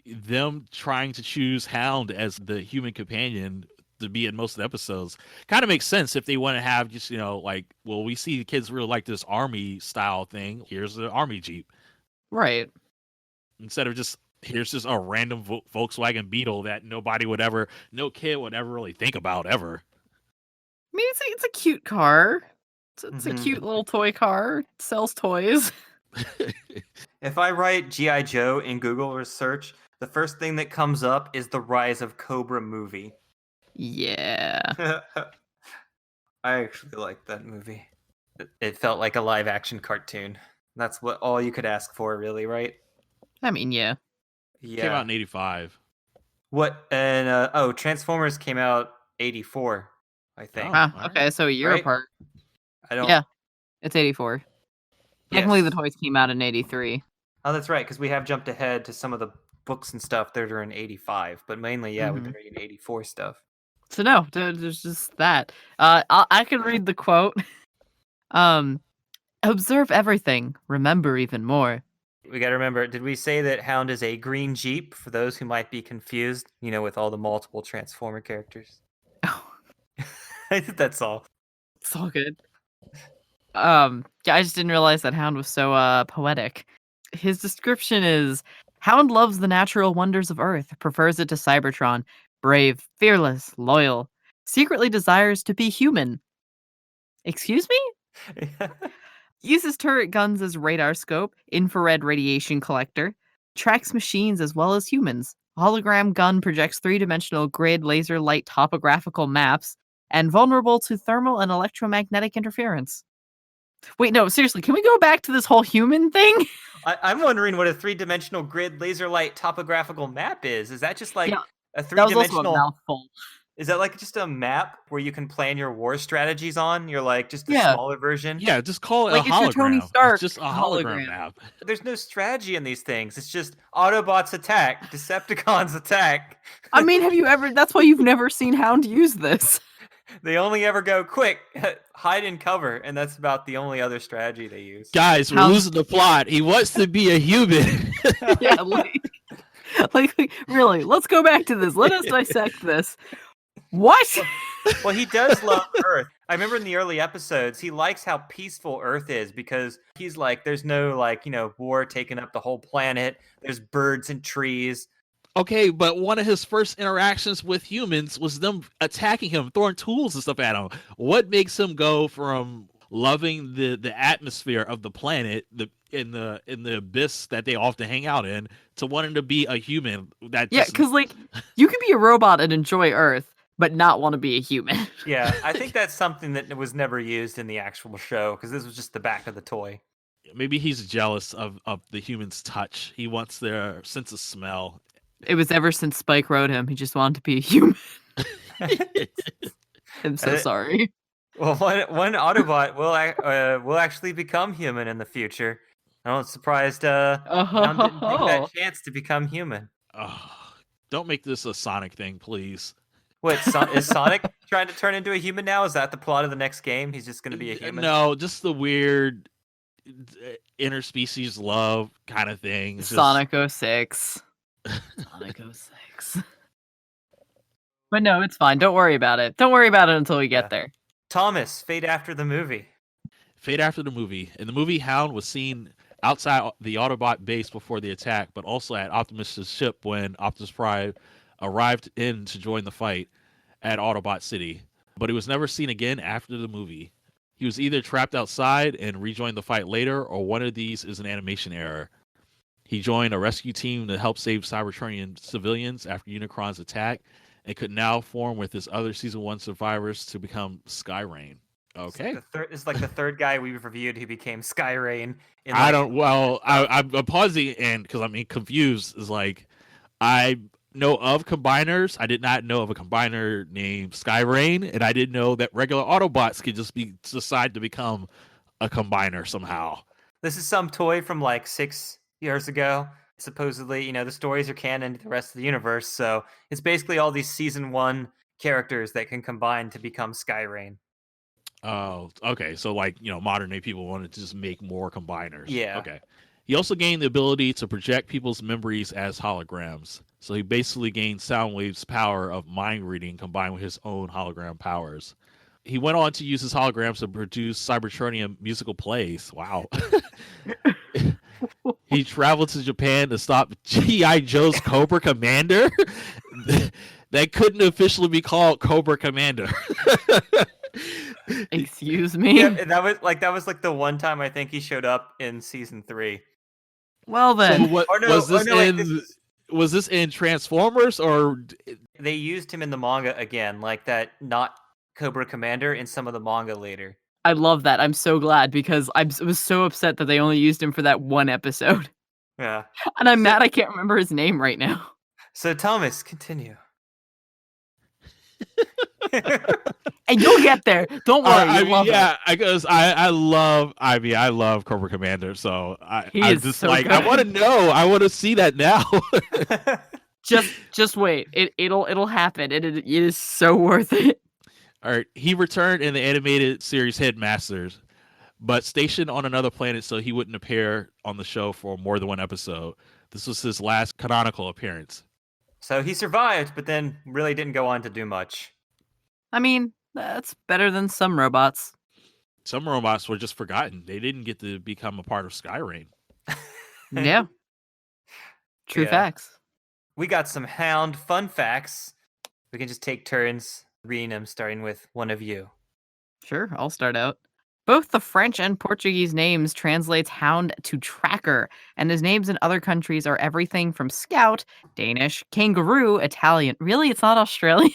them trying to choose Hound as the human companion to be in most of the episodes kind of makes sense if they want to have just, like, well, we see the kids really like this army style thing. Here's the army Jeep.
Right.
Instead of just, here's just a random Volkswagen Beetle that no kid would ever really think about ever.
I mean, it's a cute car. It's a
Mhm.
cute little toy car. It sells toys.
If I write G.I. Joe in Google search, the first thing that comes up is the Rise of Cobra movie.
Yeah.
I actually liked that movie. It felt like a live action cartoon. That's what all you could ask for, really, right?
I mean, yeah.
Yeah.
Came out in '85.
What? And Transformers came out '84, I think.
Oh.
Okay, so a year
Right?
apart.
I don't.
Yeah. It's 84. Technically, the
Yes.
toys came out in 83.
Oh, that's right, because we have jumped ahead to some of the books and stuff that are in '85, but mainly, yeah, we've been reading '84 stuff.
So no, there's just that. I can read the quote. Observe everything, remember even more.
We got to remember, did we say that Hound is a green Jeep for those who might be confused, with all the multiple Transformer characters? I think that's all.
It's all good. Yeah, I just didn't realize that Hound was so poetic. His description is Hound loves the natural wonders of Earth, prefers it to Cybertron, brave, fearless, loyal, secretly desires to be human. Excuse me? Uses turret guns as radar scope, infrared radiation collector, tracks machines as well as humans. Hologram gun projects three-dimensional grid laser light topographical maps, and vulnerable to thermal and electromagnetic interference. Wait, no, seriously, can we go back to this whole human thing?
I'm wondering what a three-dimensional grid laser light topographical map is. Is that just like
Yeah,
a
That was also a
three-dimensional?
mouthful.
Is that like just a map where you can plan your war strategies on? You're like just a
Yeah.
smaller version?
Yeah, just call it
Like,
a
it's your Tony
hologram.
Stark
It's just a hologram
hologram.
map.
There's no strategy in these things. It's just Autobots attack, Decepticons attack.
I mean, that's why you've never seen Hound use this.
They only ever go quick, hide and cover, and that's about the only other strategy they use.
Guys, we're
How-
losing the plot. He wants to be a human.
Yeah, like, really, let's go back to this. Let us dissect this. What?
Well, he does love Earth. I remember in the early episodes, he likes how peaceful Earth is because he's like, there's no war taking up the whole planet. There's birds and trees.
Okay, but one of his first interactions with humans was them attacking him, throwing tools and stuff at him. What makes him go from loving the atmosphere of the planet, in the abyss that they often hang out in, to wanting to be a human?
Yeah, because you can be a robot and enjoy Earth, but not want to be a human.
Yeah, I think that's something that was never used in the actual show because this was just the back of the toy.
Maybe he's jealous of the human's touch. He wants their sense of smell.
It was ever since Spike wrote him. He just wanted to be a human. I'm so sorry.
Well, one Autobot will actually become human in the future. I'm surprised Hound didn't take that chance to become human.
Oh, don't make this a Sonic thing, please.
What, is Sonic trying to turn into a human now? Is that the plot of the next game? He's just going to be a human?
No, just the weird interspecies love kind of thing. It's just-
Sonic 06. Sonic 06. But no, it's fine. Don't worry about it. Don't worry about it until we get there.
Thomas, fate after the movie.
Fate after the movie. In the movie, Hound was seen outside the Autobot base before the attack, but also at Optimus' ship when Optimus Prime arrived in to join the fight at Autobot City. But he was never seen again after the movie. He was either trapped outside and rejoined the fight later, or one of these is an animation error. He joined a rescue team to help save Cybertronian civilians after Unicron's attack, and could now form with his other Season 1 survivors to become Skyrain. Okay.
This is like the third guy we've reviewed who became Skyrain.
I'm pausing and because I'm confused. Is like, I know of combiners. I did not know of a combiner named Skyrain, and I didn't know that regular Autobots could just decide to become a combiner somehow.
This is some toy from like 6 years ago. Supposedly, the stories are canon to the rest of the universe, so it's basically all these Season 1 characters that can combine to become Skyrain.
Oh, okay. So modern day people wanted to just make more combiners.
Yeah.
Okay. He also gained the ability to project people's memories as holograms. So he basically gained Soundwave's power of mind reading combined with his own hologram powers. He went on to use his holograms to produce Cybertronian musical plays. Wow. He traveled to Japan to stop G.I. Joe's Cobra Commander. That couldn't officially be called Cobra Commander.
Excuse me?
Yeah, that was like the one time I think he showed up in Season 3.
Well then.
So what
Or no,
was this
wait,
in?
Was this in Transformers or?
They used him in the manga again, like that not Cobra Commander in some of the manga later.
I love that. I'm so glad because I was so upset that they only used him for that one episode.
Yeah.
And I'm mad I can't remember his name right now.
So Thomas, continue.
And you'll get there. Don't worry.
I
You'll
mean,
love
yeah, because I love Cobra Commander, so
He
I'm
is
just
so
like,
good.
I want to know, I want to see that now.
it. Just wait. It'll happen. It is so worth it.
All right, he returned in the animated series Headmasters, but stationed on another planet so he wouldn't appear on the show for more than one episode. This was his last canonical appearance.
So he survived, but then really didn't go on to do much.
I mean, that's better than some robots.
Some robots were just forgotten. They didn't get to become a part of Skyrim.
Yeah. True
Yeah.
facts.
We got some Hound fun facts. We can just take turns reading them, starting with one of you.
Sure, I'll start out. Both the French and Portuguese names translates Hound to tracker, and his names in other countries are everything from Scout, Danish, Kangaroo, Italian. Really, it's not Australian?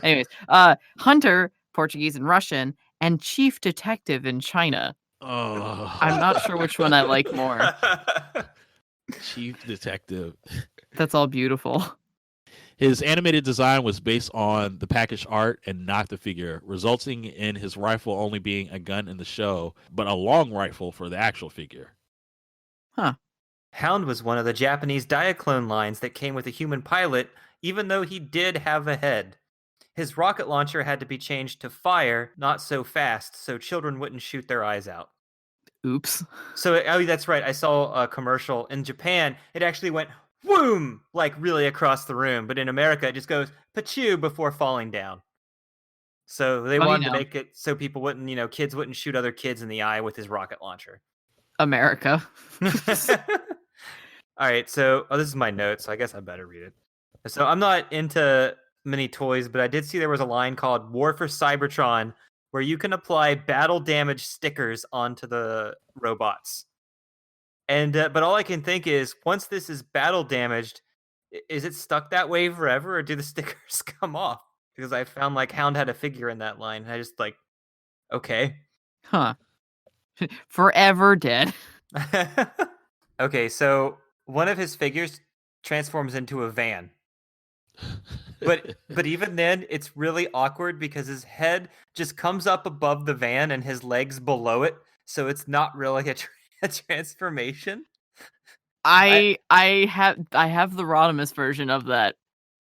Anyways, Hunter, Portuguese and Russian, and Chief Detective in China.
Oh,
I'm not sure which one I like more.
Chief Detective.
That's all beautiful.
His animated design was based on the package art and not the figure, resulting in his rifle only being a gun in the show, but a long rifle for the actual figure.
Hound was one of the Japanese Diaclone lines that came with a human pilot, even though he did have a head. His rocket launcher had to be changed to fire, not so fast, so children wouldn't shoot their eyes out.
Oops.
So, oh, that's right. I saw a commercial in Japan. It actually went whoom, like really across the room. But in America, it just goes pachoo before falling down. So they
Well,
wanted to make it so people wouldn't, kids wouldn't shoot other kids in the eye with his rocket launcher.
America.
All right. So, this is my notes. So I guess I better read it. So I'm not into many toys, but I did see there was a line called War for Cybertron where you can apply battle damage stickers onto the robots. And but all I can think is, once this is battle damaged, is it stuck that way forever, or do the stickers come off? Because I found like Hound had a figure in that line, and I just like, okay.
Huh. Forever dead.
Okay, so one of his figures transforms into a van. But even then, it's really awkward because his head just comes up above the van and his legs below it, so it's not really a transformation.
I have the Rodimus version of that.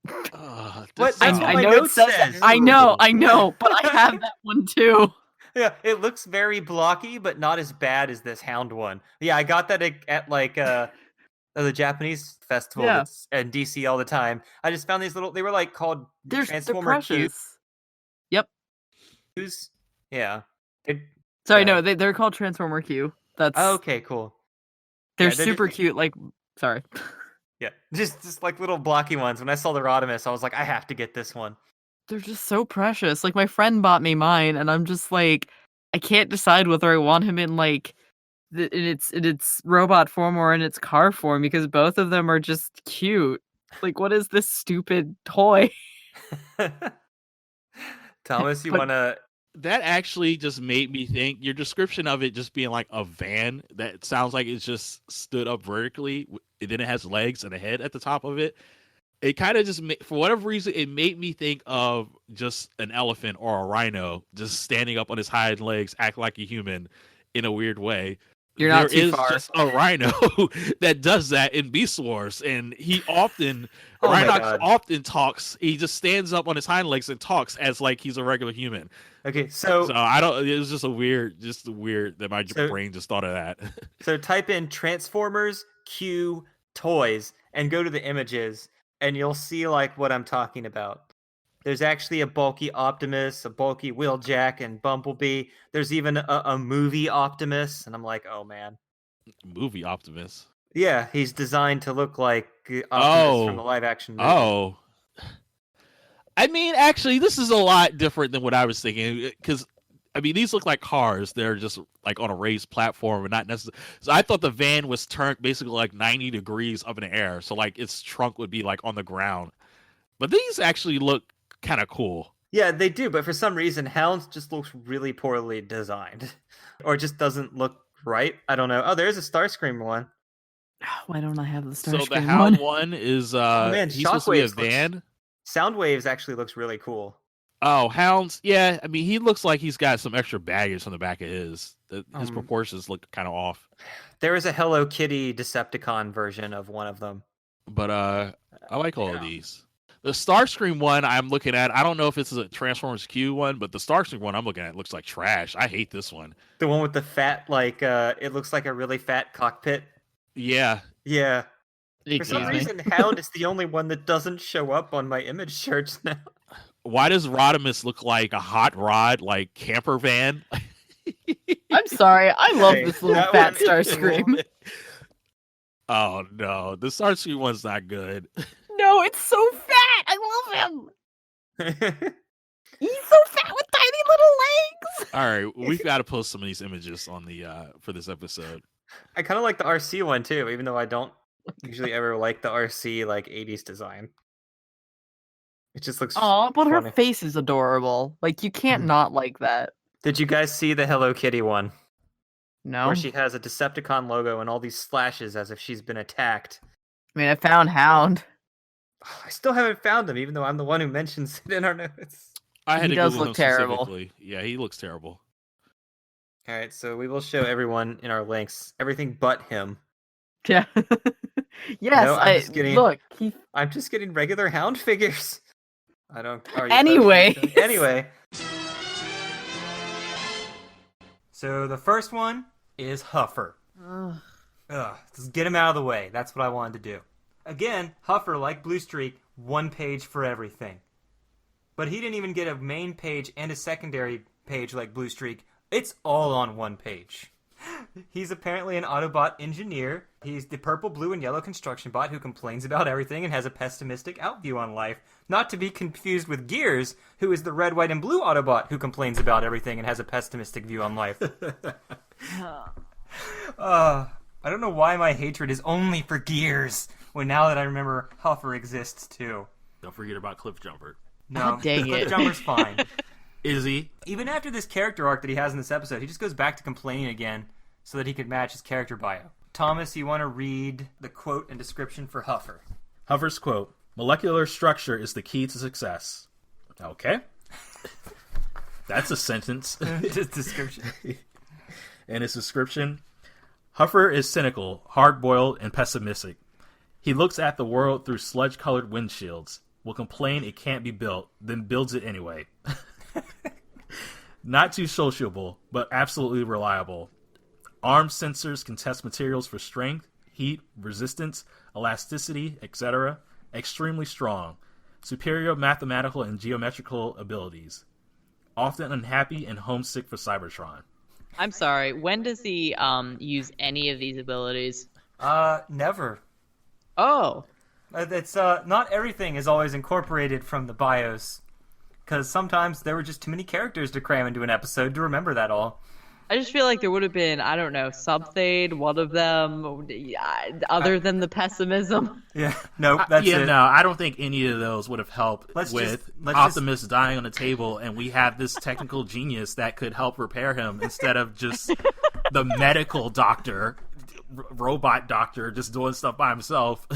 What? That's what
I
my
know
note
it says
says.
I know, but I have that one too.
Yeah, it looks very blocky, but not as bad as this Hound one. Yeah, I got that at like the Japanese festival
Yeah.
that's in DC all the time. I just found these little. They were like called
They're
Transformer
precious. Yep.
Qs. Yeah. It-
Sorry,
Yeah.
no, they're called Transformer Q. That's
okay, cool.
they're
yeah, they're
super
just-
cute. Like, sorry.
Yeah, just like little blocky ones. When I saw the Rodimus, I was like, I have to get this one.
They're just so precious. Like, my friend bought me mine, and I'm just like, I can't decide whether I want him in like in its robot form or in its car form because both of them are just cute. Like, what is this stupid toy?
Thomas, you
But-
want to?
That actually just made me think, your description of it just being like a van that sounds like it's just stood up vertically, and then it has legs and a head at the top of it. It kind of just, for whatever reason, it made me think of just an elephant or a rhino just standing up on his hind legs, act like a human in a weird way.
You're not
There
too
is
far.
just a rhino that does that in Beast Wars, and he often,
Oh my
Rhinox
God.
often talks. He just stands up on his hind legs and talks as like he's a regular human.
Okay, so
So I don't. It was just weird that my
So-
brain just thought of that.
so type in Transformers Q toys and go to the images, and you'll see like what I'm talking about. There's actually a bulky Optimus, a bulky Wheeljack, and Bumblebee. There's even a movie Optimus, and I'm like, oh man.
Movie Optimus.
Yeah, he's designed to look like Optimus from
Oh.
the live action movie.
Oh. I mean, actually, this is a lot different than what I was thinking, because
I mean, these look like cars. They're just like on a raised platform and not necessarily. So I thought the van was turned basically like 90 degrees up in the air. So like its trunk would be like on the ground. But these actually look kind of cool.
Yeah, they do, but for some reason, Hound just looks really poorly designed. Or just doesn't look right. I don't know. Oh, there's a Starscream one.
Why don't I have the
So the
Starscream
Hound
one?
one is
man,
he's supposed to be a
Shockwaves looks-
van.
Soundwaves actually looks really cool.
Oh, Hounds. Yeah, I mean, he looks like he's got some extra baggage on the back of his. His proportions look kind of off.
There is a Hello Kitty Decepticon version of one of them.
But I like all of these. The Starscream one I'm looking at, I don't know if it's a Transformers Q one, but the Starscream one I'm looking at looks like trash. I hate this one.
The one with the fat, like, it looks like a really fat cockpit.
Yeah.
Yeah. For some
Excuse me.
reason, Hound is the only one that doesn't show up on my image shirts now.
Why does Rodimus look like a hot rod, like camper van?
I'm sorry. I love
Hey,
this little
that
fat
one is
Starscream.
Oh no, the Starscream one's not good.
No, it's so fat. I love him. He's so fat with tiny little legs.
All right, we've got to post some of these images on the for this episode.
I kind of like the RC one too, even though I don't usually ever like the RC like 80s design. It just looks
Aw, but her
funny.
face is adorable. Like, you can't not like that.
Did you guys see the Hello Kitty one?
No?
Where she has a Decepticon logo and all these slashes as if she's been attacked.
I mean, I found Hound.
I still haven't found him, even though I'm the one who mentions it in our notes.
I had
He
to
does
Google
look
him
terrible.
specifically. Yeah, he looks terrible.
All right, so we will show everyone in our links everything but him.
Yeah. Yes,
No, I'm just kidding.
look, he
I'm just getting regular Hound figures. I don't. Are you
Anyways.
Anyway. So the first one is Huffer.
Ugh.
Let's get him out of the way. That's what I wanted to do. Again, Huffer, like Blue Streak, one page for everything. But he didn't even get a main page and a secondary page like Blue Streak. It's all on one page. He's apparently an Autobot engineer. He's the purple, blue, and yellow construction bot who complains about everything and has a pessimistic outview on life. Not to be confused with Gears, who is the red, white, and blue Autobot who complains about everything and has a pessimistic view on life. I don't know why my hatred is only for Gears, when now that I remember Huffer exists too.
Don't forget about Cliffjumper.
No,
Dang it.
Cliffjumper's fine.
Is he?
Even after this character arc that he has in this episode, he just goes back to complaining again so that he could match his character bio. Thomas, you want to read the quote and description for Huffer?
Huffer's quote: "Molecular structure is the key to success." Okay. That's a sentence.
Just description.
In his description, Huffer is cynical, hard-boiled, and pessimistic. He looks at the world through sludge-colored windshields, will complain it can't be built, then builds it anyway. Not too sociable, but absolutely reliable. Arm sensors can test materials for strength, heat, resistance, elasticity, etc. Extremely strong. Superior mathematical and geometrical abilities. Often unhappy and homesick for Cybertron.
I'm sorry. When does he use any of these abilities?
Never.
Oh,
It's not everything is always incorporated from the bios, because sometimes there were just too many characters to cram into an episode to remember that all.
I just feel like there would have been, I don't know, something, one of them, other than the pessimism.
Yeah, nope, that's it.
No, I don't think any of those would have helped
Let's
with
just-
Optimus dying on the table, and we have this technical genius that could help repair him instead of just the medical doctor, robot doctor, just doing stuff by himself.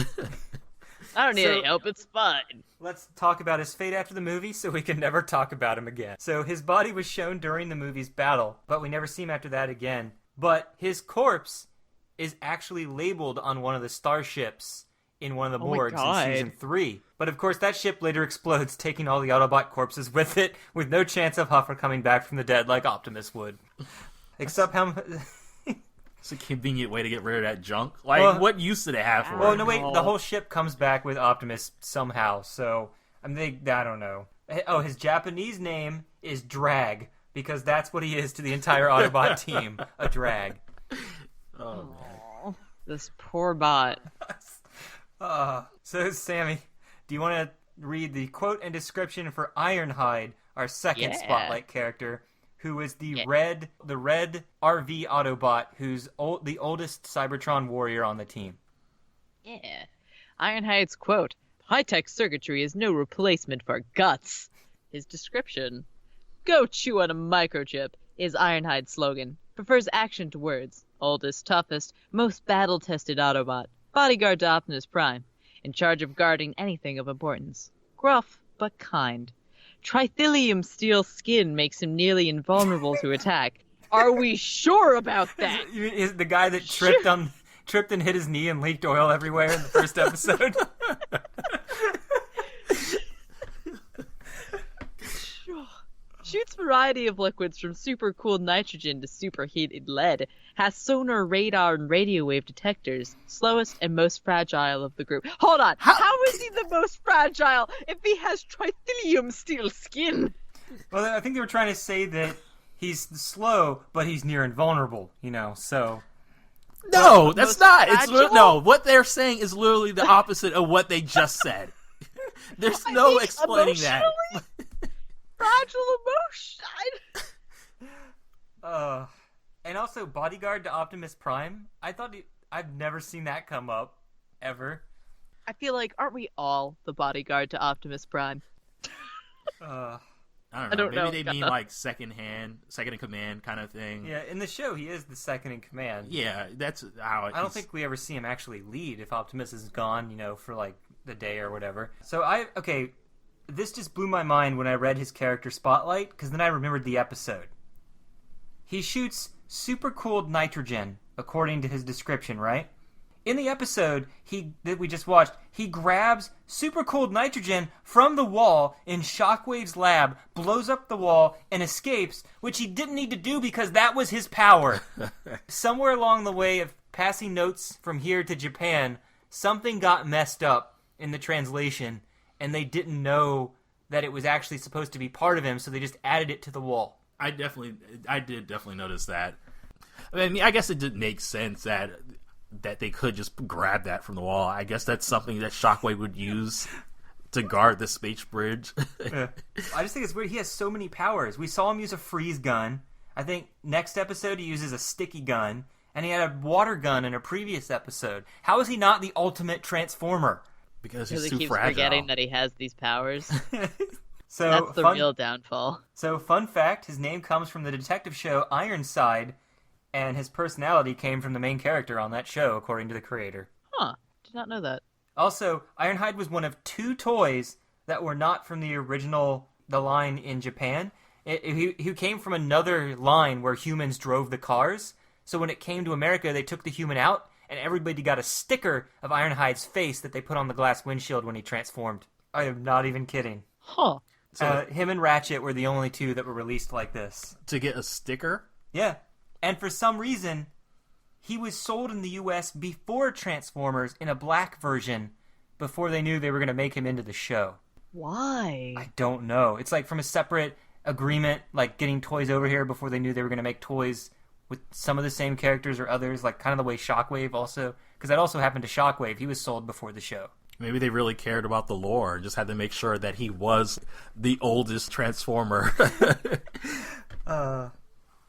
I don't need
So-
any help, it's fine.
Let's talk about his fate after the movie so we can never talk about him again. So his body was shown during the movie's battle, but we never see him after that again. But his corpse is actually labeled on one of the starships in one of the
Oh my
boards in
God.
season 3. But of course that ship later explodes, taking all the Autobot corpses with it, with no chance of Huffer coming back from the dead like Optimus would. Except how...
It's a convenient way to get rid of that junk. Like,
Well-
what use did it have for
Well,
it?
no, wait. The whole ship comes back with Optimus somehow. So I don't know. Oh, his Japanese name is Drag because that's what he is to the entire Autobot team. A drag.
Aw, this poor bot.
So Sammy, do you want to read the quote and description for Ironhide, our second
Yeah.
spotlight character, who is the
Yeah.
red RV Autobot, who's the oldest Cybertron warrior on the team.
Yeah. Ironhide's quote, "High-tech circuitry is no replacement for guts." His description, "Go chew on a microchip," is Ironhide's slogan. Prefers action to words. Oldest, toughest, most battle-tested Autobot. Bodyguard to Optimus Prime. In charge of guarding anything of importance. Gruff, but kind. Trithelium steel skin makes him nearly invulnerable to attack. Are we sure about that?
Is the guy that tripped and hit his knee and leaked oil everywhere in the first episode?
Shoots variety of liquids from super-cooled nitrogen to superheated lead. Has sonar, radar, and radio wave detectors. Slowest and most fragile of the group. Hold on. How is he the most fragile if he has trithelium steel skin?
Well, I think they were trying to say that he's slow, but he's near invulnerable, so...
No, that's not. It's
fragile?
no. What they're saying is literally the opposite of what they just said. There's no
think
explaining that.
Fragile emotion.
And also bodyguard to Optimus Prime. I've never seen that come up ever.
I feel like, aren't we all the bodyguard to Optimus Prime?
I don't know. Maybe they mean like second in command kind of thing.
Yeah, in the show he is the second in command.
Yeah, that's how.
I don't think we ever see him actually lead if Optimus is gone, for like the day or whatever. So this just blew my mind when I read his character spotlight, because then I remembered the episode. He shoots super-cooled nitrogen, according to his description, right? In the episode that we just watched, he grabs super-cooled nitrogen from the wall in Shockwave's lab, blows up the wall, and escapes, which he didn't need to do because that was his power. Somewhere along the way of passing notes from here to Japan, something got messed up in the translation, and they didn't know that it was actually supposed to be part of him, so they just added it to the wall.
I did definitely notice that. I mean, I guess it did make sense that they could just grab that from the wall. I guess that's something that Shockwave would use to guard the space bridge.
Yeah. I just think it's weird. He has so many powers. We saw him use a freeze gun. I think next episode he uses a sticky gun, and he had a water gun in a previous episode. How is he not the ultimate Transformer?
Because
He
he's too
keeps
fragile.
forgetting that he has these powers.
So
That's the real downfall.
So, fun fact, his name comes from the detective show Ironside, and his personality came from the main character on that show, according to the creator.
Huh. Did not know that.
Also, Ironhide was one of 2 toys that were not from the line in Japan. He came from another line where humans drove the cars. So when it came to America, they took the human out, and everybody got a sticker of Ironhide's face that they put on the glass windshield when he transformed. I am not even kidding.
Huh.
So,
Him and Ratchet were the only 2 that were released like this.
to get a sticker?
Yeah. And for some reason, he was sold in the U.S. before Transformers in a black version, before they knew they were going to make him into the show.
Why?
I don't know. It's like from a separate agreement, like getting toys over here before they knew they were going to make toys with some of the same characters or others, like kind of the way Shockwave also, because that also happened to Shockwave. He was sold before the show.
Maybe they really cared about the lore and just had to make sure that he was the oldest Transformer.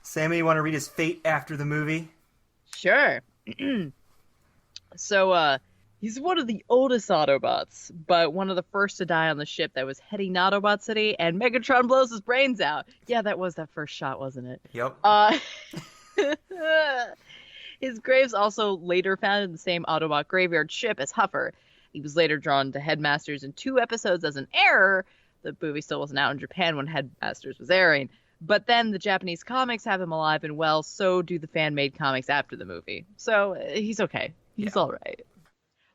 Sammy, you want to read his fate after the movie?
Sure. So, he's one of the oldest Autobots, but one of the first to die on the ship that was heading to Autobot City, and Megatron blows his brains out. Yeah, that was that first shot, wasn't it?
Yep.
His grave's also later found in the same Autobot graveyard ship as Huffer. He was later drawn to Headmasters in 2 episodes as an error. The movie still wasn't out in Japan when Headmasters was airing. But then the Japanese comics have him alive and well, so do the fan-made comics after the movie. So he's okay. He's all right.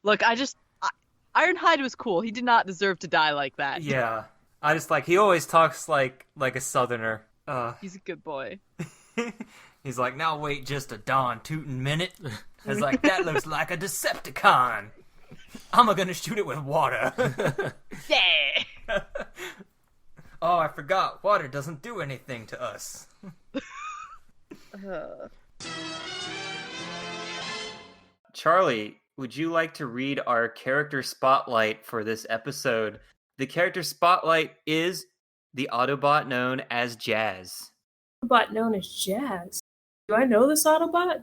Look, Ironhide was cool. He did not deserve to die like that.
Yeah. I just he always talks like a southerner.
He's a good boy.
He's like, now wait just a darn tootin' minute. I was like, that looks like a Decepticon. I'm gonna shoot it with water.
Yeah.
Oh, I forgot. Water doesn't do anything to us. Charlie, would you like to read our character spotlight for this episode? The character spotlight is the Autobot known as Jazz.
Autobot known as Jazz. Do I know this Autobot?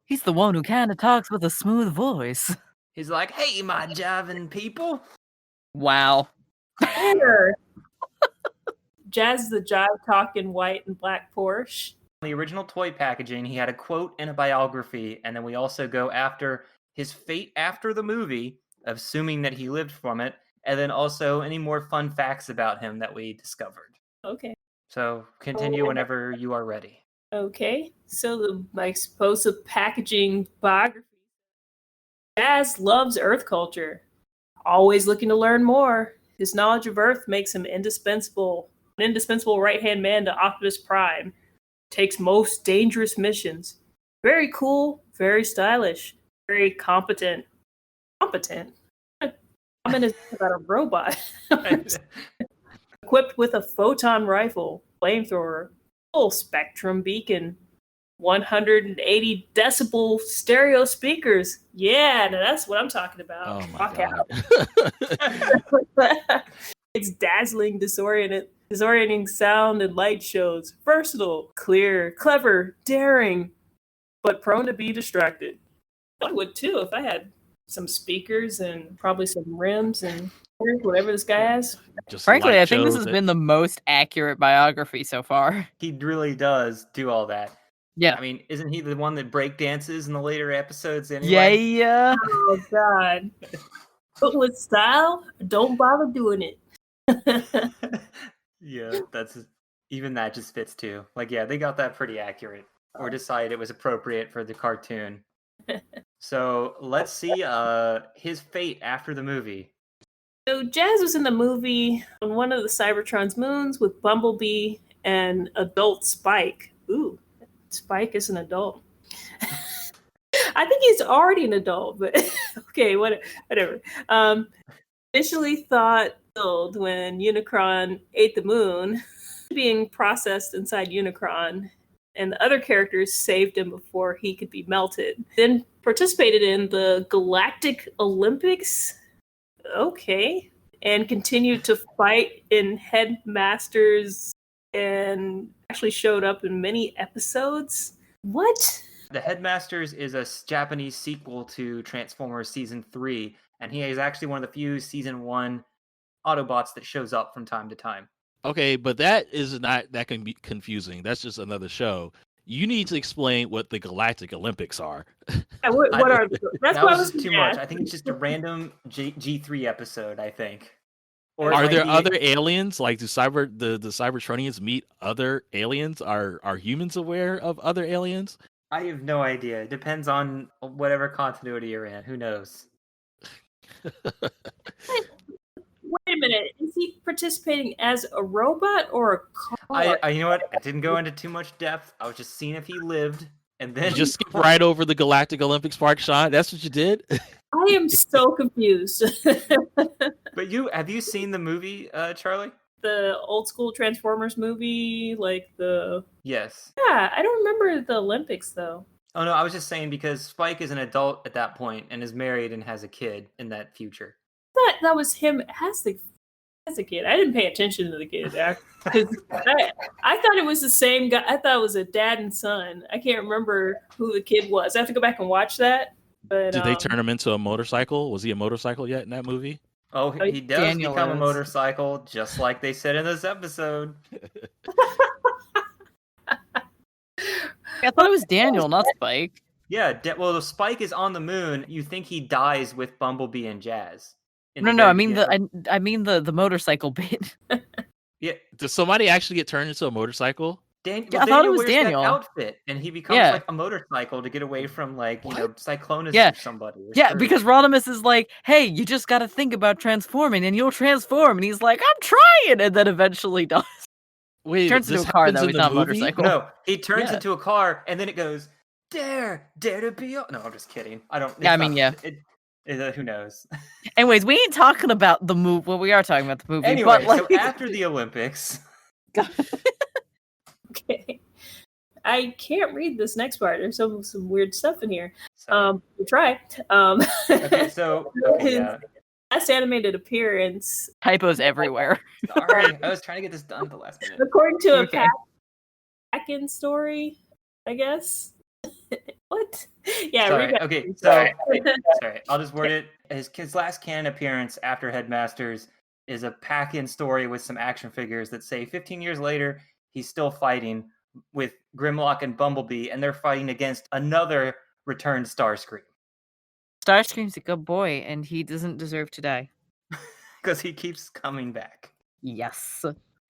He's the one who kind of talks with a smooth voice.
He's like, "Hey, my jiving people."
Wow.
There. Jazz is the jive talking white and black Porsche.
The original toy packaging, he had a quote and a biography, and then we also go after his fate after the movie, assuming that he lived from it, and then also any more fun facts about him that we discovered.
Okay.
So continue whenever you are ready.
Okay. So I suppose the packaging biography. Jazz loves Earth culture. Always looking to learn more. His knowledge of Earth makes him an indispensable right-hand man to Optimus Prime. Takes most dangerous missions. Very cool, very stylish, very competent. Competent? Comment is about a robot. Equipped with a photon rifle, flamethrower, full spectrum beacon, 180 decibel stereo speakers. Yeah, now that's what I'm talking about.
Oh my
Rock
God.
out. It's dazzling, disorienting sound and light shows. Versatile, clear, clever, daring, but prone to be distracted. I would too if I had some speakers and probably some rims and whatever this guy has.
Just
Frankly,
light
I think this
shows
has
that-
been the most accurate biography so far.
He really does do all that.
Yeah.
I mean, isn't he the one that break dances in the later episodes anyway?
Yeah.
Oh God! But with style, don't bother doing it.
Yeah, even that just fits too. Like, yeah, they got that pretty accurate, or decided it was appropriate for the cartoon. So let's see his fate after the movie.
So Jazz was in the movie on one of the Cybertron's moons with Bumblebee and adult Spike. Ooh, Spike is an adult. I think he's already an adult, but okay, whatever. Initially thought killed when Unicron ate the moon, being processed inside Unicron, and the other characters saved him before he could be melted. Then participated in the Galactic Olympics. Okay. And continued to fight in Headmasters and actually showed up in many episodes. What?
The Headmasters is a Japanese sequel to Transformers Season 3, and he is actually one of the few Season 1 Autobots that shows up from time to time.
Okay, but that is not that can be confusing. That's just another show. You need to explain what the Galactic Olympics are.
Yeah, what are that's
That
what I
was
was
too much. I think it's just a random G3 episode, I think. Or it
Are
might
there
be-
other aliens? Like do the Cybertronians meet other aliens? Are humans aware of other aliens?
I have no idea. It depends on whatever continuity you're in. Who knows?
Wait a minute. Is he participating as a robot or a car?
I you know what? I didn't go into too much depth. I was just seeing if he lived, and then
You just skip right over the Galactic Olympics part, Sean. That's what you did.
I am so confused.
But have you seen the movie, Charlie?
The old school Transformers movie, like the
Yes.
yeah, I don't remember the Olympics though.
Oh no, I was just saying because Spike is an adult at that point and is married and has a kid in that future.
That was him as a kid. I didn't pay attention to the kid. I thought it was the same guy. I thought it was a dad and son. I can't remember who the kid was. I have to go back and watch that. But
Did they turn him into a motorcycle? Was he a motorcycle yet in that movie?
Oh, he does
Daniel
become a
is.
motorcycle, just like they said in this episode.
I thought it was Daniel, not Spike.
Yeah, well, the Spike is on the moon. You think he dies with Bumblebee and Jazz. in
No,
the
no,
very
I mean
beginning.
I mean the motorcycle bit.
Yeah,
Does somebody actually get turned into a motorcycle?
Yeah, I thought it was
wears
Daniel.
that outfit, and he becomes
Yeah.
like a motorcycle to get away from Cyclonus
Yeah.
or somebody. or
Yeah,
Surge.
because Rodimus is like, hey, you just gotta think about transforming and you'll transform. And he's like, I'm trying. And then eventually does.
Wait,
Turns
this
into a car,
happens
though.
in
He's
the
not a
movie?
motorcycle.
No, he turns
Yeah.
into a car, and then it goes, dare to be. No, I'm just kidding. I don't.
Yeah, I
it's
mean,
not-
yeah.
who knows?
Anyways, we ain't talking about the movie. Well, we are talking about the movie.
Anyway,
but like,
so after the Olympics,
okay. I can't read this next part. There's some weird stuff in here.
so,
We'll try.
okay, so okay, yeah.
Last animated appearance,
typos everywhere.
Sorry, I was trying to get this done at the last minute.
according to a
Okay.
back-end story, I guess. What? Yeah,
Sorry.
read back-
Okay. So sorry. I'll just word it. His last canon appearance after Headmasters is a pack-in story with some action figures that say 15 years later he's still fighting with Grimlock and Bumblebee, and they're fighting against another returned Starscream
Starscream's a good boy, and he doesn't deserve to die.
because he keeps coming back.
Yes.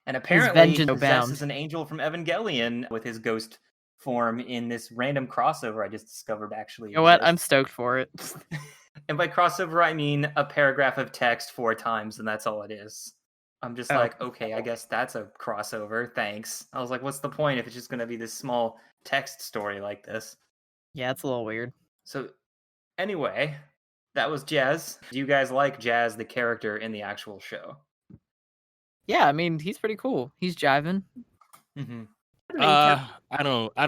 And apparently he
vengeance no bound.
possesses an angel from Evangelion with his ghost form in this random crossover I just discovered actually.
You know what?
exists.
I'm stoked for it.
And by crossover, I mean a paragraph of text 4 times, and that's all it is. I'm just
Oh.
like, okay, I guess that's a crossover. Thanks. I was like, what's the point if it's just going to be this small text story like this?
Yeah, it's a little weird.
So, anyway, that was Jazz. Do you guys like Jazz, the character in the actual show?
Yeah, I mean, he's pretty cool. He's jiving.
Mm-hmm.
I don't. I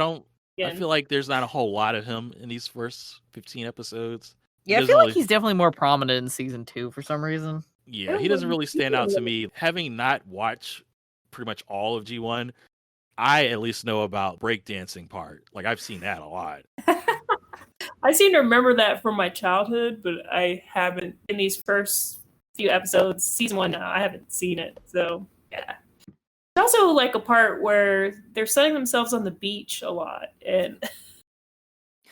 Again.
feel like there's not a whole lot of him in these first 15 episodes.
Yeah, I
doesn't
feel like
really-
he's definitely more prominent in season 2 for some reason.
Yeah, he doesn't really stand out to me. Having not watched pretty much all of G1, I at least know about breakdancing part. Like I've seen that a lot.
I seem to remember that from my childhood, but I haven't in these first few episodes. Season 1 now, I haven't seen it. So yeah. There's also like a part where they're setting themselves on the beach a lot, and I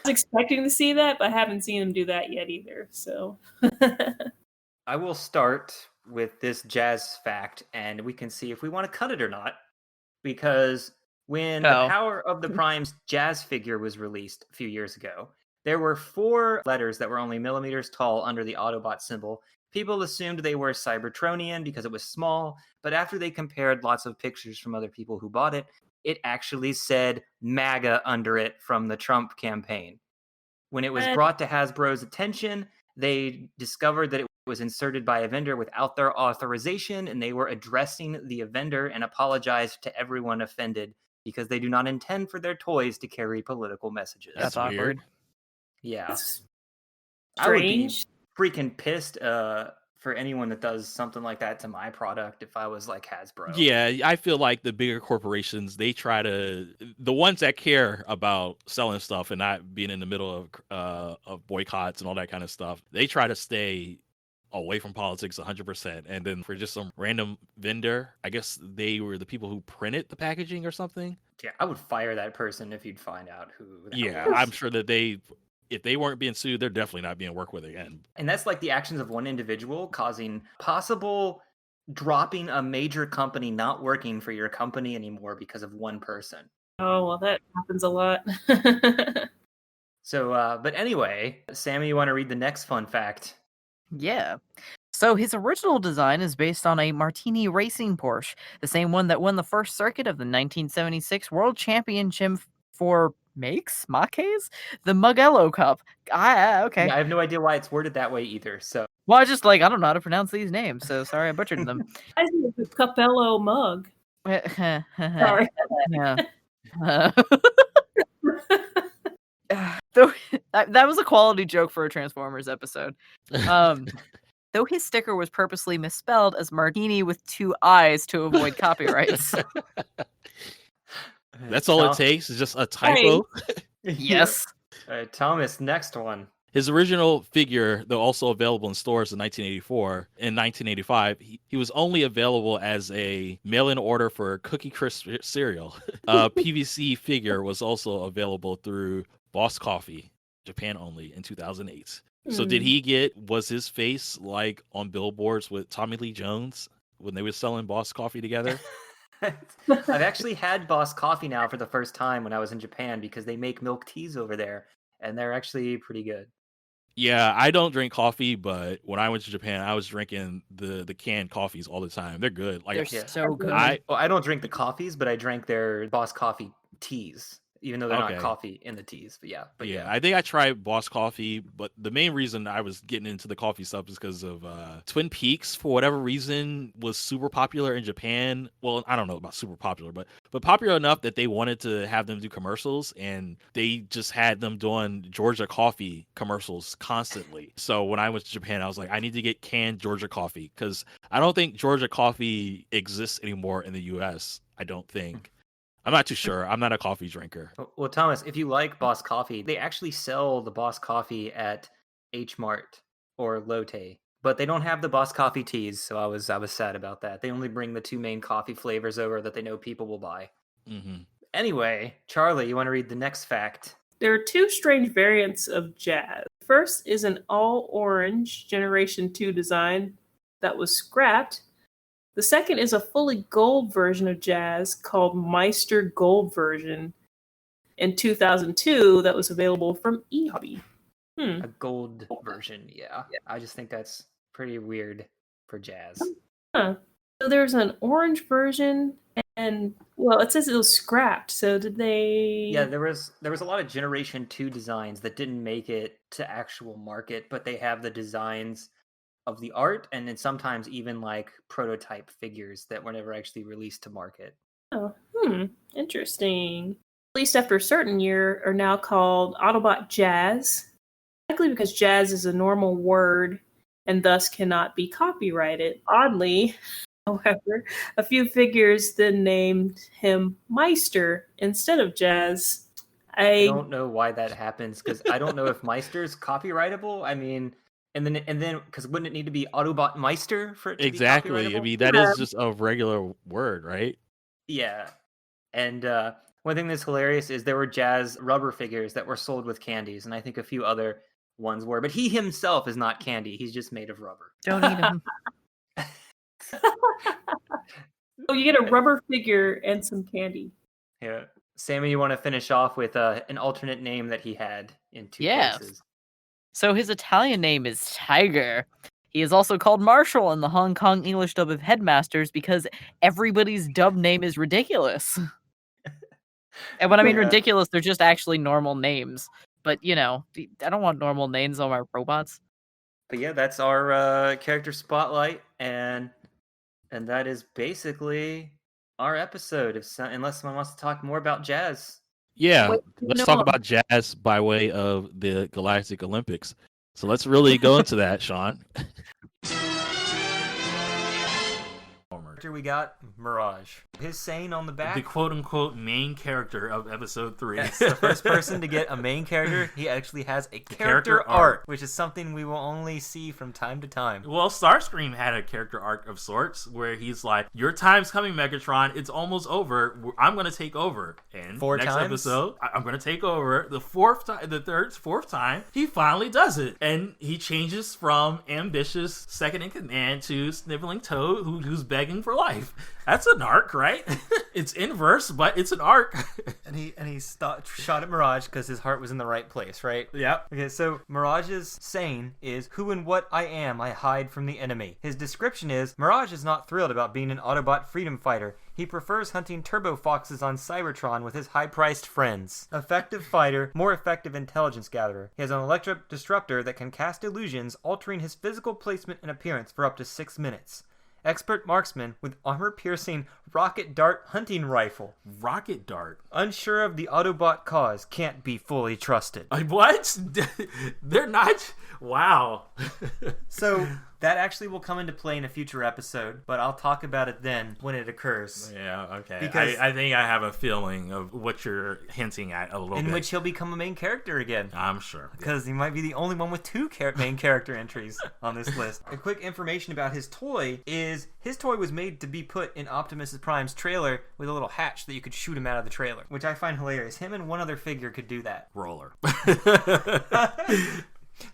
was expecting to see that, but I haven't seen them do that yet either. So
I will start with this Jazz fact, and we can see if we want to cut it or not. Because when the
Oh.
Power of the Prime's Jazz figure was released a few years ago, there were 4 letters that were only millimeters tall under the Autobot symbol. People assumed they were Cybertronian because it was small, but after they compared lots of pictures from other people who bought it, it actually said MAGA under it from the Trump campaign. When it was brought to Hasbro's attention, they discovered that it was inserted by a vendor without their authorization, and they were addressing the vendor and apologized to everyone offended because they do not intend for their toys to carry political messages.
That's
That's weird.
awkward.
Yeah.
that's
I would be
strange.
freaking pissed for anyone that does something like that to my product if I was like Hasbro.
Yeah, I feel like the bigger corporations, they try to, the ones that care about selling stuff and not being in the middle of boycotts and all that kind of stuff, they try to stay away from politics 100%. And then for just some random vendor, I guess they were the people who printed the packaging or something.
Yeah, I would fire that person if you'd find out who that
Yeah,
was.
I'm sure that if they weren't being sued, they're definitely not being worked with again.
And that's like the actions of one individual causing possible dropping a major company not working for your company anymore because of one person.
Oh, well, that happens a lot.
So, but anyway, Sammy, you want to read the next fun fact?
Yeah. So his original design is based on a Martini racing Porsche, the same one that won the first circuit of the 1976 World Championship for Maques? The Mugello Cup. Okay.
Yeah, I have no idea why it's worded that way either. So,
Well, I just I don't know how to pronounce these names, so sorry I butchered them.
I see it's a Capello mug. Sorry.
Yeah. Though that was a quality joke for a Transformers episode. Though his sticker was purposely misspelled as Martini with 2 eyes to avoid copyrights.
That's all it takes, is just a typo.
Yes.
All right, Thomas, next one.
His original figure, though also available in stores in 1984, in 1985, he was only available as a mail-in order for Cookie Crisp cereal. A PVC figure was also available through Boss Coffee, Japan only, in 2008. So was his face like on billboards with Tommy Lee Jones when they were selling Boss Coffee together?
I've actually had Boss Coffee now for the first time when I was in Japan because they make milk teas over there, and they're actually pretty good.
Yeah, I don't drink coffee, but when I went to Japan, I was drinking the canned coffees all the time. They're good. Like
They're
Yeah.
so good.
Well, I don't drink the coffees, but I drank their Boss Coffee teas, even though they're
Okay.
not coffee in the teas. But yeah,
I think I tried Boss Coffee, but the main reason I was getting into the coffee stuff is because of Twin Peaks, for whatever reason, was super popular in Japan. Well, I don't know about super popular, but popular enough that they wanted to have them do commercials, and they just had them doing Georgia coffee commercials constantly. So when I went to Japan, I was like, I need to get canned Georgia coffee, because I don't think Georgia coffee exists anymore in the U.S. I don't think. I'm not too sure. I'm not a coffee drinker.
Well, Thomas, if you like Boss Coffee, they actually sell the Boss Coffee at H Mart or Lotte, but they don't have the Boss Coffee teas. So I was sad about that. They only bring the two main coffee flavors over that they know people will buy.
Mm-hmm.
Anyway, Charlie, you want to read the next fact?
There are two strange variants of Jazz. First is an all-orange Generation 2 design that was scrapped. The second is a fully gold version of Jazz called Meister Gold version in 2002 that was available from eHobby.
A gold version, yeah. I just think that's pretty weird for Jazz.
Huh. So there's an orange version, and well, it says it was scrapped. So did they?
Yeah, there was a lot of Generation 2 designs that didn't make it to actual market, but they have the designs of the art and then sometimes even like prototype figures that were never actually released to market.
Oh, interesting. Released after a certain year are now called Autobot Jazz, likely because jazz is a normal word and thus cannot be copyrighted. Oddly, however, a few figures then named him Meister instead of Jazz.
I don't know why that happens, because I don't know if Meister's copyrightable. I mean, and then because wouldn't it need to be Autobot Meister for it to be copyrightable?
I mean, that is just a regular word, right?
Yeah. And one thing that's hilarious is there were Jazz rubber figures that were sold with candies, and I think a few other ones were. But he himself is not candy. He's just made of rubber.
Don't eat him.
Oh, you get a rubber figure and some candy.
Yeah. Sammy, you want to finish off with an alternate name that he had in two places?
So his Italian name is Tiger. He is also called Marshall in the Hong Kong English dub of Headmasters because everybody's dub name is ridiculous. And when I mean ridiculous, they're just actually normal names. But, you know, I don't want normal names on my robots.
But yeah, that's our character spotlight, and that is basically our episode. Unless someone wants to talk more about Jazz.
Yeah, let's talk about Jazz by way of the Galactic Olympics. So let's really go into that, Sean.
We got Mirage. His saying on the back.
The quote-unquote main character of episode 3.
Yes, the first person to get a main character. He actually has a character arc, which is something we will only see from time to time.
Well, Starscream had a character arc of sorts where he's like, your time's coming, Megatron. It's almost over. I'm going to take over. And next episode, I'm going to take over. The fourth time, he finally does it. And he changes from ambitious second in command to sniveling toad who's begging for life. That's an arc, right? It's inverse, but it's an arc.
and he shot at Mirage because his heart was in the right place, right?
Yeah.
Okay, so Mirage's saying is, "Who and what I am, I hide from the enemy." His description is, Mirage is not thrilled about being an Autobot freedom fighter. He prefers hunting turbo foxes on Cybertron with his high-priced friends. Effective fighter, more effective intelligence gatherer. He has an electric disruptor that can cast illusions, altering his physical placement and appearance for up to 6 minutes. Expert marksman with armor-piercing rocket dart hunting rifle.
Rocket dart?
Unsure of the Autobot cause, can't be fully trusted.
What? They're not? Wow.
So that actually will come into play in a future episode, but I'll talk about it then when it occurs.
Yeah, okay.
Because
I think I have a feeling of what you're hinting at a little bit.
In which he'll become a main character again.
I'm sure.
Because he might be the only one with 2 main character entries on this list. A quick information about his toy is his toy was made to be put in Optimus Prime's trailer with a little hatch that you could shoot him out of the trailer, which I find hilarious. Him and one other figure could do that.
Roller.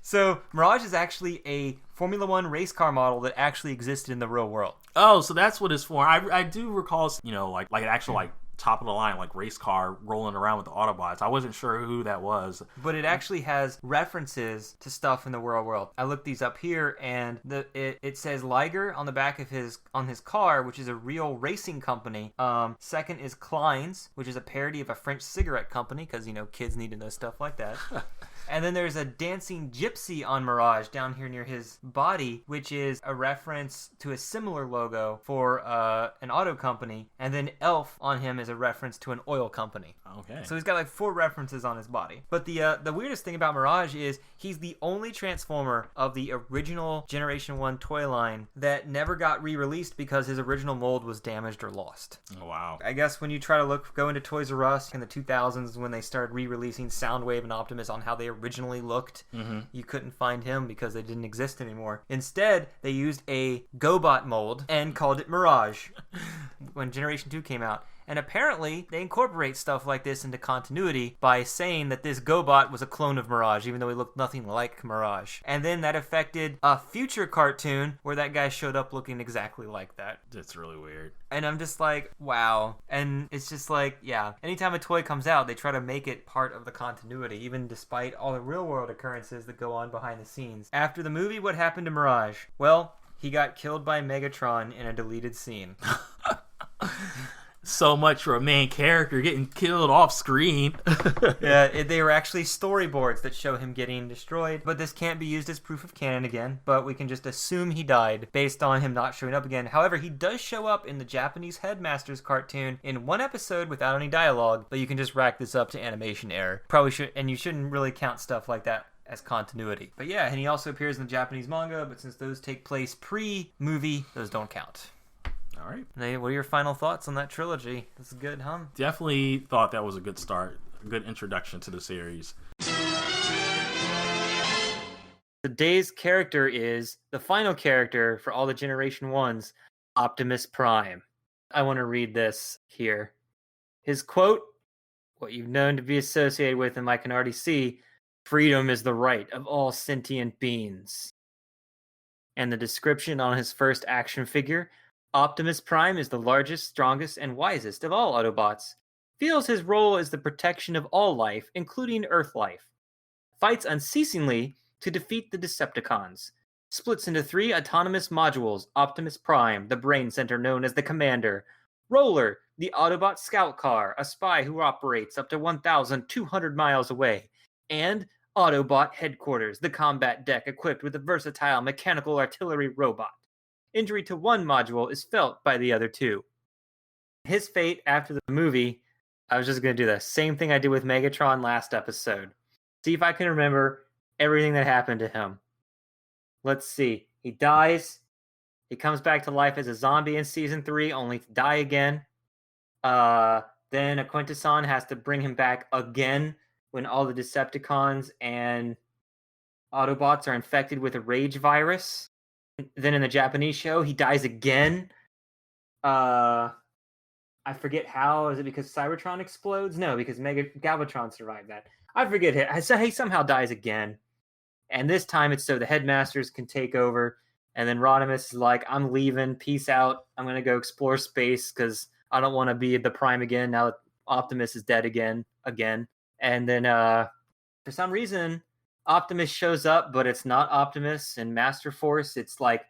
So, Mirage is actually a Formula One race car model that actually existed in the real world.
Oh, so that's what it's for. I do recall, you know, like an actual, like, top of the line, like, race car rolling around with the Autobots. I wasn't sure who that was.
But it actually has references to stuff in the real world. I looked these up here, and it says Liger on the back of his car, which is a real racing company. Second is Klein's, which is a parody of a French cigarette company, because, you know, kids need to know stuff like that. And then there's a dancing gypsy on Mirage down here near his body, which is a reference to a similar logo for an auto company. And then Elf on him is a reference to an oil company.
Okay.
So he's got like 4 references on his body. But the weirdest thing about Mirage is he's the only Transformer of the original Generation 1 toy line that never got re-released because his original mold was damaged or lost.
Oh, wow.
I guess when you try to go into Toys R Us in the 2000s when they started re-releasing Soundwave and Optimus on how they originally looked, you couldn't find him because they didn't exist anymore. Instead, they used a GoBot mold and called it Mirage when Generation 2 came out. And apparently, they incorporate stuff like this into continuity by saying that this GoBot was a clone of Mirage, even though he looked nothing like Mirage. And then that affected a future cartoon where that guy showed up looking exactly like that.
That's really weird.
And I'm just like, wow. And it's just like, yeah. Anytime a toy comes out, they try to make it part of the continuity, even despite all the real-world occurrences that go on behind the scenes. After the movie, what happened to Mirage? Well, he got killed by Megatron in a deleted scene.
So much for a main character getting killed off screen.
Yeah, they were actually storyboards that show him getting destroyed, but this can't be used as proof of canon again, but we can just assume he died based on him not showing up again. However, he does show up in the Japanese Headmasters cartoon in one episode without any dialogue, but you can just rack this up to animation error. Probably should, and you shouldn't really count stuff like that as continuity. But yeah, and he also appears in the Japanese manga, but since those take place pre-movie, those don't count.
All right.
Nate, what are your final thoughts on that trilogy? This is good, huh?
Definitely thought that was a good start, a good introduction to the series.
Today's character is the final character for all the Generation 1s, Optimus Prime. I want to read this here. His quote, what you've known to be associated with him, I can already see, freedom is the right of all sentient beings. And the description on his first action figure, Optimus Prime is the largest, strongest, and wisest of all Autobots. Feels his role is the protection of all life, including Earth life. Fights unceasingly to defeat the Decepticons. Splits into 3 autonomous modules, Optimus Prime, the brain center known as the Commander. Roller, the Autobot scout car, a spy who operates up to 1,200 miles away. And Autobot headquarters, the combat deck equipped with a versatile mechanical artillery robot. Injury to one module is felt by the other 2. His fate after the movie, I was just going to do the same thing I did with Megatron last episode. See if I can remember everything that happened to him. Let's see. He dies. He comes back to life as a zombie in Season 3, only to die again. Then a Quintesson has to bring him back again when all the Decepticons and Autobots are infected with a rage virus. Then in the Japanese show, he dies again. I forget how. Is it because Cybertron explodes? No, because Galvatron survived that. I forget it. He somehow dies again. And this time it's so the Headmasters can take over. And then Rodimus is like, I'm leaving. Peace out. I'm going to go explore space because I don't want to be the Prime again now that Optimus is dead again. And then for some reason, Optimus shows up, but it's not Optimus and Master Force. It's like,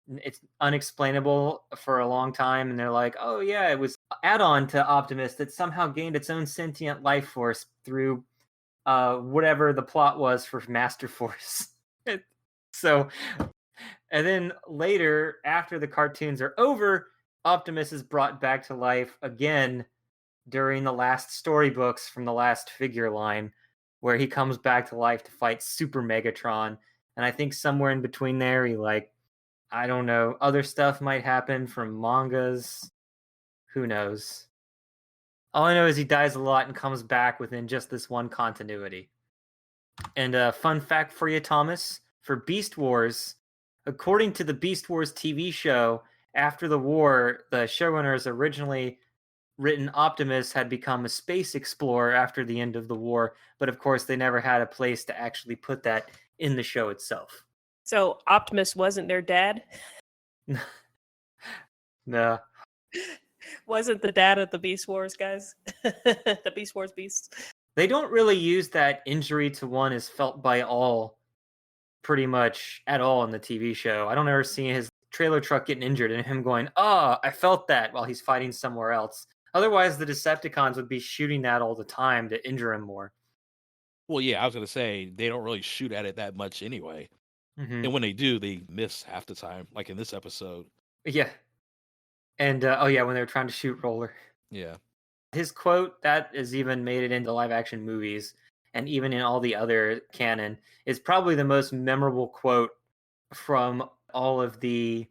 it's unexplainable for a long time. And they're like, oh yeah, it was add-on to Optimus that somehow gained its own sentient life force through whatever the plot was for Master Force. So, and then later, after the cartoons are over, Optimus is brought back to life again during the last storybooks from the last figure line, where he comes back to life to fight Super Megatron. And I think somewhere in between there, he I don't know, other stuff might happen from mangas. Who knows? All I know is he dies a lot and comes back within just this one continuity. And a fun fact for you, Thomas, for Beast Wars, according to the Beast Wars TV show, after the war, the showrunners originally written Optimus had become a space explorer after the end of the war, but of course they never had a place to actually put that in the show itself.
So Optimus wasn't their dad?
No.
Wasn't the dad of the Beast Wars guys? The Beast Wars beasts?
They don't really use that injury to one is felt by all pretty much at all in the TV show. I don't ever see his trailer truck getting injured and him going, I felt that, while he's fighting somewhere else. Otherwise, the Decepticons would be shooting that all the time to injure him more.
Well, yeah, I was gonna say they don't really shoot at it that much anyway, and when they do, they miss half the time, like in this episode.
Yeah. And oh yeah, when they were trying to shoot Roller.
Yeah,
His quote that is even made it into live action movies and even in all the other canon is probably the most memorable quote from all of the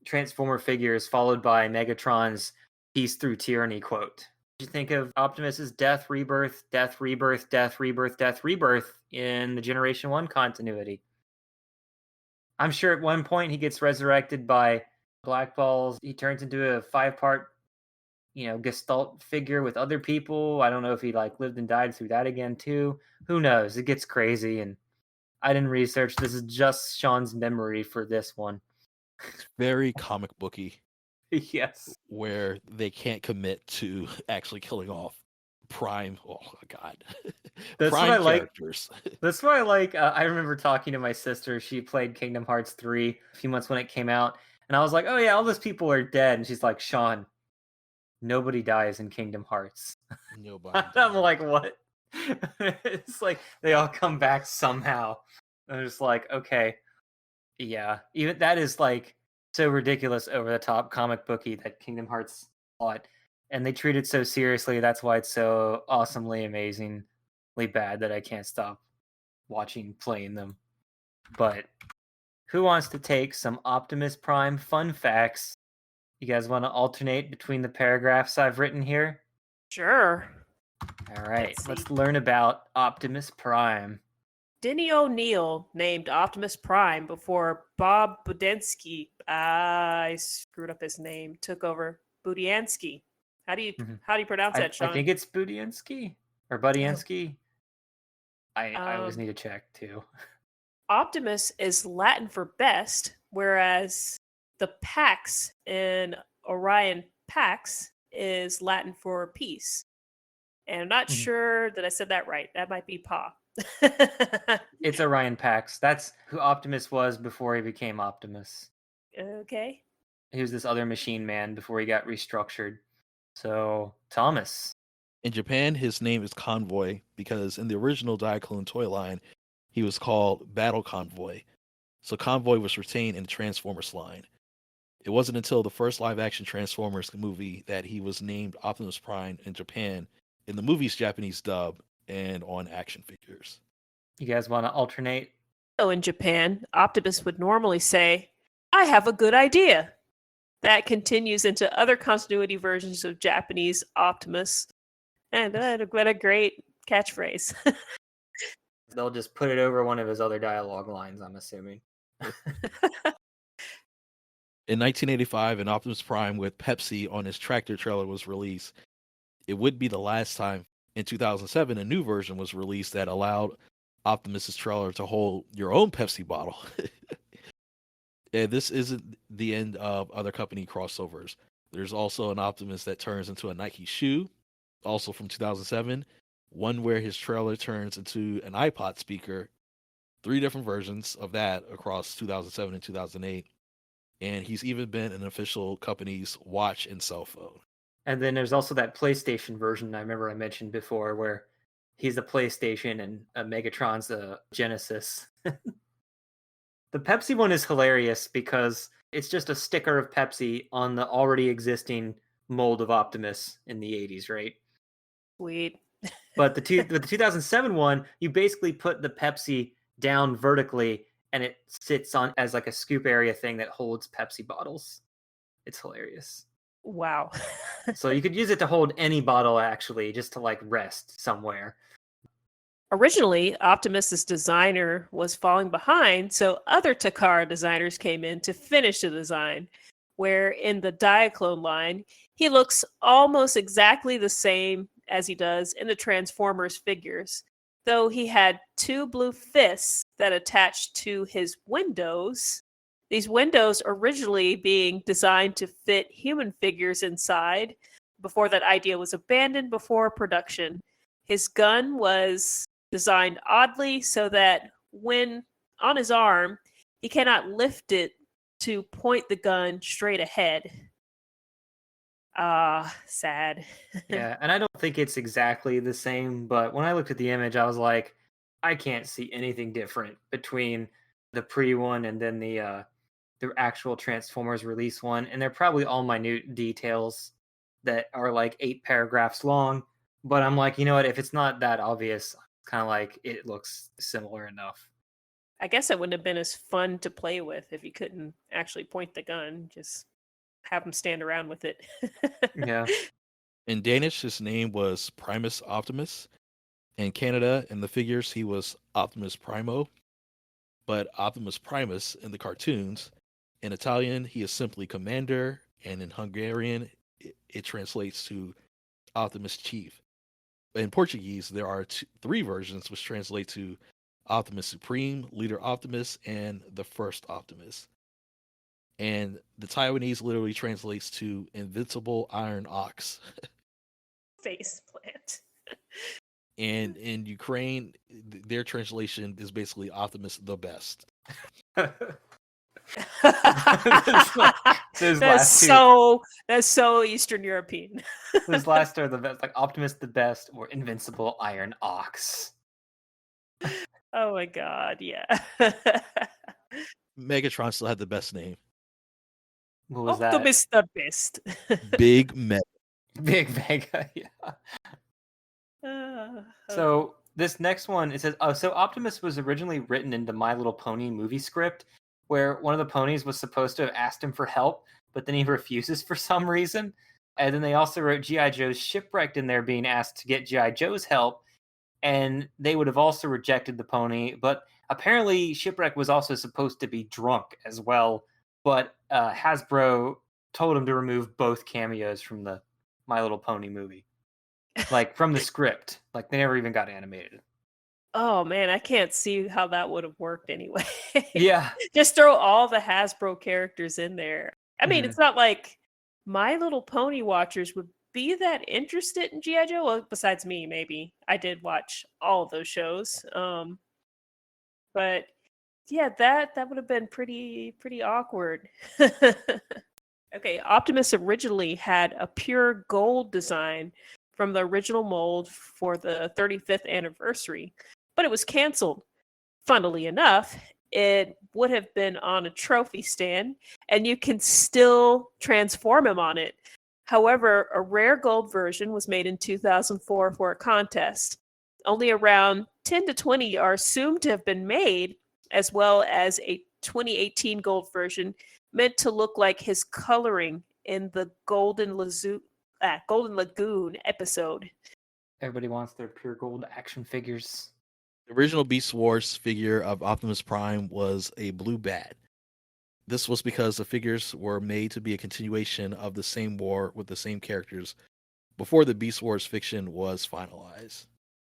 Transformer figures, followed by Megatron's "Peace through tyranny" quote. You think of Optimus's death, rebirth, death, rebirth, death, rebirth, death, rebirth in the Generation 1 continuity. I'm sure at one point he gets resurrected by Black Balls. He turns into a 5-part, Gestalt figure with other people. I don't know if he lived and died through that again too. Who knows? It gets crazy, and I didn't research. This is just Sean's memory for this one.
very comic booky,
Yes.
where they can't commit to actually killing off Prime. Oh my god,
That's
Prime
what I like.
characters.
That's why I like. I remember talking to my sister. She played Kingdom Hearts 3 a few months when it came out, and I was like, "Oh yeah, all those people are dead." And she's like, "Sean, nobody dies in Kingdom Hearts."
Nobody.
I'm like, "What?" It's like they all come back somehow. I'm just like, okay, yeah. Even that is so ridiculous, over the top, comic booky that Kingdom Hearts plot, and they treat it so seriously. That's why it's so awesomely, amazingly bad that I can't stop watching playing them. But who wants to take some Optimus Prime fun facts? You guys want to alternate between the paragraphs I've written here?
Sure.
All right,
Let's
let's
see.
learn about Optimus Prime.
Denny O'Neil named Optimus Prime before Bob Budiansky, I screwed up his name, took over. Budiansky. How do you pronounce that, Sean?
I think it's Budiansky or Budiansky. I always need to check too.
Optimus is Latin for best, whereas the Pax in Orion Pax is Latin for peace. And I'm not sure that I said that right. That might be Pa.
It's Orion Pax. That's who Optimus was before he became Optimus.
Okay.
He was this other machine man before he got restructured. So, Thomas.
In Japan, his name is Convoy because in the original Diaclone toy line, he was called Battle Convoy. So Convoy was retained in the Transformers line. It wasn't until the first live-action Transformers movie that he was named Optimus Prime in Japan, in the movie's Japanese dub, and on action figures.
You guys want to alternate?
So in Japan, Optimus would normally say, "I have a good idea." That continues into other continuity versions of Japanese Optimus. And what a great catchphrase.
They'll just put it over one of his other dialogue lines, I'm assuming.
In 1985, an Optimus Prime with Pepsi on his tractor trailer was released. It would be the last time. In 2007, a new version was released that allowed Optimus's trailer to hold your own Pepsi bottle. And this isn't the end of other company crossovers. There's also an Optimus that turns into a Nike shoe, also from 2007. One where his trailer turns into an iPod speaker. 3 different versions of that across 2007 and 2008. And he's even been an official company's watch and cell phone.
And then there's also that PlayStation version I remember I mentioned before where he's a PlayStation and Megatron's a Genesis. The Pepsi one is hilarious because it's just a sticker of Pepsi on the already existing mold of Optimus in the 80s, right?
Sweet.
But the 2007 one, you basically put the Pepsi down vertically and it sits on as a scoop area thing that holds Pepsi bottles. It's hilarious.
Wow.
So you could use it to hold any bottle, actually, just to rest somewhere.
Originally, Optimus's designer was falling behind, so other Takara designers came in to finish the design, where in the Diaclone line, he looks almost exactly the same as he does in the Transformers figures, though he had 2 blue fists that attached to his windows. These windows originally being designed to fit human figures inside before that idea was abandoned before production. His gun was designed oddly so that when on his arm, he cannot lift it to point the gun straight ahead. Sad.
Yeah, and I don't think it's exactly the same, but when I looked at the image, I was like, I can't see anything different between the pre one and then the actual Transformers release one, and they're probably all minute details that are like 8 paragraphs long. But I'm like, you know what? If it's not that obvious, kind of like it looks similar enough.
I guess it wouldn't have been as fun to play with if you couldn't actually point the gun. Just have them stand around with it.
Yeah.
In Danish, his name was Primus Optimus. In Canada, in the figures, he was Optimus Primo. But Optimus Primus in the cartoons, in Italian, he is simply Commander, and in Hungarian, it translates to Optimus Chief. In Portuguese, there are 3 versions, which translate to Optimus Supreme, Leader Optimus, and the First Optimus. And the Taiwanese literally translates to Invincible Iron Ox.
Face plant.
And in Ukraine, their translation is basically Optimus the Best.
That's so Eastern European.
Those last are the best, like Optimus the Best or Invincible Iron Ox.
Oh my god, yeah.
Megatron still had the best name.
What was
Optimus the Best.
Big Mega.
Big Mega, yeah. So this next one, it says, so Optimus was originally written into My Little Pony movie script, where one of the ponies was supposed to have asked him for help, but then he refuses for some reason. And then they also wrote G.I. Joe's Shipwrecked in there being asked to get G.I. Joe's help, and they would have also rejected the pony. But apparently Shipwreck was also supposed to be drunk as well, but Hasbro told him to remove both cameos from the My Little Pony movie. Like, from the script. Like, they never even got animated.
Oh man, I can't see how that would have worked anyway.
Yeah.
Just throw all the Hasbro characters in there. I mean, it's not like My Little Pony watchers would be that interested in G.I. Joe. Well, besides me, maybe. I did watch all of those shows. But yeah, that would have been pretty awkward. Okay, Optimus originally had a pure gold design from the original mold for the 35th anniversary, but it was canceled. Funnily enough, it would have been on a trophy stand, and you can still transform him on it. However, a rare gold version was made in 2004 for a contest. Only around 10 to 20 are assumed to have been made, as well as a 2018 gold version meant to look like his coloring in the Golden Lagoon episode.
Everybody wants their pure gold action figures.
The original Beast Wars figure of Optimus Prime was a blue bat. This was because the figures were made to be a continuation of the same war with the same characters before the Beast Wars fiction was finalized.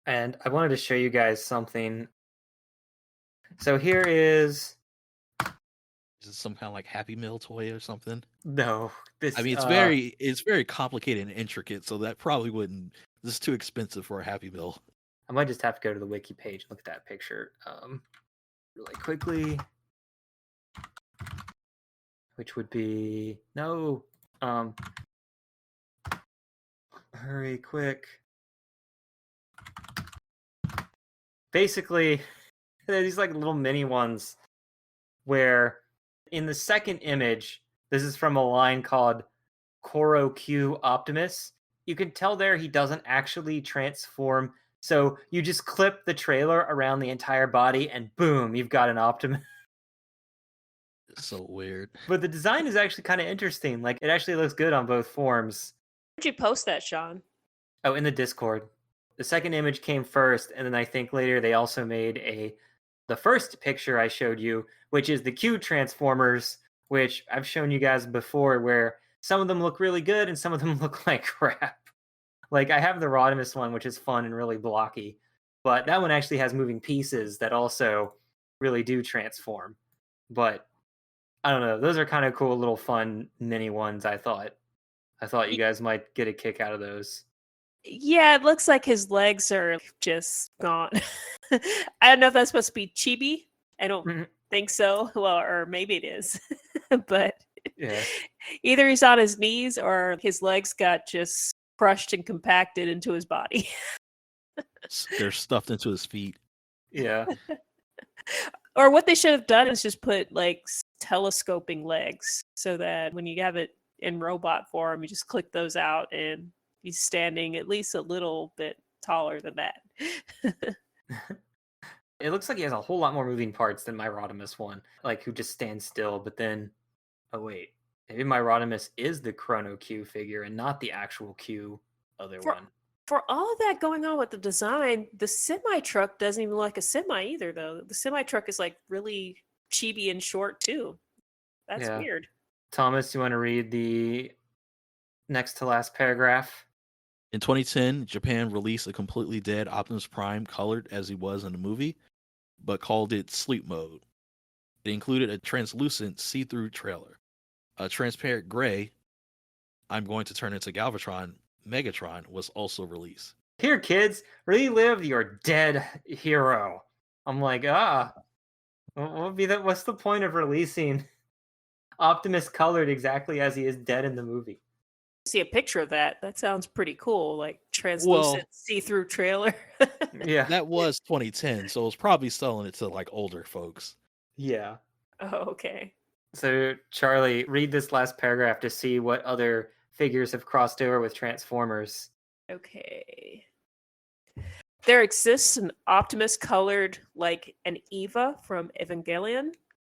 And I wanted to show you guys something. So here is...
Is it some kind of like Happy Meal toy or something?
No.
I mean, it's very complicated and intricate, so that probably wouldn't... This is too expensive for a Happy Meal.
I might just have to go to the wiki page and look at that picture really quickly. Which would be... No. Hurry, quick. Basically, there are these like little mini ones where in the second image, this is from a line called Koro Q Optimus. You can tell there he doesn't actually transform. So you just clip the trailer around the entire body and boom, you've got an Optimus.
It's so weird.
But the design is actually kind of interesting. Like, it actually looks good on both forms.
Where'd you post that, Sean?
Oh, in the Discord. The second image came first, and then I think later they also made the first picture I showed you, which is the Q Transformers, which I've shown you guys before, where some of them look really good and some of them look like crap. Like, I have the Rodimus one, which is fun and really blocky, but that one actually has moving pieces that also really do transform. But I don't know. Those are kind of cool little fun mini ones, I thought. I thought you guys might get a kick out of those.
Yeah, it looks like his legs are just gone. I don't know if that's supposed to be chibi. I don't think so. Well, or maybe it is. But
Yeah.
Either he's on his knees or his legs got just crushed and compacted into his body.
They're stuffed into his feet.
Yeah.
Or what they should have done is just put like telescoping legs so that when you have it in robot form, you just click those out and he's standing at least a little bit taller than that.
It looks like he has a whole lot more moving parts than my Rodimus one, like who just stands still. But then, oh wait, maybe my Rodimus is the Chrono Q figure and not the actual Q other one.
For all of that going on with the design, the semi truck doesn't even look like a semi either, though. The semi truck is like really chibi and short too. That's
Yeah.
weird.
Thomas, you want to read the next to last paragraph?
In 2010, Japan released a completely dead Optimus Prime colored as he was in the movie, but called it Sleep Mode. It included a translucent see-through trailer. A transparent gray, I'm going to turn into Galvatron, Megatron was also released.
Here, kids, relive your dead hero. I'm like, what would be that? What's the point of releasing Optimus colored exactly as he is dead in the movie?
See a picture of that. That sounds pretty cool. Like translucent see-through trailer.
Yeah.
That was 2010, so it was probably selling it to like older folks.
Yeah.
Oh, okay.
So, Charlie, read this last paragraph to see what other figures have crossed over with Transformers.
Okay. There exists an Optimus colored like an Eva from Evangelion.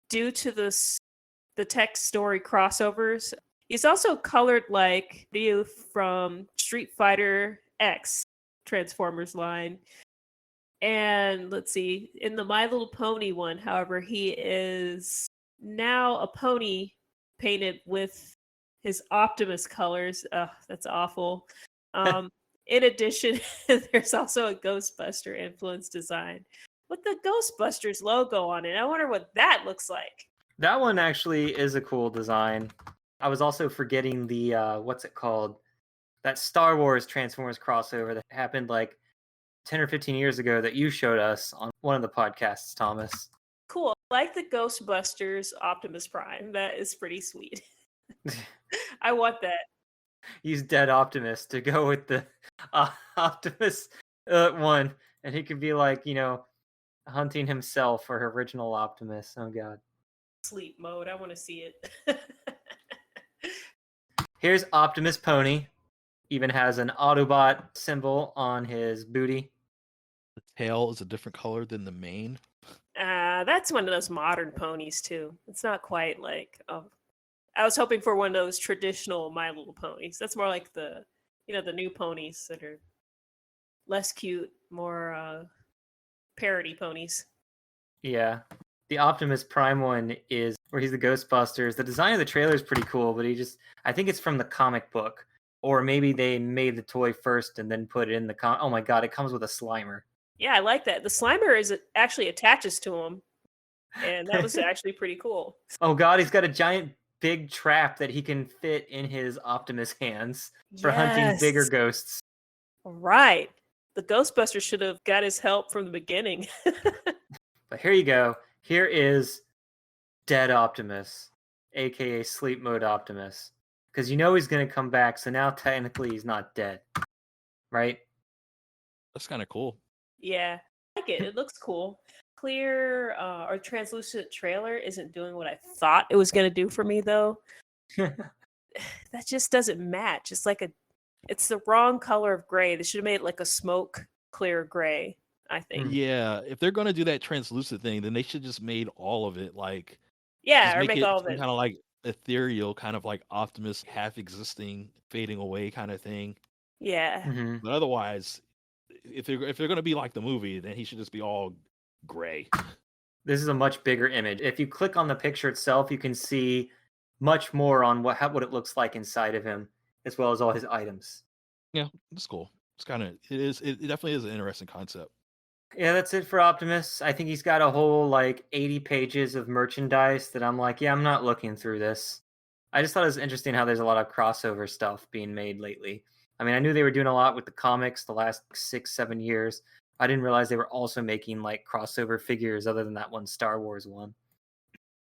Due to the tech story crossovers, he's also colored like Ryu from Street Fighter X Transformers line. And let's see, in the My Little Pony one, however, he is now a pony painted with his Optimus colors. That's awful. In addition, there's also a Ghostbuster influence design with the Ghostbusters logo on it. I wonder what that looks like.
That one actually is a cool design. I was also forgetting the, what's it called? That Star Wars Transformers crossover that happened like 10 or 15 years ago that you showed us on one of the podcasts, Thomas.
Cool. I like the Ghostbusters Optimus Prime. That is pretty sweet. I want that.
Use Dead Optimus to go with the Optimus one, and he could be like, hunting himself for original Optimus. Oh god.
Sleep mode. I want to see it.
Here's Optimus Pony. Even has an Autobot symbol on his booty.
The tail is a different color than the mane.
That's one of those modern ponies too. It's not quite like I was hoping for one of those traditional My Little Ponies. That's more like the new ponies that are less cute, more parody ponies.
Yeah. The Optimus Prime one is where he's the Ghostbusters. The design of the trailer is pretty cool, but I think it's from the comic book. Or maybe they made the toy first and then put it in the oh my god, it comes with a Slimer.
Yeah, I like that. The Slimer actually attaches to him. And that was actually pretty cool.
Oh god, he's got a giant big trap that he can fit in his Optimus hands for hunting bigger ghosts.
Right. The Ghostbusters should have got his help from the beginning.
But here you go. Here is Dead Optimus, aka Sleep Mode Optimus. Because he's going to come back, so now technically he's not dead. Right?
That's kind of cool.
Yeah, I like it. It looks cool. Clear or translucent trailer isn't doing what I thought it was going to do for me, though. That just doesn't match. It's the wrong color of gray. They should have made it like a smoke clear gray, I think.
Yeah, if they're going to do that translucent thing, then they should just made all of it like...
Yeah, or make all of it.
Kind of like ethereal, kind of like Optimus half existing, fading away kind of thing.
Yeah.
Mm-hmm.
But otherwise, if they're going to be like the movie, then he should just be all gray.
This is a much bigger image. If you click on the picture itself, you can see much more on what it looks like inside of him, as well as all his items.
Yeah, it's cool. It definitely is an interesting concept.
Yeah, that's it for Optimus. I think he's got a whole 80 pages of merchandise that I'm like, yeah, I'm not looking through this. I just thought it was interesting how there's a lot of crossover stuff being made lately. I mean, I knew they were doing a lot with the comics the last 6-7 years. I didn't realize they were also making crossover figures other than that one Star Wars one.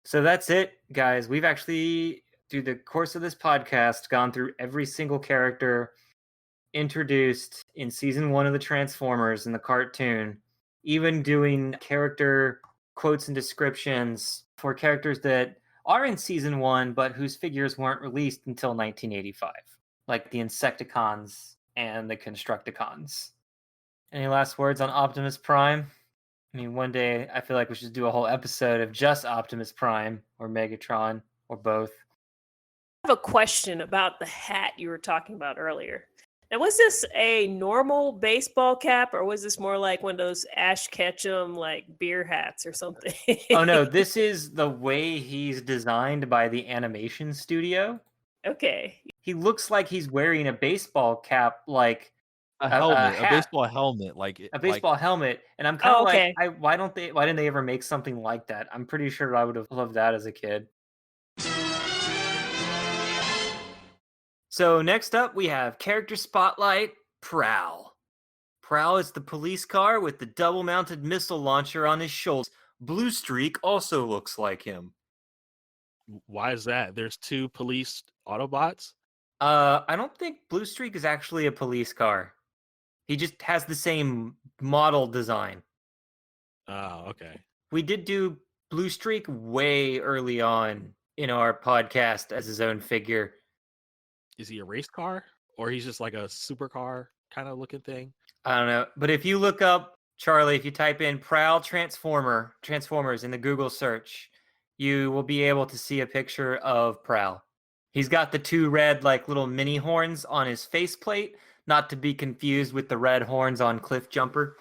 So that's it, guys. We've actually through the course of this podcast, gone through every single character introduced in season 1 of the Transformers in the cartoon, even doing character quotes and descriptions for characters that are in season 1 but whose figures weren't released until 1985, like the Insecticons and the Constructicons. Any last words on Optimus Prime? I mean, one day I feel like we should do a whole episode of just Optimus Prime or Megatron or both.
I have a question about the hat you were talking about earlier. Now, was this a normal baseball cap, or was this more like one of those Ash Ketchum like beer hats or something?
Oh no, this is the way he's designed by the animation studio.
Okay.
He looks like he's wearing a baseball cap, like
A helmet, a
hat.
baseball helmet, like
a baseball helmet, and I'm kind of
okay.
like, why didn't they ever make something like that? I'm pretty sure I would have loved that as a kid. So next up, we have character spotlight, Prowl. Prowl is the police car with the double-mounted missile launcher on his shoulders. Blue Streak also looks like him.
Why is that? There's 2 police Autobots.
I don't think Blue Streak is actually a police car. He just has the same model design.
Oh, okay.
We did do Blue Streak way early on in our podcast as his own figure.
Is he a race car, or he's just like a supercar kind of looking thing?
I don't know. But if you look up, Charlie, if you type in Prowl Transformers in the Google search, you will be able to see a picture of Prowl. He's got the 2 red, like, little mini horns on his faceplate, not to be confused with the red horns on Cliffjumper,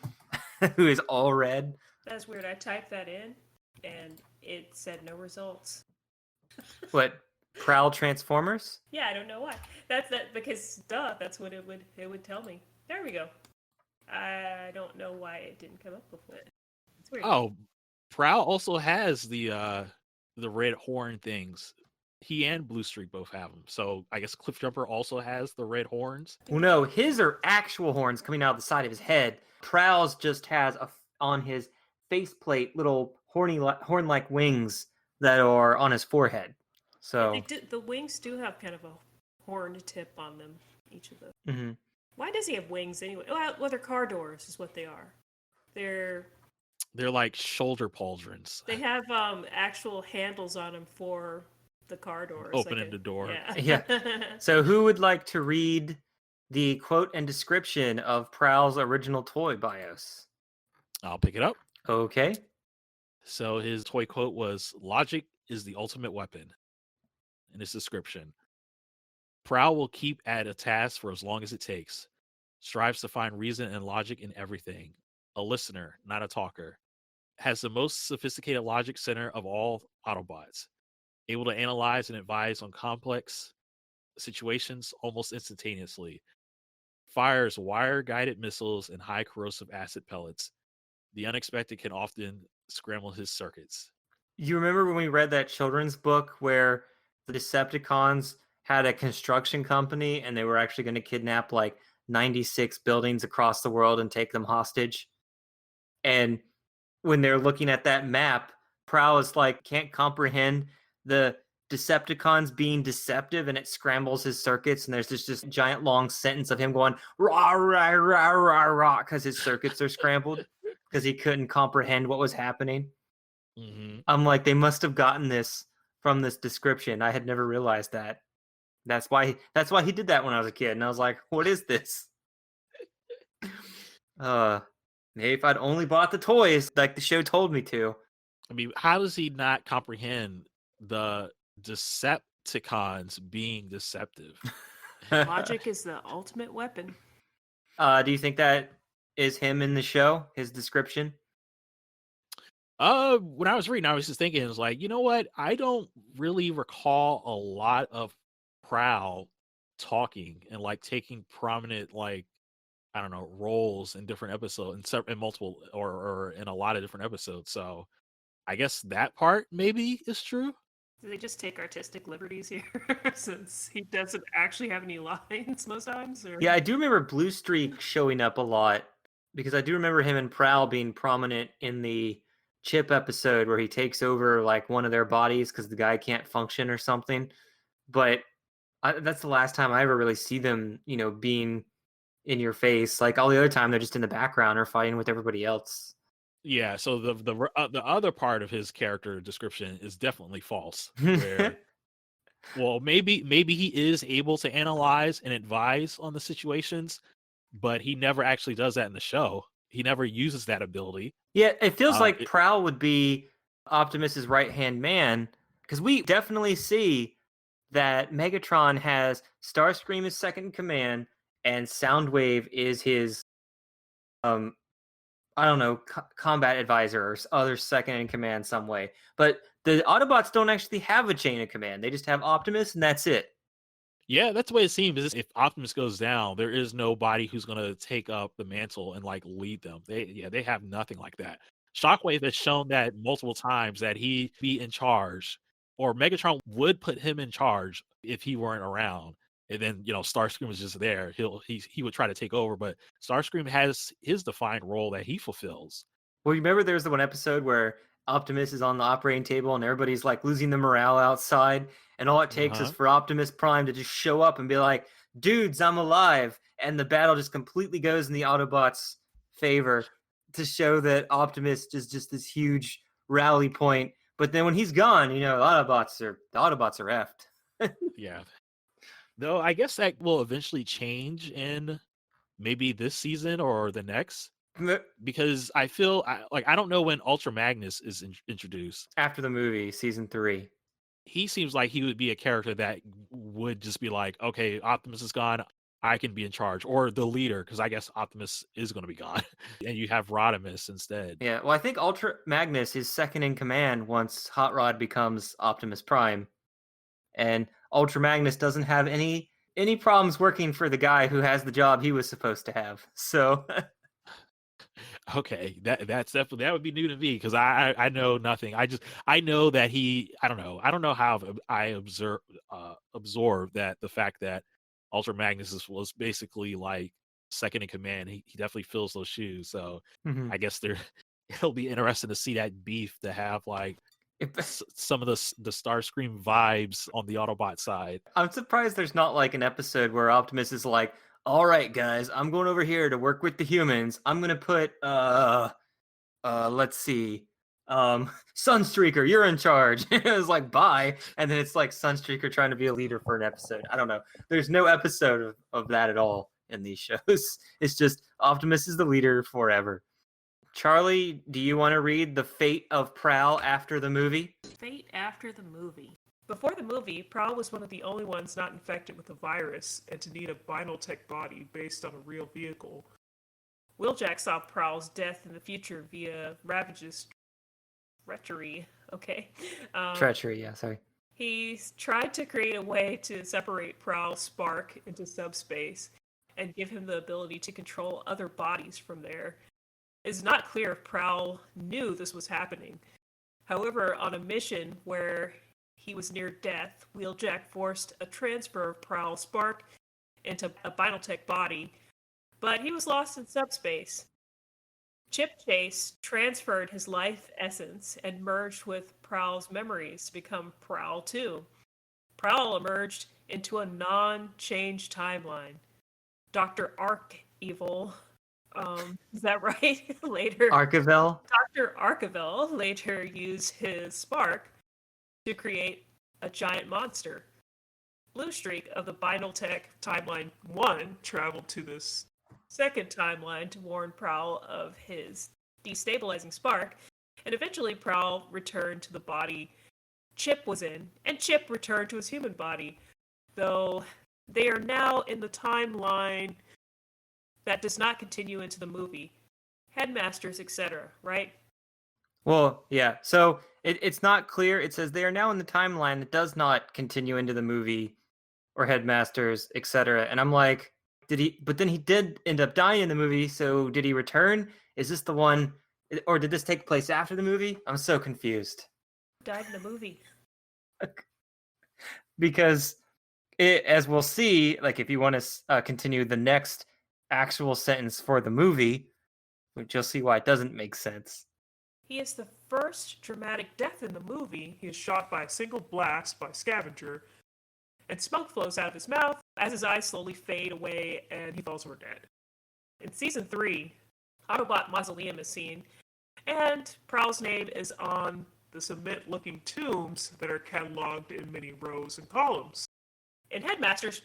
who is all red.
That's weird. I typed that in, and it said no results.
What? Prowl Transformers?
Yeah, I don't know why. That's because that's what it would tell me. There we go. I don't know why it didn't come up before. It's weird.
Oh, Prowl also has the red horn things. He and Blue Streak both have them. So I guess Cliffjumper also has the red horns.
Well, no, his are actual horns coming out the side of his head. Prowl's just has on his faceplate little horn-like wings that are on his forehead. So
the wings do have kind of a horned tip on them, each of them.
Mm-hmm.
Why does he have wings anyway? Well, they're car doors is what they are. They're
like shoulder pauldrons.
They have actual handles on them for the car doors.
Opening the door.
Yeah.
So who would like to read the quote and description of Prowl's original toy BIOS?
I'll pick it up.
Okay.
So his toy quote was, "Logic is the ultimate weapon." In his description, Prowl will keep at a task for as long as it takes. Strives to find reason and logic in everything. A listener, not a talker. Has the most sophisticated logic center of all Autobots. Able to analyze and advise on complex situations almost instantaneously. Fires wire-guided missiles and high corrosive acid pellets. The unexpected can often scramble his circuits.
You remember when we read that children's book where the Decepticons had a construction company and they were actually going to kidnap like 96 buildings across the world and take them hostage? And when they're looking at that map, Prowl is like, can't comprehend the Decepticons being deceptive, and it scrambles his circuits, and there's this giant long sentence of him going rah rah rah rah rah because his circuits are scrambled because he couldn't comprehend what was happening.
Mm-hmm.
I'm like, they must have gotten this from this description. I had never realized that. That's why he did that when I was a kid, and I was like, what is this? Maybe if I'd only bought the toys like the show told me to.
I mean, how does he not comprehend the Decepticons being deceptive?
Logic is the ultimate weapon.
Do you think that is him in the show, his description?
When I was reading, I was just thinking, it was like, you know what? I don't really recall a lot of Prowl talking and like taking prominent, like, I don't know, roles in different episodes, in multiple or in a lot of different episodes. So I guess that part maybe is true.
Do they just take artistic liberties here since he doesn't actually have any lines most times? Or...
Yeah, I do remember Blue Streak showing up a lot because I do remember him and Prowl being prominent in the Chip episode where he takes over like one of their bodies because the guy can't function or something. but that's the last time I ever really see them, being in your face. Like all the other time, they're just in the background or fighting with everybody else.
Yeah, so the other part of his character description is definitely false. Where, well, maybe he is able to analyze and advise on the situations, but he never actually does that in the show. He never uses that ability.
Yeah, it feels like Prowl would be Optimus's right-hand man, because we definitely see that Megatron has Starscream as second in command, and Soundwave is his, I don't know, combat advisor or other second in command some way. But the Autobots don't actually have a chain of command. They just have Optimus, and that's it.
Yeah, that's the way it seems. Is if Optimus goes down, there is nobody who's going to take up the mantle and like lead them. They have nothing like that. Shockwave has shown that multiple times that he'd be in charge, or Megatron would put him in charge if he weren't around. And then Starscream was just there. He would try to take over, but Starscream has his defined role that he fulfills.
Well, you remember there's the one episode where Optimus is on the operating table and everybody's like losing the morale outside, and all it takes is for Optimus Prime to just show up and be like, "Dudes, I'm alive," and the battle just completely goes in the Autobots' favor to show that Optimus is just this huge rally point. But then when he's gone, the Autobots are effed.
Yeah. Though I guess that will eventually change in maybe this season or the next, because I feel I don't know when Ultra Magnus is introduced.
After the movie, season 3.
He seems like he would be a character that would just be like, okay, Optimus is gone, I can be in charge, or the leader, because I guess Optimus is going to be gone, and you have Rodimus instead.
Yeah, well, I think Ultra Magnus is second in command once Hot Rod becomes Optimus Prime. And Ultra Magnus doesn't have any problems working for the guy who has the job he was supposed to have. So
okay, that's definitely, that would be new to me, because I know nothing. I know that I don't know how I absorb that the fact that Ultra Magnus was basically like second in command. He definitely fills those shoes. So I guess it'll be interesting to see that beef to have like some of the Starscream vibes on the Autobot side.
I'm surprised there's not like an episode where Optimus is like, "All right, guys, I'm going over here to work with the humans. I'm gonna put let's see, Sunstreaker, you're in charge." It was like, bye, and then it's like Sunstreaker trying to be a leader for an episode. I don't know. There's no episode of that at all in these shows. It's just Optimus is the leader forever. Charlie, do you want to read the fate of Prowl after the movie?
Fate after the movie. Before the movie, Prowl was one of the only ones not infected with the virus and to need a binotech body based on a real vehicle. Wheeljack saw Prowl's death in the future via Ravage's treachery.
Treachery, yeah, sorry.
He tried to create a way to separate Prowl's spark into subspace and give him the ability to control other bodies from there. It's not clear if Prowl knew this was happening. However, on a mission where he was near death, Wheeljack forced a transfer of Prowl's spark into a binotech body, but he was lost in subspace. Chip Chase transferred his life essence and merged with Prowl's memories to become Prowl 2. Prowl emerged into a non-change timeline. Dr. Arc-Evil, is that right?
Archivel?
Dr. Archivel later used his spark to create a giant monster. Bluestreak of the Binotech Timeline 1 traveled to this second timeline to warn Prowl of his destabilizing spark, and eventually Prowl returned to the body Chip was in, and Chip returned to his human body, though they are now in the timeline that does not continue into the movie. Headmasters, etc., right?
Well, yeah. So it's not clear. It says they are now in the timeline that does not continue into the movie or Headmasters, etc. And I'm like, but then he did end up dying in the movie, so did he return? Is this the one, or did this take place after the movie? I'm so confused.
Died in the movie.
Because as we'll see, like if you want to continue the next actual sentence for the movie, which you'll see why it doesn't make sense.
He is the first dramatic death in the movie. He is shot by a single blast by Scavenger, and smoke flows out of his mouth as his eyes slowly fade away and he falls over dead. In Season 3, Autobot Mausoleum is seen, and Prowl's name is on the cement-looking tombs that are cataloged in many rows and columns. In Headmasters,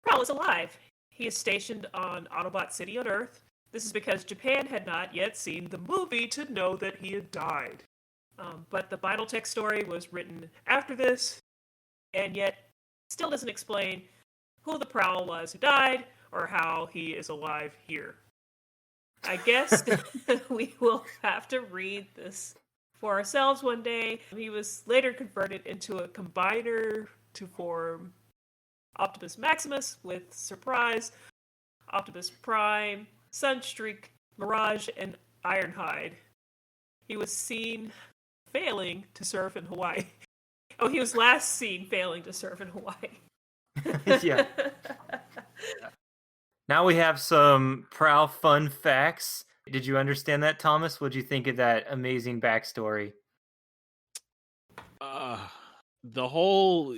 Prowl is alive. He is stationed on Autobot City on Earth. This is because Japan had not yet seen the movie to know that he had died. But the Battletech story was written after this, and yet still doesn't explain who the Prowl was who died, or how he is alive here. I guess we will have to read this for ourselves one day. He was later converted into a combiner to form Optimus Maximus with Surprise, Optimus Prime, Sunstreaker, Mirage, and Ironhide. He was seen failing to surf in Hawaii. Oh, he was last seen failing to surf in Hawaii.
Yeah. Now we have some Prowl fun facts. Did you understand that, Thomas? What'd you think of that amazing backstory?
The whole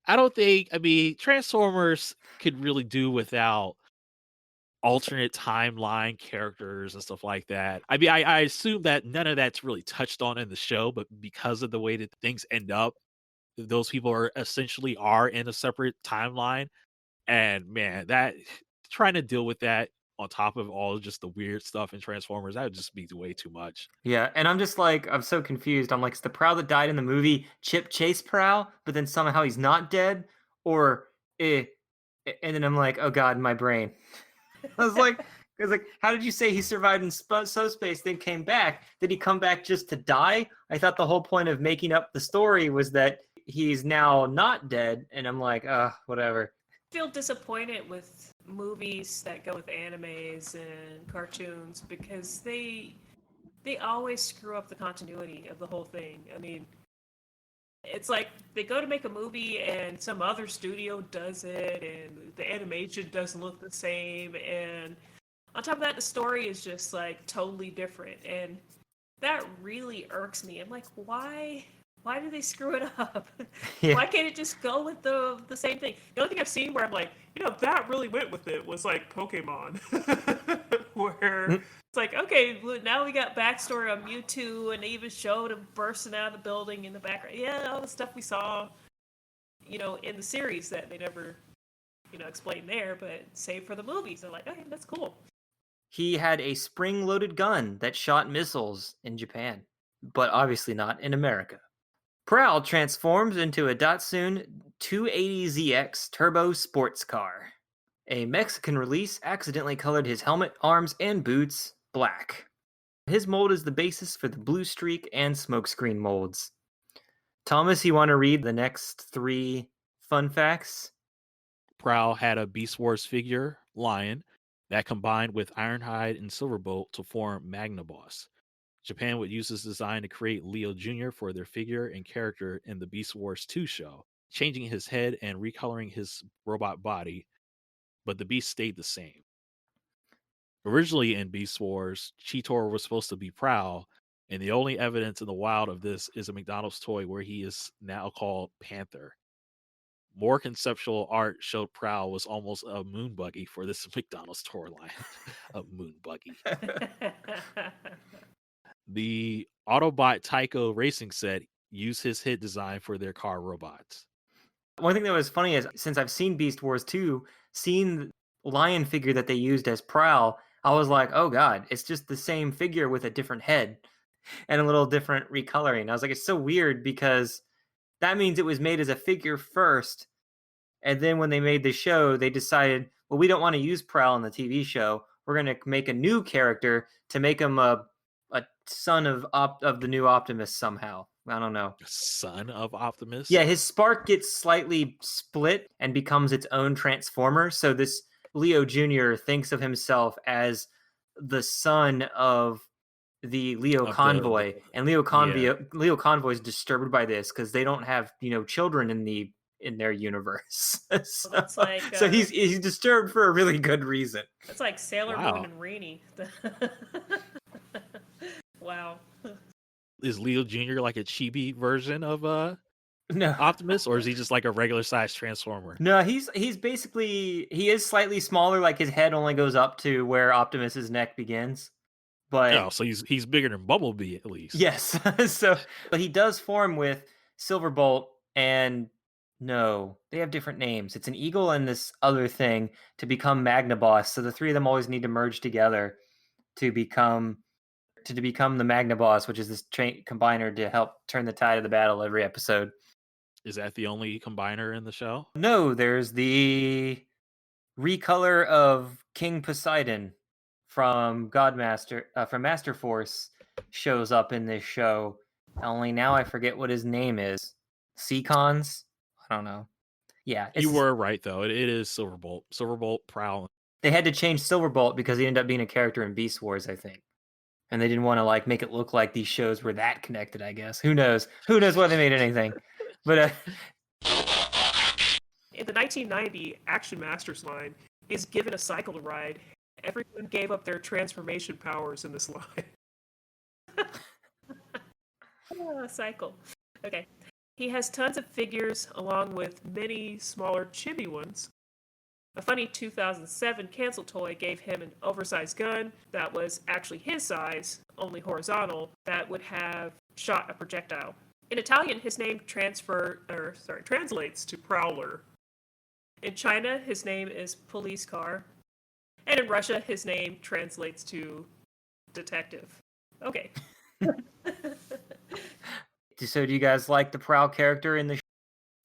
I don't think, I mean, Transformers could really do without alternate timeline characters and stuff like that. I mean, I assume that none of that's really touched on in the show, but because of the way that things end up, those people are essentially in a separate timeline. And man, that trying to deal with that on top of all just the weird stuff in Transformers, that would just be way too much.
Yeah, and I'm just like, I'm so confused. I'm like, is the Prowl that died in the movie Chip Chase Prowl, but then somehow he's not dead? Or, and then I'm like, oh God, my brain. I was like, how did you say he survived in space, then came back? Did he come back just to die? I thought the whole point of making up the story was that he's now not dead, and I'm like, whatever.
I feel disappointed with movies that go with animes and cartoons because they always screw up the continuity of the whole thing. I mean, it's like they go to make a movie and some other studio does it and the animation doesn't look the same, and on top of that the story is just like totally different, and that really irks me. I'm like, why do they screw it up?
Yeah.
Why can't it just go with the same thing? The only thing I've seen where I'm like, that really went with it was like Pokemon. Where it's like, okay, now we got backstory on Mewtwo, and they even showed him bursting out of the building in the background. Yeah, all the stuff we saw, in the series that they never, explained there, but save for the movies. They're like, okay, that's cool.
He had a spring-loaded gun that shot missiles in Japan, but obviously not in America. Prowl transforms into a Datsun 280ZX turbo sports car. A Mexican release accidentally colored his helmet, arms, and boots black. His mold is the basis for the Blue Streak and Smokescreen molds. Thomas, you want to read the next 3 fun facts?
Prowl had a Beast Wars figure, Lion, that combined with Ironhide and Silverbolt to form Magnaboss. Japan would use this design to create Leo Jr. for their figure and character in the Beast Wars 2 show, changing his head and recoloring his robot body, but the Beast stayed the same. Originally in Beast Wars, Cheetor was supposed to be Prowl, and the only evidence in the wild of this is a McDonald's toy where he is now called Panther. More conceptual art showed Prowl was almost a moon buggy for this McDonald's toy line. A moon buggy. The Autobot Tycho racing set used his hit design for their car robots.
One thing that was funny is, since I've seen Beast Wars 2, seeing the lion figure that they used as Prowl, I was like, oh God, it's just the same figure with a different head and a little different recoloring. I was like, it's so weird because that means it was made as a figure first, and then when they made the show, they decided, well, we don't want to use Prowl in the TV show. We're going to make a new character to make him a son of the new Optimus somehow. I don't know.
Son of Optimus?
Yeah, his spark gets slightly split and becomes its own transformer. So this Leo Jr. thinks of himself as the son of the Leo Convoy. And Leo Convoy is disturbed by this because they don't have, children in their universe. So he's disturbed for a really good reason.
It's like Sailor Moon and Rainy. Wow.
is Leo Jr. like a chibi version of
No.
Optimus, or is he just like a regular sized Transformer?
No, he's basically, he is slightly smaller. Like his head only goes up to where Optimus's neck begins. But
Oh, so he's bigger than Bumblebee at least.
yes, but he does form with Silverbolt and no, they have different names. It's an eagle and this other thing to become Magnaboss. So the three of them always need to merge together to become the Magnaboss, which is this combiner to help turn the tide of the battle every episode.
Is that the only combiner in the show?
No, there's the recolor of King Poseidon from from Master Force shows up in this show. Only now I forget what his name is. Seacons? I don't know. Yeah.
You were right though. It is Silverbolt. Silverbolt, Prowl.
They had to change Silverbolt because he ended up being a character in Beast Wars, I think. And they didn't want to like make it look like these shows were that connected, I guess. Who knows? Who knows why they made anything? But
in the 1990 Action Masters line is given a cycle to ride. Everyone gave up their transformation powers in this line. Cycle. Okay. He has tons of figures along with many smaller chibi ones. A funny 2007 cancel toy gave him an oversized gun that was actually his size, only horizontal, that would have shot a projectile. In Italian, his name translates to Prowler. In China, his name is Police Car. And in Russia, his name translates to Detective. Okay.
so do you guys like the Prowl character in the show,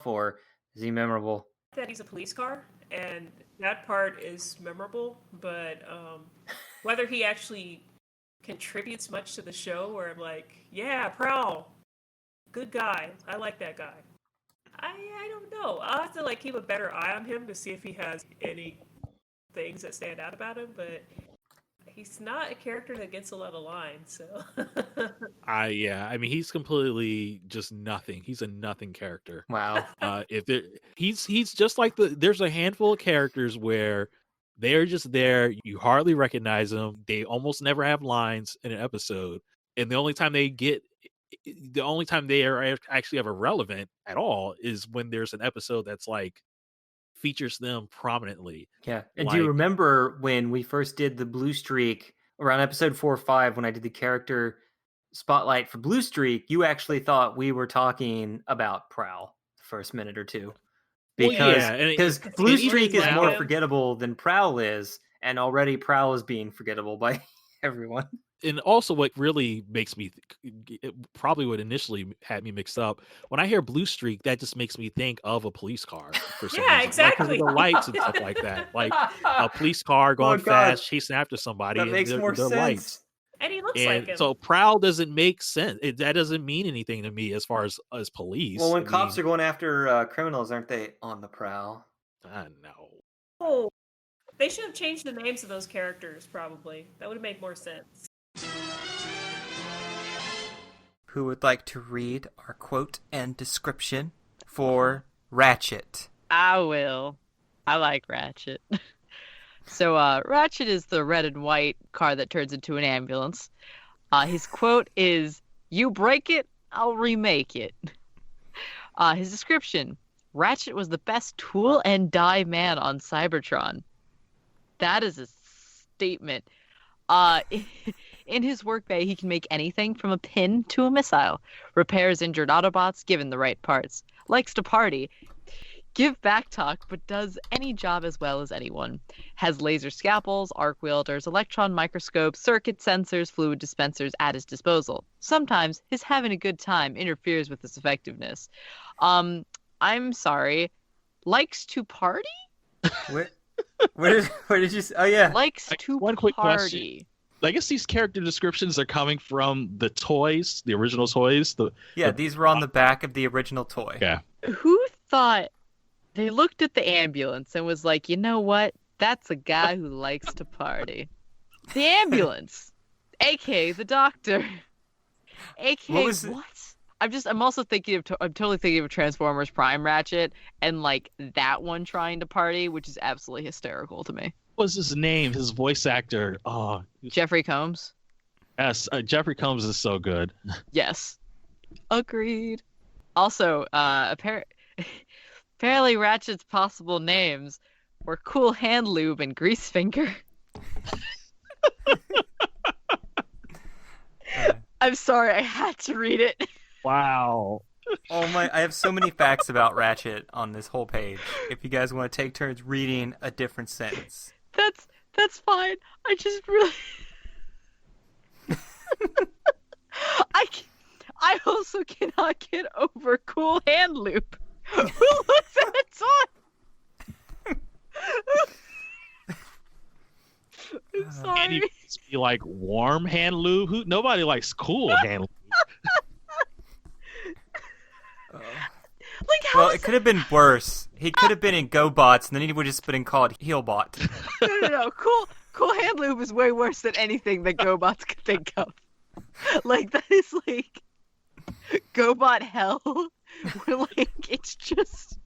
or is he memorable?
That he's a police car, and that part is memorable, but whether he actually contributes much to the show, where I'm like, yeah, Prowl, good guy, I like that guy. I don't know. I'll have to like keep a better eye on him to see if he has any things that stand out about him, but he's not a character that gets a lot of lines, so
Yeah, I mean he's completely just nothing. He's a nothing character.
Wow.
He's just like there's a handful of characters where they're just there, you hardly recognize them, they almost never have lines in an episode, and the only time they are actually ever relevant at all is when there's an episode that's like features them prominently.
Yeah. And do you remember when we first did the Blue Streak around episode 4 or 5, when I did the character spotlight for Blue Streak, you actually thought we were talking about Prowl the first minute or two. Because Blue Streak is more forgettable than Prowl is, and already Prowl is being forgettable by everyone.
And also what really makes me probably what initially had me mixed up, when I hear Blue Streak, that just makes me think of a police car for some reason.
Exactly.
Like, the lights and stuff like that, like a police car going fast chasing after somebody.
That makes more sense.
Lights.
And he looks like him.
So Prowl doesn't make sense. That doesn't mean anything to me as far as police.
Well, when cops are going after criminals, aren't they on the prowl?
No.
Oh, they should have changed the names of those characters, probably. That would make more sense.
Who would like to read our quote and description for Ratchet?
I will. I like Ratchet. So, Ratchet is the red and white car that turns into an ambulance. His quote is, "You break it, I'll remake it." His description, Ratchet was the best tool and die man on Cybertron. That is a statement. In his workbay, he can make anything from a pin to a missile. Repairs injured Autobots given the right parts. Likes to party. Give back talk, but does any job as well as anyone. Has laser scalpels, arc wielders, electron microscopes, circuit sensors, fluid dispensers at his disposal. Sometimes his having a good time interferes with his effectiveness. I'm sorry. Likes to party?
Where did you? Oh yeah.
Likes to
one quick
party.
question. I guess these character descriptions are coming from the toys, the original toys.
These were on the back of the original toy.
Yeah.
Who thought they looked at the ambulance and was like, you know what? That's a guy who likes to party. The ambulance, aka the doctor, aka what? I'm also thinking I'm totally thinking of Transformers Prime Ratchet and like that one trying to party, which is absolutely hysterical to me.
What was his name? His voice actor? Oh,
Jeffrey Combs.
Yes, Jeffrey Combs is so good.
Yes. Agreed. Also, apparently Ratchet's possible names were Cool Hand Lube and Grease Finger. I'm sorry, I had to read it.
Wow.
Oh my! I have so many facts about Ratchet on this whole page. If you guys want to take turns reading a different sentence.
That's fine. I just really I also cannot get over Cool Hand Loop. Who looks at a toy? I'm
Can't
sorry.
even just be like warm hand lube. Nobody likes cool hand lube.
Like, how
Well,
is
it could have been worse. He could have been in GoBots, and then he would have just been called Heelbot.
no. Cool Hand Lube is way worse than anything that GoBots could think of. Like, that is like GoBot hell. Where, like, it's just.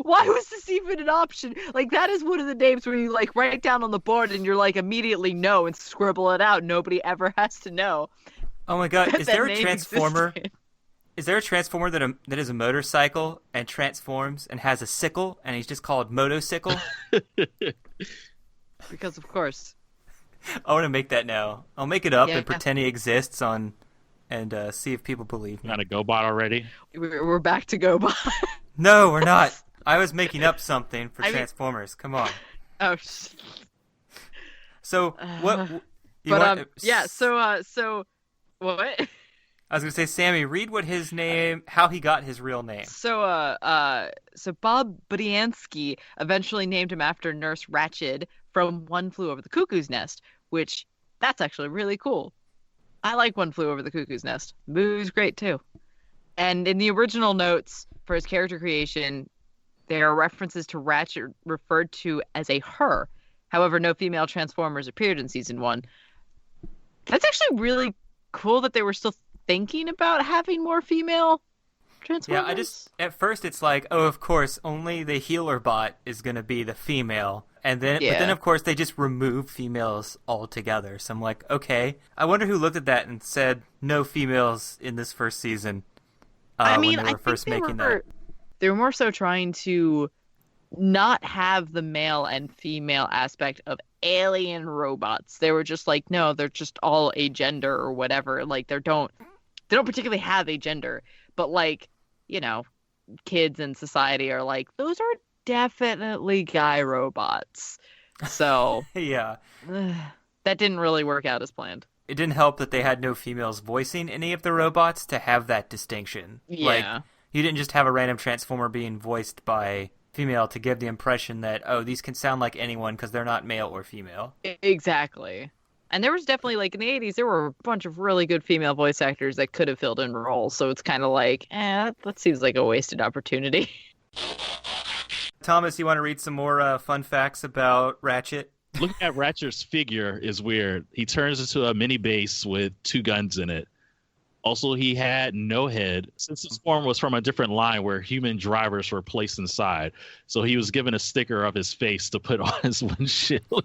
Why was this even an option? Like, that is one of the names where you, like, write it down on the board and you're like, immediately no and scribble it out. Nobody ever has to know.
Oh my god, is
that
there a
name
Transformer?
existed.
Is there a Transformer that is a motorcycle and transforms and has a sickle, and he's just called Motocycle?
Because, of course.
I want to make that now. I'll make it up
Yeah.
and pretend he exists and see if people believe me.
Got a GoBot already?
We're back to GoBot.
No, we're not. I was making up something for
I mean-
Transformers. Come on.
Oh,
So what? You
but
want,
yeah. So what?
I was gonna say, Sammy, read what his name, how he got his real name.
So Bob Budiansky eventually named him after Nurse Ratchet from One Flew Over the Cuckoo's Nest, which that's actually really cool. I like One Flew Over the Cuckoo's Nest. The movie's great too. And in the original notes for his character creation, there are references to Ratchet referred to as a her. However, no female Transformers appeared in season 1. That's actually really cool that they were still thinking about having more female Transformers.
Yeah, at first it's like, oh, of course, only the healer bot is gonna be the female, but then of course they just remove females altogether. So I'm like, okay, I wonder who looked at that and said no females in this first season.
I mean,
when they were first making that.
They were more so trying to not have the male and female aspect of alien robots. They were just like, no, they're just all agender or whatever. Like they don't particularly have a gender, but like, you know, kids in society are like, those are definitely guy robots. So
Yeah.
that didn't really work out as planned.
It didn't help that they had no females voicing any of the robots to have that distinction.
Yeah.
Like, you didn't just have a random Transformer being voiced by female to give the impression that, oh, these can sound like anyone because they're not male or female.
Exactly. And there was definitely, like, in the 80s, there were a bunch of really good female voice actors that could have filled in roles. So it's kind of like, that seems like a wasted opportunity.
Thomas, you want to read some more fun facts about Ratchet?
Looking at Ratchet's figure is weird. He turns into a mini base with 2 guns in it. Also, he had no head, since his form was from a different line where human drivers were placed inside. So he was given a sticker of his face to put on his windshield.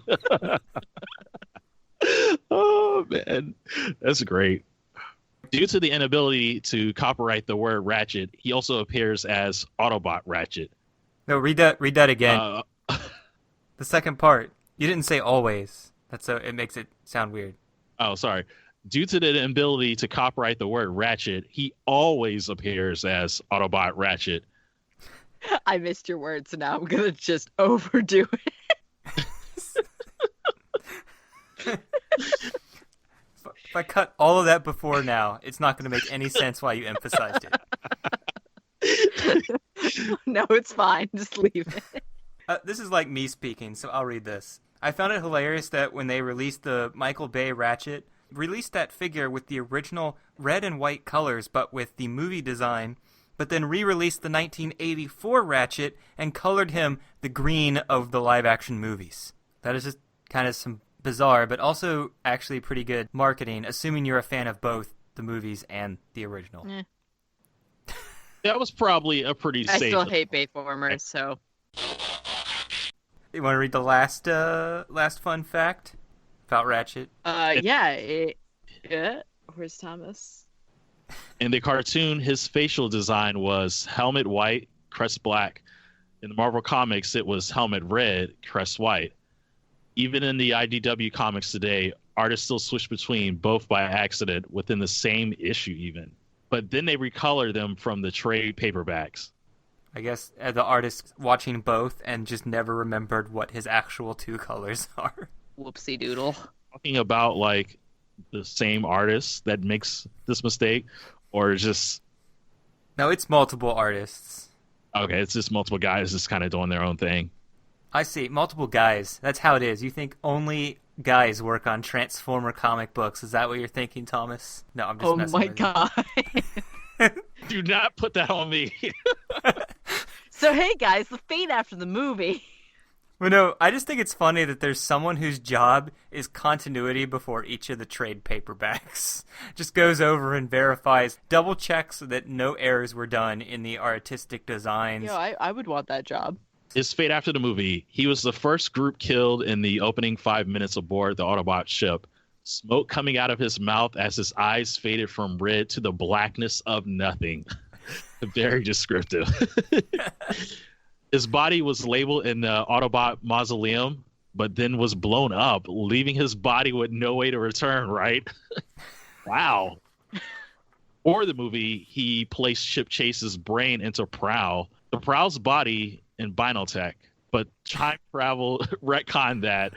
Oh, man. That's great. Due to the inability to copyright the word Ratchet, he also appears as Autobot Ratchet.
No, read that again. The second part. You didn't say always. It makes it sound weird.
Oh, sorry. Due to the inability to copyright the word Ratchet, he always appears as Autobot Ratchet.
I missed your words, so now I'm going to just overdo it.
If I cut all of that before now, it's not going to make any sense why you emphasized it.
No, it's fine. Just leave it.
This is like me speaking, so I'll read this. I found it hilarious that when they released the Michael Bay Ratchet, released that figure with the original red and white colors, but with the movie design, but then re-released the 1984 Ratchet and colored him the green of the live-action movies. That is just kind of some bizarre, but also actually pretty good marketing, assuming you're a fan of both the movies and the original.
That was probably a pretty
I
safe.
still hate Bayformers, so...
You want to read the last fun fact? If about Ratchet?
Yeah. Where's Thomas?
In the cartoon, his facial design was helmet white, crest black. In the Marvel comics, it was helmet red, crest white. Even in the IDW comics today, artists still switch between both by accident within the same issue even. But then they recolor them from the trade paperbacks.
I guess the artist watching both and just never remembered what his actual two colors are.
Whoopsie doodle.
Talking about like the same artist that makes this mistake, or just...
No, it's multiple artists.
Okay, it's just multiple guys just kind of doing their own thing.
I see. Multiple guys. That's how it is. You think only guys work on Transformer comic books. Is that what you're thinking, Thomas? No, I'm just messing with you.
God.
Do not put that on me.
So, hey, guys, the fate after the movie.
Well, no, I just think it's funny that there's someone whose job is continuity before each of the trade paperbacks. Just goes over and verifies, double checks that no errors were done in the artistic designs.
I would want that job.
His fate after the movie, he was the first group killed in the opening 5 minutes aboard the Autobot ship. Smoke coming out of his mouth as his eyes faded from red to the blackness of nothing. Very descriptive. His body was labeled in the Autobot mausoleum, but then was blown up, leaving his body with no way to return, right? Wow. For the movie, he placed Chip Chase's brain into Prowl. The Prowl's body in Binotech, but time travel retconned that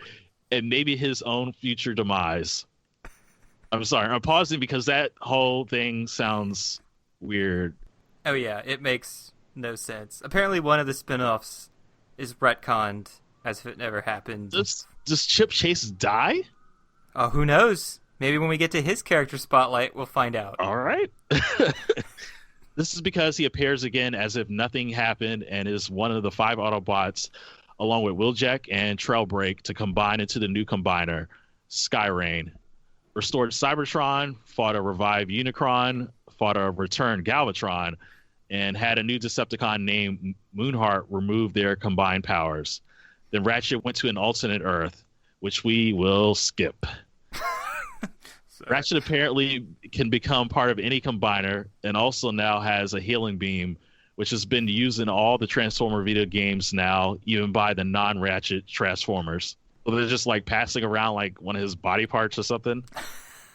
and maybe his own future demise. I'm sorry, I'm pausing because that whole thing sounds weird.
Oh yeah, it makes no sense. Apparently one of the spin-offs is retconned as if it never happened.
Does Chip Chase die?
Oh, who knows? Maybe when we get to his character spotlight, we'll find out.
All right. This is because he appears again as if nothing happened and is one of the 5 Autobots, along with Wheeljack and Trailbreaker, to combine into the new combiner, Skyrain. Restored Cybertron, fought a revived Unicron, fought a returned Galvatron, and had a new Decepticon named Moonheart remove their combined powers. Then Ratchet went to an alternate Earth, which we will skip. Ratchet apparently can become part of any combiner and also now has a healing beam, which has been used in all the Transformer video games now, even by the non-Ratchet Transformers. So they're just like passing around like one of his body parts or something.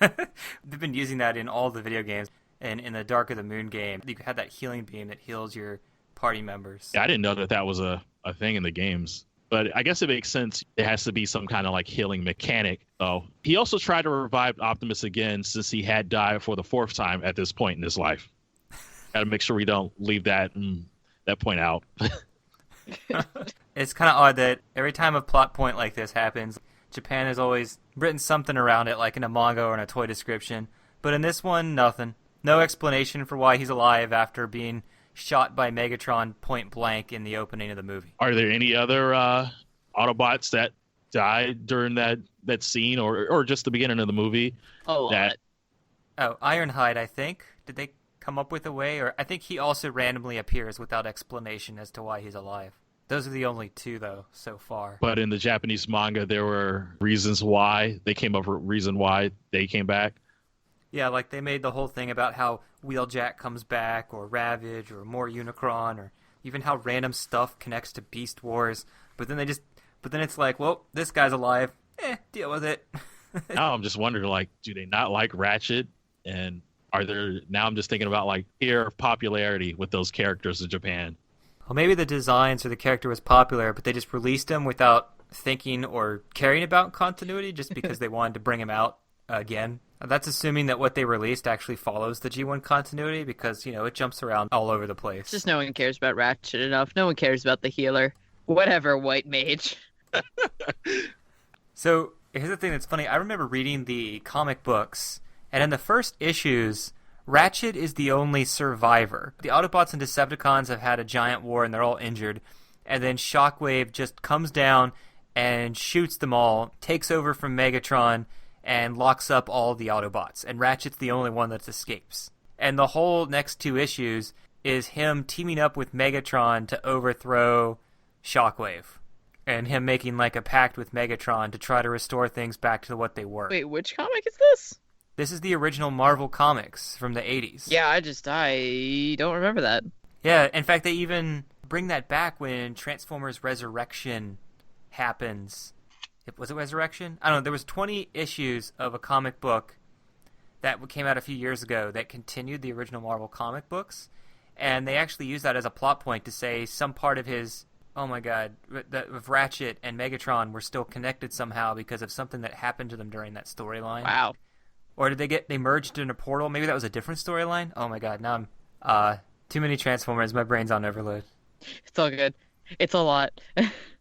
They've been using that in all the video games. And in the Dark of the Moon game, you had that healing beam that heals your party members.
Yeah, I didn't know that was a thing in the games. But I guess it makes sense. It has to be some kind of like healing mechanic. Oh, he also tried to revive Optimus again since he had died for the 4th time at this point in his life. Got to make sure we don't leave that point out.
It's kind of odd that every time a plot point like this happens, Japan has always written something around it, like in a manga or in a toy description. But in this one, nothing. No explanation for why he's alive after being shot by Megatron point blank in the opening of the movie.
Are there any other Autobots that died during that scene or just the beginning of the movie?
Oh,
Ironhide, I think. Did they come up with a way? Or I think he also randomly appears without explanation as to why he's alive. Those are the only 2, though, so far.
But in the Japanese manga, there were reasons why they came up with reason why they came back.
Yeah, like they made the whole thing about how Wheeljack comes back, or Ravage, or more Unicron, or even how random stuff connects to Beast Wars. But then it's like, well, this guy's alive. Deal with it.
Now I'm just wondering, like, do they not like Ratchet? And now I'm just thinking about like fear of popularity with those characters in Japan.
Well, maybe the designs or the character was popular, but they just released him without thinking or caring about continuity just because they wanted to bring him out again. That's assuming that what they released actually follows the G1 continuity because, it jumps around all over the place.
Just no one cares about Ratchet enough. No one cares about the healer. Whatever, white mage.
So, here's the thing that's funny. I remember reading the comic books, and in the first issues, Ratchet is the only survivor. The Autobots and Decepticons have had a giant war, and they're all injured. And then Shockwave just comes down and shoots them all, takes over from Megatron, and locks up all the Autobots, and Ratchet's the only one that escapes. And the whole next 2 issues is him teaming up with Megatron to overthrow Shockwave. and him making like a pact with Megatron to try to restore things back to what they were.
Wait, which comic is this?
This is the original Marvel Comics from the 80s.
Yeah, I don't remember that.
Yeah, in fact, they even bring that back when Transformers Resurrection happens. Was it Resurrection? I don't know. There was 20 issues of a comic book that came out a few years ago that continued the original Marvel comic books, and they actually used that as a plot point to say some part of his, oh my god, of Ratchet and Megatron were still connected somehow because of something that happened to them during that storyline.
Wow.
Or did they merged in a portal? Maybe that was a different storyline? Oh my god, now I'm, too many Transformers, my brain's on overload.
It's all good. It's a lot.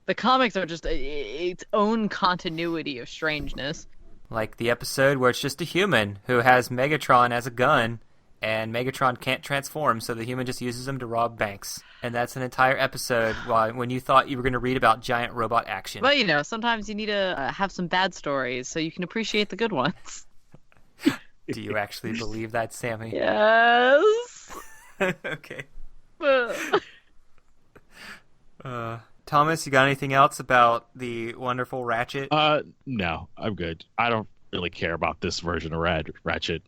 The comics are just its own continuity of strangeness.
Like the episode where it's just a human who has Megatron as a gun, and Megatron can't transform, so the human just uses him to rob banks. And that's an entire episode when you thought you were going to read about giant robot action.
But, sometimes you need to have some bad stories so you can appreciate the good ones.
Do you actually believe that, Sammy?
Yes.
Okay. Thomas, you got anything else about the wonderful Ratchet?
No, I'm good. I don't really care about this version of Ratchet.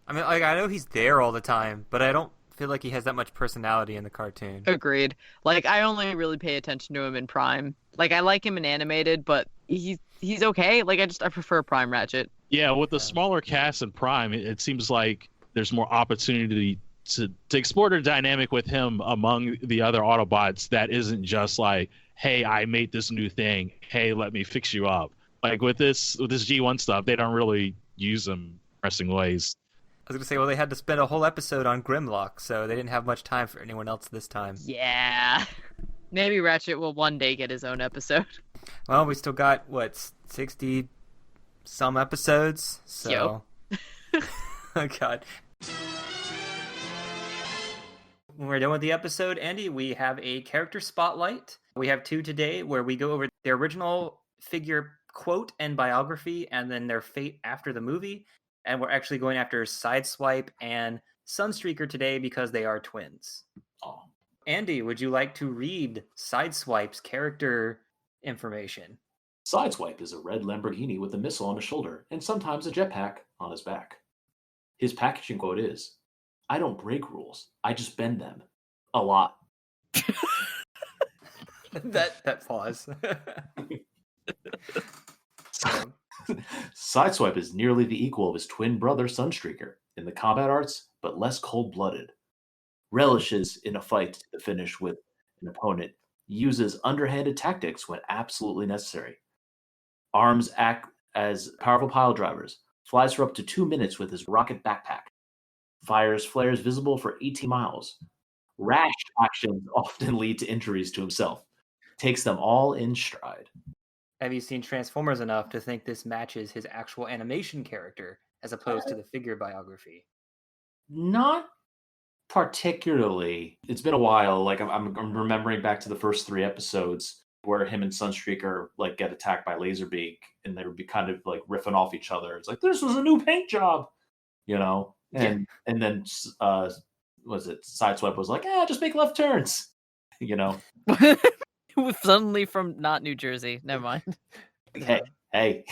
I mean, I know he's there all the time, but I don't feel like he has that much personality in the cartoon.
Agreed. I only really pay attention to him in Prime. I like him in animated, but he's okay. I prefer Prime Ratchet.
Yeah, with the smaller cast in Prime, it seems like there's more opportunity to explore the dynamic with him among the other Autobots that isn't just like, hey, I made this new thing. Hey, let me fix you up. With this G1 stuff, they don't really use them in interesting ways.
I was going to say, well, they had to spend a whole episode on Grimlock, so they didn't have much time for anyone else this time.
Yeah. Maybe Ratchet will one day get his own episode.
Well, we still got, 60-some episodes? So...
Yep.
Oh, God. When we're done with the episode, Andy, we have a character spotlight. We have 2 today where we go over their original figure quote and biography and then their fate after the movie. And we're actually going after Sideswipe and Sunstreaker today because they are twins. Oh. Andy, would you like to read Sideswipe's character information?
Sideswipe is a red Lamborghini with a missile on his shoulder and sometimes a jetpack on his back. His packaging quote is, "I don't break rules, I just bend them. A lot."
that pause.
Sideswipe is nearly the equal of his twin brother Sunstreaker in the combat arts, but less cold-blooded. Relishes in a fight to the finish with an opponent, uses underhanded tactics when absolutely necessary. Arms act as powerful pile drivers, flies for up to 2 minutes with his rocket backpack, fires flares visible for 18 miles. Rash actions often lead to injuries to himself. Takes them all in stride.
Have you seen Transformers enough to think this matches his actual animation character as opposed to the figure biography?
Not particularly. It's been a while. I'm remembering back to the first 3 episodes where him and Sunstreaker get attacked by Laserbeak, and they would be kind of riffing off each other. It's like, this was a new paint job, And then was it Sideswipe was like, just make left turns,
Suddenly from not New Jersey. Never mind.
Hey.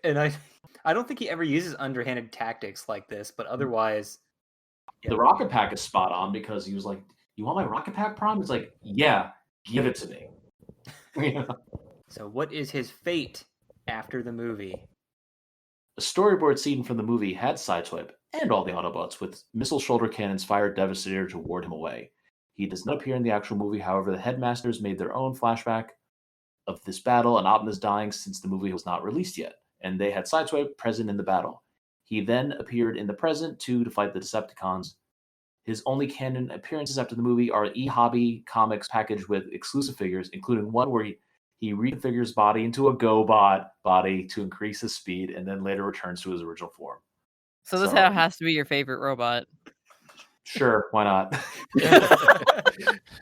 And I don't think he ever uses underhanded tactics like this, but otherwise...
The rocket pack is spot on because he was like, "You want my rocket pack, Prime?" It's like, "Yeah, give it to me."
So what is his fate after the movie?
A storyboard scene from the movie had Sideswipe and all the Autobots with missile shoulder cannons fired Devastator to ward him away. He does not appear in the actual movie, however, the Headmasters made their own flashback of this battle and Optimus dying since the movie was not released yet, and they had Sideswipe present in the battle. He then appeared in the present to fight the Decepticons. His only canon appearances after the movie are e-hobby comics packaged with exclusive figures, including one where he reconfigures body into a GoBot body to increase his speed, and then later returns to his original form.
So this has to be your favorite robot.
Sure, why not?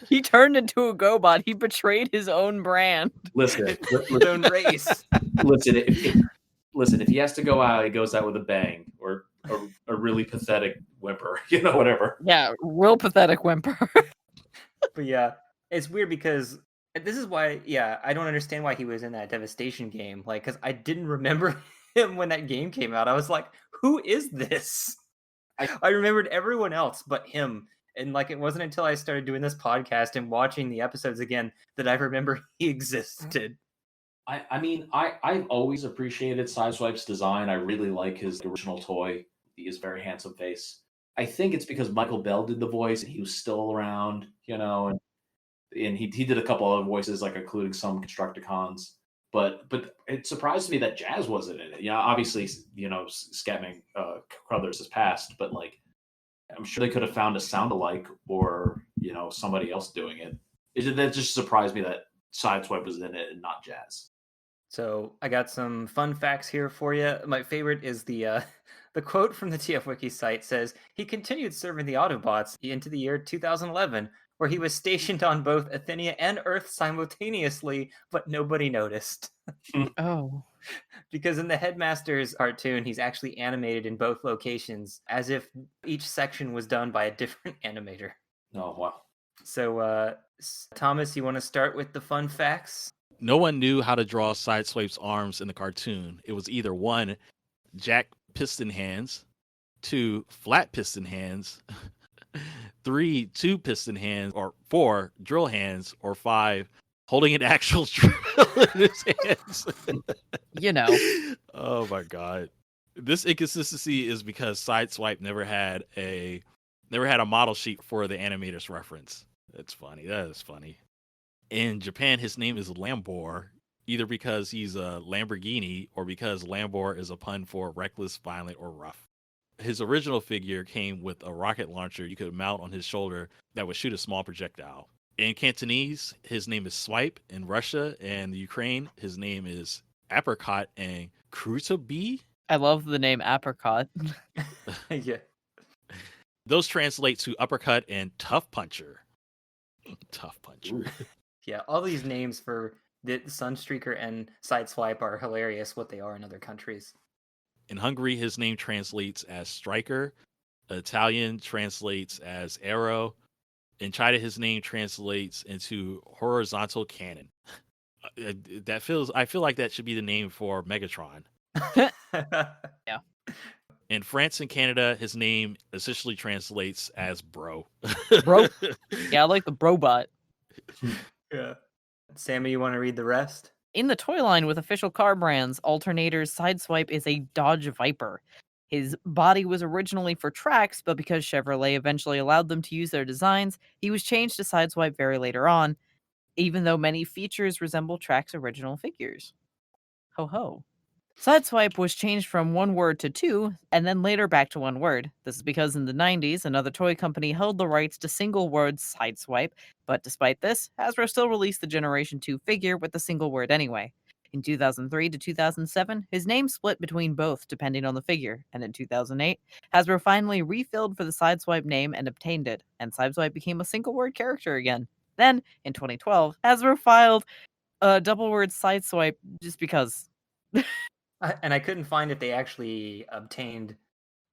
He turned into a GoBot. He betrayed his own brand.
Listen,
his own race.
Listen, if he has to go out, he goes out with a bang or a really pathetic whimper, whatever.
Yeah, real pathetic whimper.
But yeah, it's weird because This is why, yeah, I don't understand why he was in that Devastation game. Like, because I didn't remember him when that game came out. I was like, who is this? I remembered everyone else but him. And like, it wasn't until I started doing this podcast and watching the episodes again that I remember he existed.
I've always appreciated Sideswipe's design. I really like his original toy. He is very handsome face. I think it's because Michael Bell did the voice and he was still around, and he did a couple other voices, like including some Constructicons. But it surprised me that Jazz wasn't in it. Obviously, Scatman Crothers has passed, but like, I'm sure they could have found a sound-alike or somebody else doing it. That just surprised me that Sideswipe was in it and not Jazz.
So I got some fun facts here for you. My favorite is the quote from the TF Wiki site says, he continued serving the Autobots into the year 2011, where he was stationed on both Athenia and Earth simultaneously, but nobody noticed.
Oh.
Because in the Headmaster's cartoon, he's actually animated in both locations, as if each section was done by a different animator.
Oh, wow.
So, Thomas, you want to start with the fun facts?
No one knew how to draw Sideswipe's arms in the cartoon. It was either 1, jack piston hands, 2, flat piston hands, 3, 2 piston hands, or 4, drill hands, or 5, holding an actual drill in his hands. Oh my god. This inconsistency is because Sideswipe never had a model sheet for the animator's reference. That's funny. That is funny. In Japan, his name is Lambor, either because he's a Lamborghini or because Lambor is a pun for reckless, violent, or rough. His original figure came with a rocket launcher you could mount on his shoulder that would shoot a small projectile. In Cantonese, his name is Swipe. In Russia and the Ukraine, his name is Apricot and Krutabi.
I love the name Apricot.
Yeah.
Those translate to uppercut and tough puncher. Tough puncher.
Ooh.
Yeah, all these names for the Sunstreaker and Sideswipe are hilarious, what they are in other countries.
In Hungary, his name translates as striker. Italian translates as arrow. In China, his name translates into horizontal cannon. I feel like that should be the name for Megatron.
Yeah.
In France and Canada, his name essentially translates as bro.
Bro? Yeah, I like the Brobot.
Yeah. Sammy, you want to read the rest?
In the toy line with official car brands, Alternator's Sideswipe is a Dodge Viper. His body was originally for Trax, but because Chevrolet eventually allowed them to use their designs, he was changed to Sideswipe very later on, even though many features resemble Trax's original figures. Ho ho. Sideswipe was changed from 1 word to 2, and then later back to 1 word. This is because in the 90s, another toy company held the rights to single word Sideswipe, but despite this, Hasbro still released the Generation 2 figure with the single word anyway. In 2003 to 2007, his name split between both depending on the figure, and in 2008, Hasbro finally refilled for the Sideswipe name and obtained it, and Sideswipe became a single word character again. Then, in 2012, Hasbro filed a double word Sideswipe just because.
And I couldn't find if they actually obtained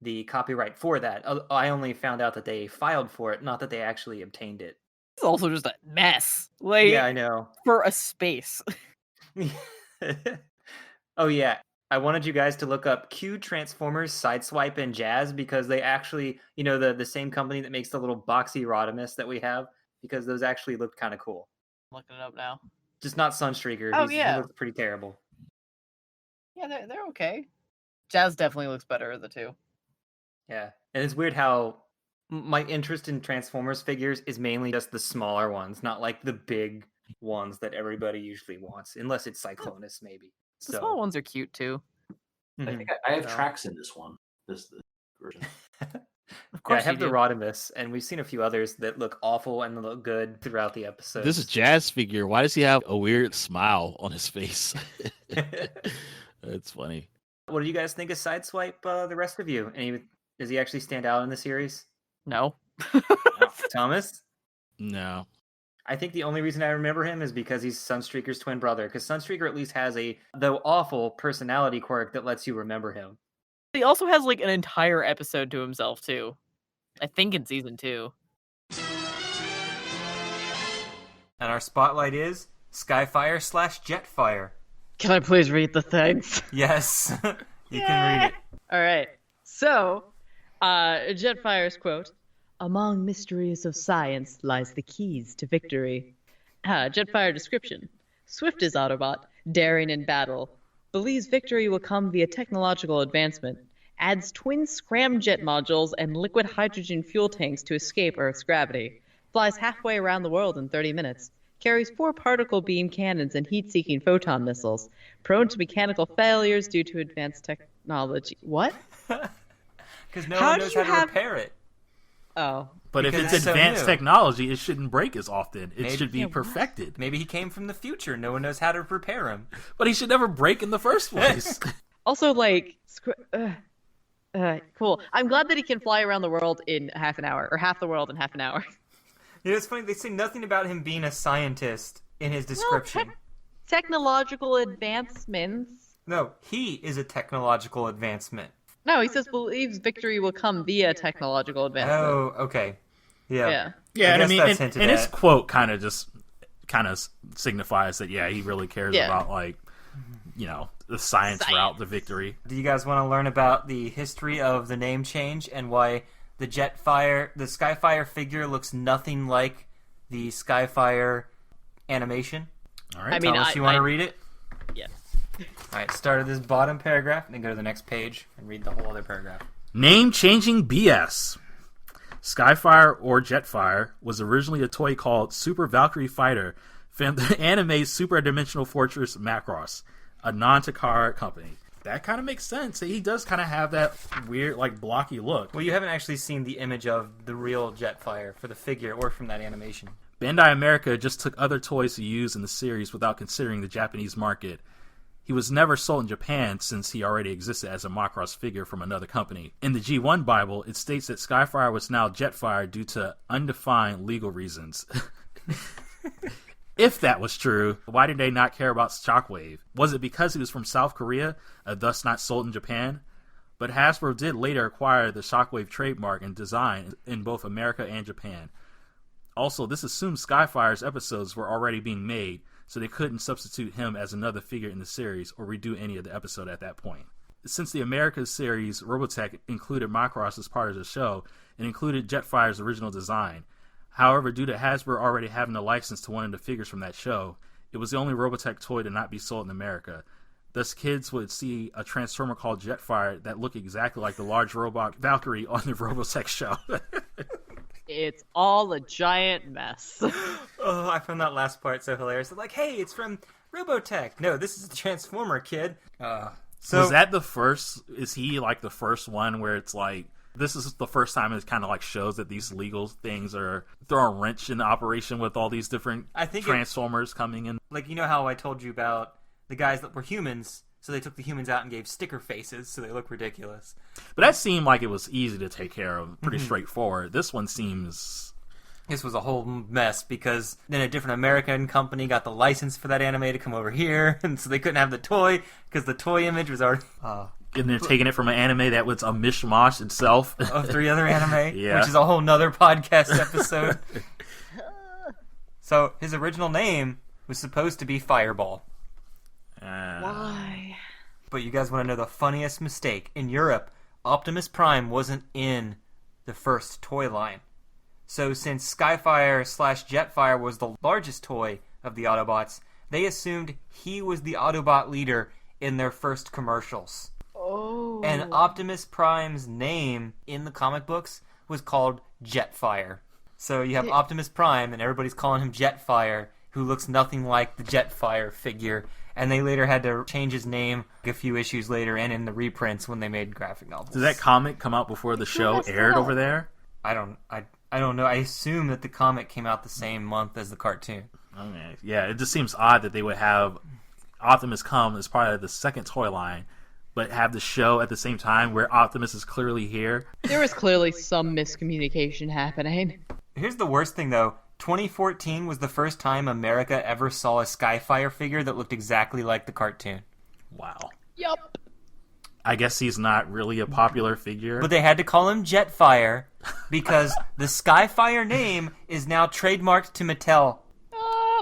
the copyright for that. I only found out that they filed for it, not that they actually obtained it.
It's also just a mess. Like,
Yeah, I know.
for a space.
Oh yeah, I wanted you guys to look up Q Transformers, Sideswipe, and Jazz because they actually, the same company that makes the little boxy Rodimus that we have, because those actually looked kind of cool.
I'm looking it up now.
Just not Sunstreaker.
Oh,
He
yeah.
looks pretty terrible.
Yeah, they're okay. Jazz definitely looks better of the two.
Yeah, and it's weird how my interest in Transformers figures is mainly just the smaller ones, not like the big ones that everybody usually wants, unless it's Cyclonus, maybe.
The small ones are cute too.
I
Mhm.
think I have
So-
Trax in this one. This version.
Of
Yeah, I
course,
have
you
the
do.
Rodimus, and we've seen a few others that look awful and look good throughout the episode.
This is Jazz figure. Why does he have a weird smile on his face? That's funny.
What do you guys think of Sideswipe, the rest of you? Does he actually stand out in the series?
No.
Thomas?
No.
I think the only reason I remember him is because he's Sunstreaker's twin brother, because Sunstreaker at least has a, though awful, personality quirk that lets you remember him.
He also has like an entire episode to himself too. I think in season 2.
And our spotlight is Skyfire / Jetfire.
Can I please read the things?
Yes, you can read it.
All right. So, Jetfire's quote, "Among mysteries of science lies the keys to victory." Jetfire description: Swift is Autobot, daring in battle, believes victory will come via technological advancement, adds twin scramjet modules and liquid hydrogen fuel tanks to escape Earth's gravity, flies halfway around the world in 30 minutes, carries 4 particle beam cannons and heat-seeking photon missiles, prone to mechanical failures due to advanced technology. What?
Because no one knows how to repair it.
Oh.
But if
Because
it's
it's so
advanced
new.
technology, it shouldn't break as often. It
Maybe-
should be
Yeah, what?
perfected.
Maybe he came from the future. No one knows how to repair him.
But he should never break in the first place.
Also, like, cool. I'm glad that he can fly around the world in half an hour, or half the world in half an hour.
You know, it's funny. They say nothing about him being a scientist in his description.
Technological advancements.
No, he is a technological advancement.
No, he says believes victory will come via technological advancement.
Oh, okay. Yeah.
Yeah, and I
guess
mean,
that's
and
hinted
his
at.
quote kind of signifies that, yeah, he really cares
Yeah.
about, like, the science route, the victory.
Do you guys want to learn about the history of the name change and why the Skyfire figure looks nothing like the Skyfire animation?
All right.
I mean,
Thomas, you want to read it?
Yes.
All right, start at this bottom paragraph, and then go to the next page and read the whole other paragraph.
Name-changing BS. Skyfire or Jetfire was originally a toy called Super Valkyrie Fighter from the anime Super Dimensional Fortress Macross, a non-Takara company. That kind of makes sense. He does kind of have that weird, like, blocky look.
Well, you haven't actually seen the image of the real Jetfire for the figure or from that animation.
Bandai America just took other toys to use in the series without considering the Japanese market. He was never sold in Japan since he already existed as a Macross figure from another company. In the G1 Bible, it states that Skyfire was now Jetfire due to undefined legal reasons. If that was true, why did they not care about Shockwave? Was it because he was from South Korea, thus not sold in Japan? But Hasbro did later acquire the Shockwave trademark and design in both America and Japan. Also, this assumes Skyfire's episodes were already being made, so they couldn't substitute him as another figure in the series or redo any of the episode at that point. Since the Americas series, Robotech included Macross as part of the show and included Jetfire's original design. However, due to Hasbro already having a license to one of the figures from that show, it was the only Robotech toy to not be sold in America. Thus, kids would see a Transformer called Jetfire that looked exactly like the large robot Valkyrie on the Robotech show.
It's all a giant mess.
Oh, I found that last part so hilarious. Like, hey, it's from Robotech. No, this is the Transformer, kid. So
was that the first? Is he like the first one where it's like, this is the first time it kind of like shows that these legal things are throwing a wrench in the operation with all these different Transformers coming in?
Like, you know how I told you about the guys that were humans, so they took the humans out and gave sticker faces so they look ridiculous.
But that seemed like it was easy to take care of, pretty straightforward. This one seems...
This was a whole mess because then a different American company got the license for that anime to come over here, and so they couldn't have the toy because the toy image was already...
And they're taking it from an anime that was a mishmash itself.
of 3 other anime,
Yeah.
which is a whole nother podcast episode. So his original name was supposed to be Fireball.
Why?
But you guys want to know the funniest mistake? In Europe, Optimus Prime wasn't in the first toy line. So since Skyfire / Jetfire was the largest toy of the Autobots, they assumed he was the Autobot leader in their first commercials.
Oh.
And Optimus Prime's name in the comic books was called Jetfire. So you have Optimus Prime, and everybody's calling him Jetfire, who looks nothing like the Jetfire figure. And they later had to change his name a few issues later and in the reprints when they made graphic novels.
Did that comic come out before the show aired over there?
I don't know. I assume that the comic came out the same month as the cartoon.
Okay. Yeah, it just seems odd that they would have Optimus come as part of the second toy line, but have the show at the same time where Optimus is clearly here.
There was clearly some miscommunication happening.
Here's the worst thing, though. 2014 was the first time America ever saw a Skyfire figure that looked exactly like the cartoon.
Wow.
Yup.
I guess he's not really a popular figure.
But they had to call him Jetfire because the Skyfire name is now trademarked to Mattel.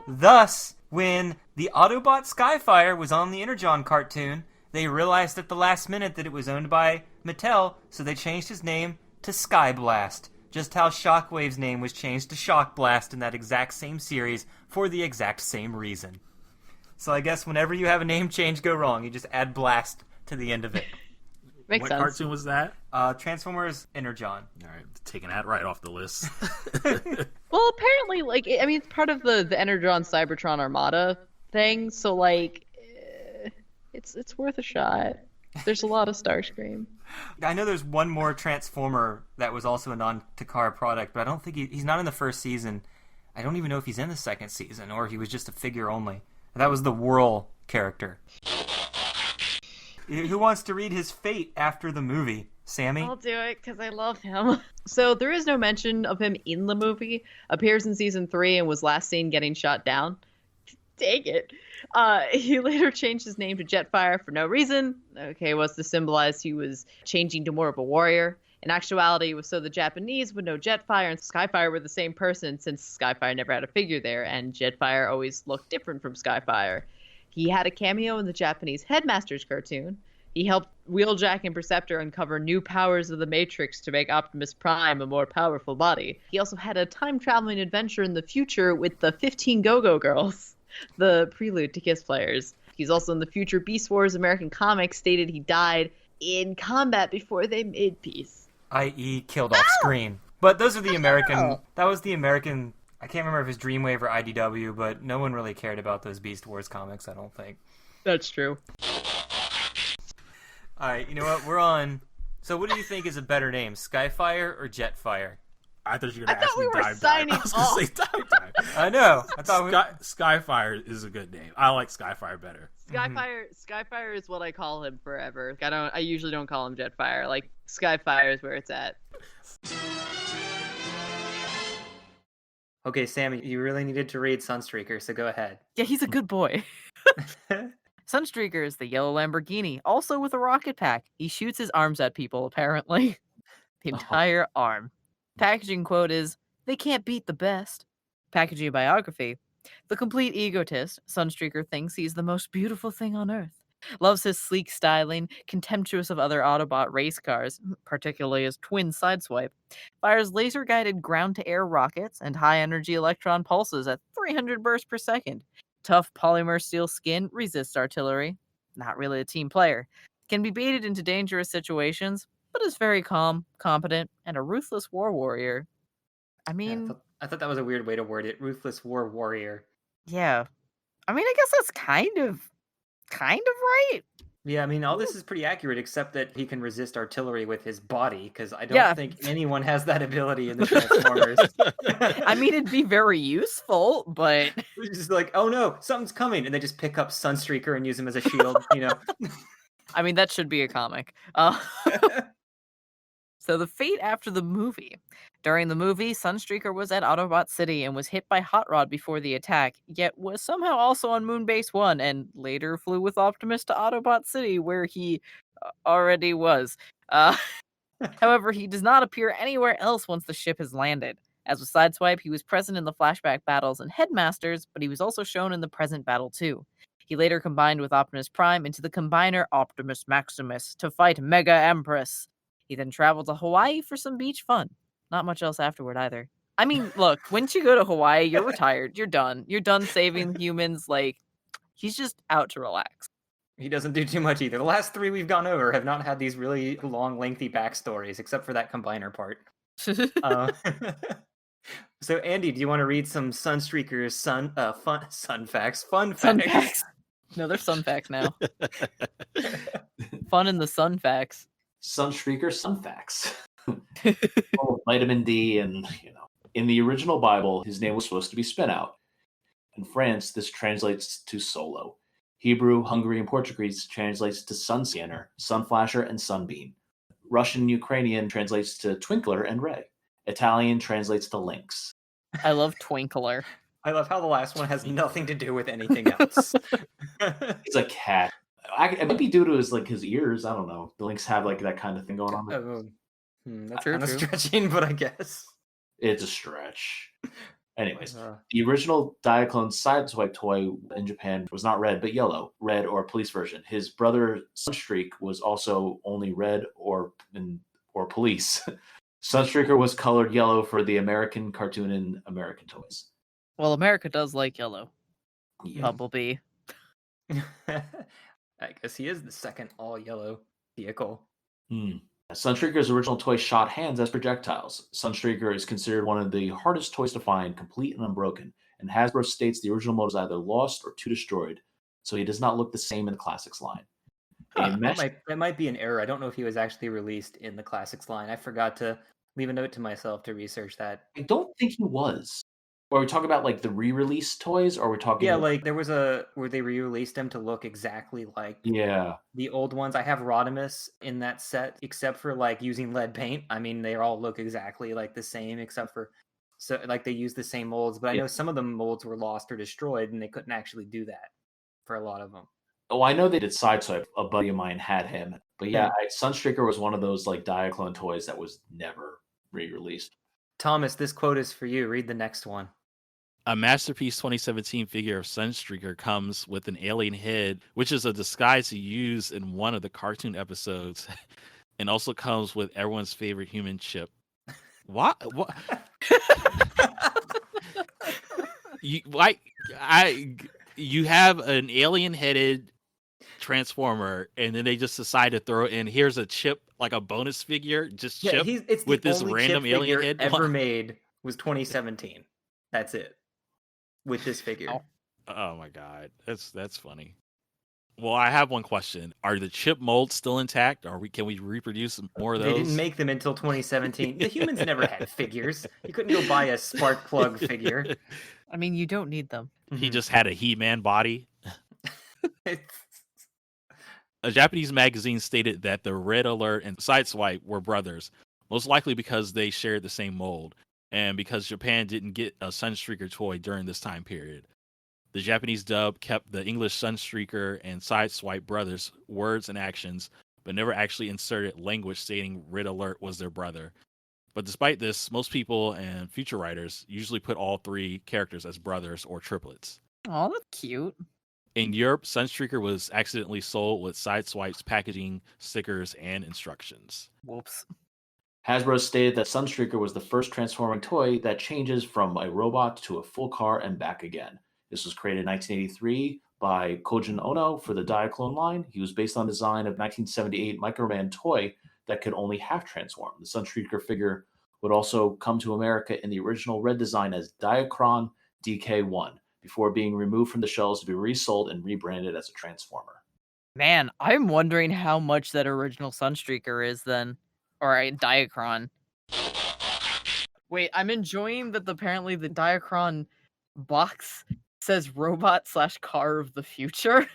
Thus, When the Autobot Skyfire was on the Energon cartoon, they realized at the last minute that it was owned by Mattel, so they changed his name to Skyblast. Just how Shockwave's name was changed to Shockblast in that exact same series for the exact same reason. So I guess whenever you have a name change go wrong, you just add blast to the end of it.
Makes
What
sense.
cartoon was that?
Transformers Energon.
All right, taking that right off the list.
Well, apparently, like, I mean, it's part of the Energon Cybertron Armada thing, so, like, it's worth a shot. There's a lot of Starscream.
I know there's one more Transformer that was also a non-Takara product, but I don't think he's not in the first season. I don't even know if he's in the second season, or he was just a figure only. That was the Whirl character. Who wants to read his fate after the movie? Sammy?
I'll do it because I love him. So there is no mention of him in the movie. Appears in season 3 and was last seen getting shot down. Dang it. He later changed his name to Jetfire for no reason. Okay, was to symbolize he was changing to more of a warrior. In actuality, it was so the Japanese would know Jetfire and Skyfire were the same person, since Skyfire never had a figure there, and Jetfire always looked different from Skyfire. He had a cameo in the Japanese Headmasters cartoon. He helped Wheeljack and Perceptor uncover new powers of the Matrix to make Optimus Prime a more powerful body. He also had a time-traveling adventure in the future with the 15 Go-Go Girls, the prelude to Kiss Players. He's also in the future Beast Wars American comics, stated he died in combat before they made peace.
I.e. killed off screen. But those are the American... That was the American... I can't remember if it was Dreamwave or IDW, but no one really cared about those Beast Wars comics, I don't think.
That's true.
Alright, you know what? We're on... So what do you think is a better name, Skyfire or Jetfire?
I thought you were going
I
to ask
thought
me
we were
Dive
signing
Dive. I was going to say Dive Dive.
I know. I thought
Skyfire is a good name. I like Skyfire better.
Skyfire is what I call him forever. I usually don't call him Jetfire. Like, Skyfire is where it's at.
Okay, Sammy, you really needed to read Sunstreaker, so go ahead.
Yeah, he's a good boy. Sunstreaker is the yellow Lamborghini, also with a rocket pack. He shoots his arms at people, apparently. The entire arm. Packaging quote is, "They can't beat the best." Packaging biography. The complete egotist, Sunstreaker thinks he's the most beautiful thing on Earth. Loves his sleek styling, contemptuous of other Autobot race cars, particularly his twin Sideswipe. Fires laser-guided ground-to-air rockets and high-energy electron pulses at 300 bursts per second. Tough polymer steel skin, resists artillery. Not really a team player. Can be baited into dangerous situations, but is very calm, competent, and a ruthless war warrior. I mean...
I thought that was a weird way to word it. Ruthless war warrior.
Yeah. I mean, I guess that's kind of right.
Yeah, I mean, all this is pretty accurate, except that he can resist artillery with his body, because I don't think anyone has that ability in the Transformers.
I mean, it'd be very useful, but...
It's just like, oh no, something's coming, and they just pick up Sunstreaker and use him as a shield, you know?
I mean, that should be a comic. So the fate after the movie. During the movie, Sunstreaker was at Autobot City and was hit by Hot Rod before the attack, yet was somehow also on Moonbase 1 and later flew with Optimus to Autobot City, where he already was. However, he does not appear anywhere else once the ship has landed. As with Sideswipe, he was present in the flashback battles and Headmasters, but he was also shown in the present battle too. He later combined with Optimus Prime into the combiner Optimus Maximus to fight Mega Empress. He then traveled to Hawaii for some beach fun. Not much else afterward either. I mean, look, once you go to Hawaii, you're retired. You're done. You're done saving humans. Like, he's just out to relax.
He doesn't do too much either. The last 3 we've gone over have not had these really long, lengthy backstories, except for that combiner part. So, Andy, do you want to read some Sunstreaker's fun facts?
No, they're sun facts now. Fun in the sun facts.
Sunstreaker Sun Facts. Full of vitamin D, and in the original Bible, his name was supposed to be Spinout. In France, this translates to Solo. Hebrew, Hungary, and Portuguese translates to Sun Scanner, Sunflasher, and Sunbeam. Russian and Ukrainian translates to Twinkler and Ray. Italian translates to Lynx.
I love Twinkler.
I love how the last one has nothing to do with anything else.
He's a cat. It might be due to his ears. I don't know. The Lynx have that kind of thing going on.
That's kind of stretching, but I guess
it's a stretch. Anyways, the original Diaclone Sideswipe toy in Japan was not red, but yellow, red or police version. His brother Sunstreak was also only red or police. Sunstreaker was colored yellow for the American cartoon and American toys.
Well, America does like yellow.
Yeah.
Bumblebee.
I guess he is the second all-yellow vehicle.
Sunstreaker's original toy shot hands as projectiles. Sunstreaker is considered one of the hardest toys to find, complete and unbroken, and Hasbro states the original model is either lost or too destroyed, so he does not look the same in the Classics line.
That might be an error. I don't know if he was actually released in the Classics line. I forgot to leave a note to myself to research that.
I don't think he was. Are we talking about like the re-release toys, or are we talking?
Yeah, like there was where they re-released him to look exactly like the old ones. I have Rodimus in that set, except for like using lead paint. I mean, they all look exactly like the same, except for like they use the same molds. But I know some of the molds were lost or destroyed, and they couldn't actually do that for a lot of them.
Oh, I know they did Sideswipe. A buddy of mine had him, but yeah, Sunstreaker was one of those like Diaclone toys that was never re-released.
Thomas, this quote is for you. Read the next one.
A Masterpiece 2017 figure of Sunstreaker comes with an alien head, which is a disguise he used in one of the cartoon episodes, and also comes with everyone's favorite human chip. What? You have an alien-headed Transformer, and then they just decide to throw in, here's a chip, like a bonus figure, just chip with this random alien head.
Ever made was 2017. That's it. With this figure.
Oh my god, that's funny. Well, I have one question: are the chip molds still intact? Can we reproduce more of those?
They didn't make them until 2017. The humans never had figures. You couldn't go buy a spark plug figure.
I mean, you don't need them.
He just had a He-Man body. A Japanese magazine stated that the Red Alert and Sideswipe were brothers, most likely because they shared the same mold, and because Japan didn't get a Sunstreaker toy during this time period. The Japanese dub kept the English Sunstreaker and Sideswipe brothers' words and actions, but never actually inserted language stating Red Alert was their brother. But despite this, most people and future writers usually put all three characters as brothers or triplets.
Oh, that's cute.
In Europe, Sunstreaker was accidentally sold with Sideswipe's packaging, stickers, and instructions.
Whoops.
Hasbro stated that Sunstreaker was the first transforming toy that changes from a robot to a full car and back again. This was created in 1983 by Kojun Ono for the Diaclone line. He was based on design of 1978 Microman toy that could only half transform. The Sunstreaker figure would also come to America in the original red design as Diacron DK1 before being removed from the shelves to be resold and rebranded as a Transformer.
Man, I'm wondering how much that original Sunstreaker is then. Or a Diacron. Wait, I'm enjoying that apparently the Diacron box says robot/car of the future.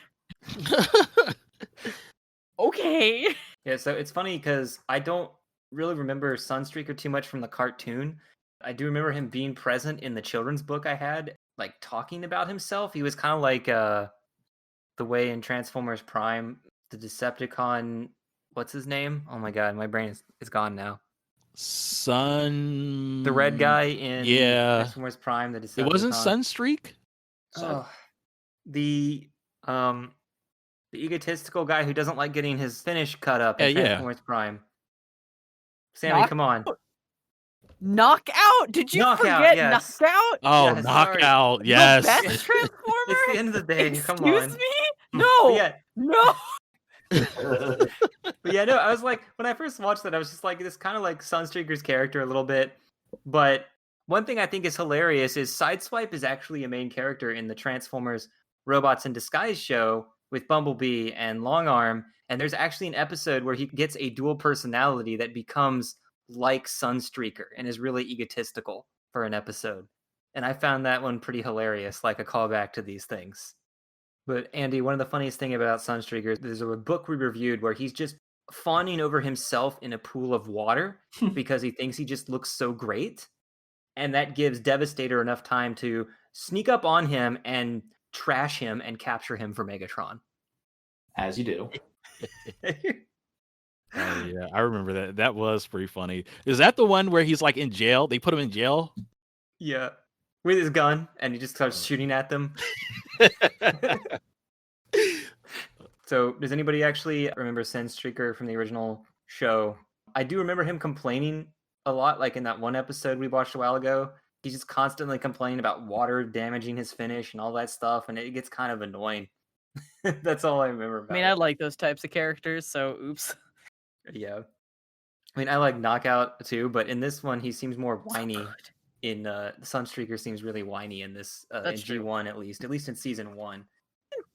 Okay.
Yeah, so it's funny because I don't really remember Sunstreaker too much from the cartoon. I do remember him being present in the children's book I had, like talking about himself. He was kind of like the way in Transformers Prime, the Decepticon. What's his name? Oh my god, my brain is gone now. The red guy in Transformers Prime, the Decepticon.
It wasn't Sunstreak?
Oh, the egotistical guy who doesn't like getting his finish cut up in Transformers Prime. Sammy, come on.
Knockout? Did you forget
yes.
Knockout?
Oh,
yes,
Knockout, yes.
The best Transformer?
It's the end of the day.
Excuse
Come on.
me? No. No.
But yeah, no, I was like, when I first watched that, I was just like, this kind of like Sunstreaker's character a little bit. But one thing I think is hilarious is Sideswipe is actually a main character in the Transformers Robots in Disguise show with Bumblebee and Longarm. And there's actually an episode where he gets a dual personality that becomes like Sunstreaker and is really egotistical for an episode. And I found that one pretty hilarious, like a callback to these things. But Andy, one of the funniest thing about Sunstreaker, there's a book we reviewed where he's just fawning over himself in a pool of water because he thinks he just looks so great. And that gives Devastator enough time to sneak up on him and trash him and capture him for Megatron.
As you do.
Oh, yeah, I remember that. That was pretty funny. Is that the one where he's like in jail? They put him in jail?
Yeah. with his gun, and he just starts shooting at them. So, does anybody actually remember Sunstreaker from the original show? I do remember him complaining a lot, like in that one episode we watched a while ago. He's just constantly complaining about water damaging his finish and all that stuff, and it gets kind of annoying. That's all I remember about
I mean,
it.
I like those types of characters, so oops.
Yeah. I mean, I like Knockout too, but in this one, he seems more whiny. In Sunstreaker seems really whiny in this, in
That's true.
G1 at least in season 1.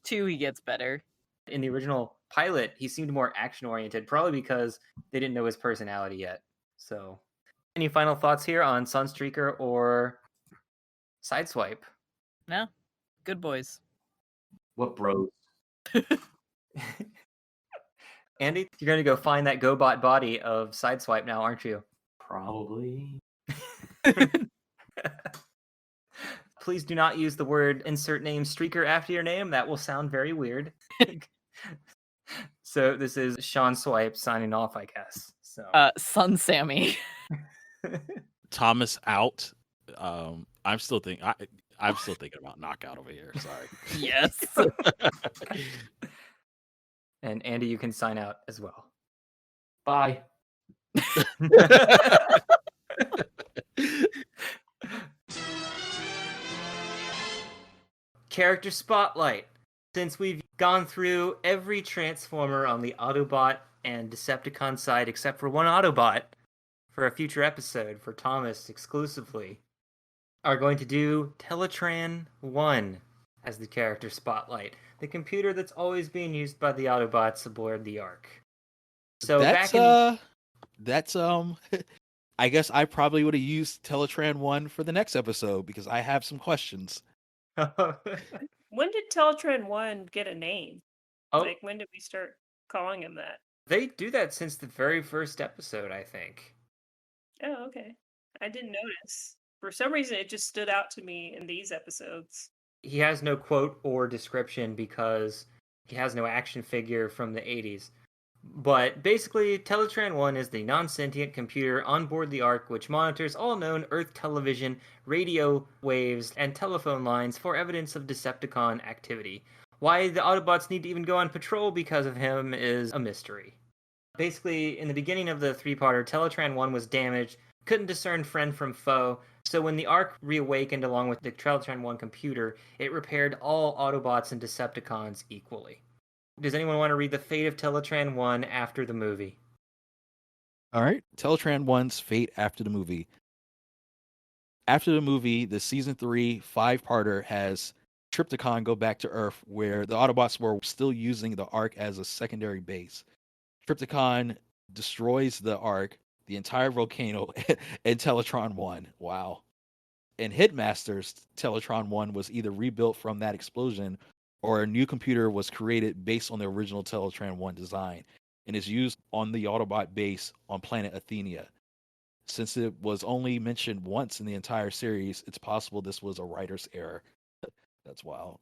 2, he gets better.
In the original pilot, he seemed more action-oriented, probably because they didn't know his personality yet. So, any final thoughts here on Sunstreaker or Sideswipe?
No? Good boys.
What bros?
Andy, you're going to go find that GoBot body of Sideswipe now, aren't you?
Probably.
Please do not use the word insert name streaker after your name. That will sound very weird. So this is Sean Swipe signing off, I guess. So
Sun Sammy.
Thomas out. I'm still thinking about Knockout over here. Sorry.
Yes.
And Andy, you can sign out as well.
Bye.
Character Spotlight. Since we've gone through every Transformer on the Autobot and Decepticon side except for one Autobot for a future episode for Thomas exclusively, are going to do Teltran 1 as the character Spotlight, the computer that's always being used by the Autobots aboard the Ark. So
that's I guess I probably would have used Teltran 1 for the next episode because I have some questions.
When did Teltran 1 get a name?
Oh,
Like, when did we start calling him that?
they do that since the very first episode, I think.
Oh, okay. I didn't notice. For some reason, it just stood out to me in these episodes.
He has no quote or description because he has no action figure from the 80s. But basically, Teltran 1 is the non-sentient computer on board the Ark which monitors all known Earth television, radio waves, and telephone lines for evidence of Decepticon activity. Why the Autobots need to even go on patrol because of him is a mystery. Basically, in the beginning of the three-parter, Teltran 1 was damaged, couldn't discern friend from foe, so when the Ark reawakened along with the Teltran 1 computer, it repaired all Autobots and Decepticons equally. Does anyone want to read the fate of Teltran 1 after the movie?
All right. Teltran 1's fate after the movie. After the movie, the season 3 5-parter has Trypticon go back to Earth where the Autobots were still using the Ark as a secondary base. Trypticon destroys the Ark, the entire volcano, and Teltran 1. Wow. In Hitmasters, Teltran 1 was either rebuilt from that explosion or a new computer was created based on the original Teltran 1 design and is used on the Autobot base on planet Athenia. Since it was only mentioned once in the entire series, it's possible this was a writer's error. That's wild.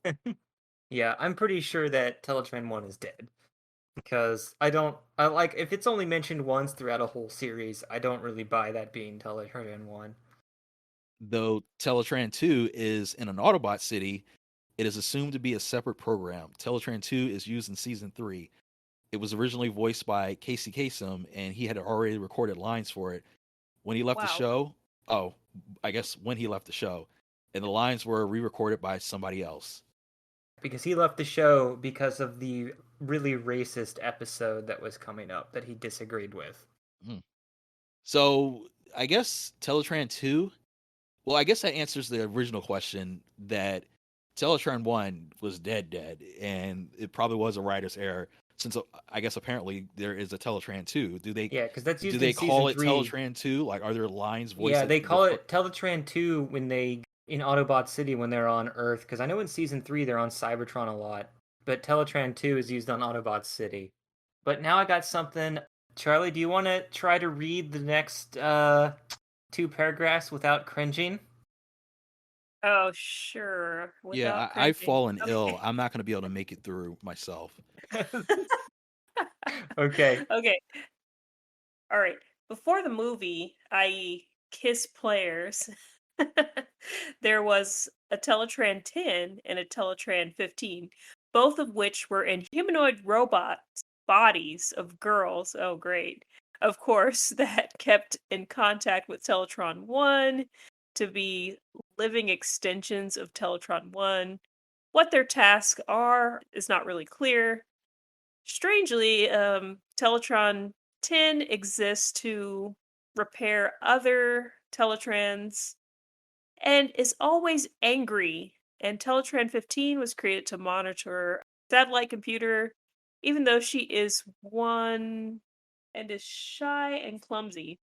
Yeah, I'm pretty sure that Teltran 1 is dead. Because if it's only mentioned once throughout a whole series, I don't really buy that being Teltran 1.
Though Teltran 2 is in an Autobot city, it is assumed to be a separate program. Teltran 2 is used in season 3. It was originally voiced by Casey Kasem, and he had already recorded lines for it. When he left the show, when he left the show, and the lines were re-recorded by somebody else.
Because he left the show because of the really racist episode that was coming up that he disagreed with.
So, I guess Teltran 2, well, I guess that answers the original question that Teltran 1 was dead, and it probably was a writer's error. Since I guess apparently there is a Teltran 2. Do they?
Yeah, because that's used.
Do they
in
call it
3.
Teltran 2? Like, are there lines voiced?
Yeah, they call it Teltran 2 when they in Autobot City when they're on Earth. Because I know in season 3 they're on Cybertron a lot, but Teltran 2 is used on Autobot City. But now I got something. Charlie, do you want to try to read the next 2 paragraphs without cringing?
Oh, sure.
Yeah, I've fallen ill. I'm not going to be able to make it through myself.
Okay.
Okay. All right. Before the movie, i.e. KISS players, there was a Teltran 10 and a Teltran 15, both of which were in humanoid robot bodies of girls. Oh, great. Of course, that kept in contact with Teltron 1 to be living extensions of Teltron 1. What their tasks are is not really clear. Strangely, Teltron 10 exists to repair other Teltrans and is always angry. And Teltran 15 was created to monitor a satellite computer, even though she is one and is shy and clumsy.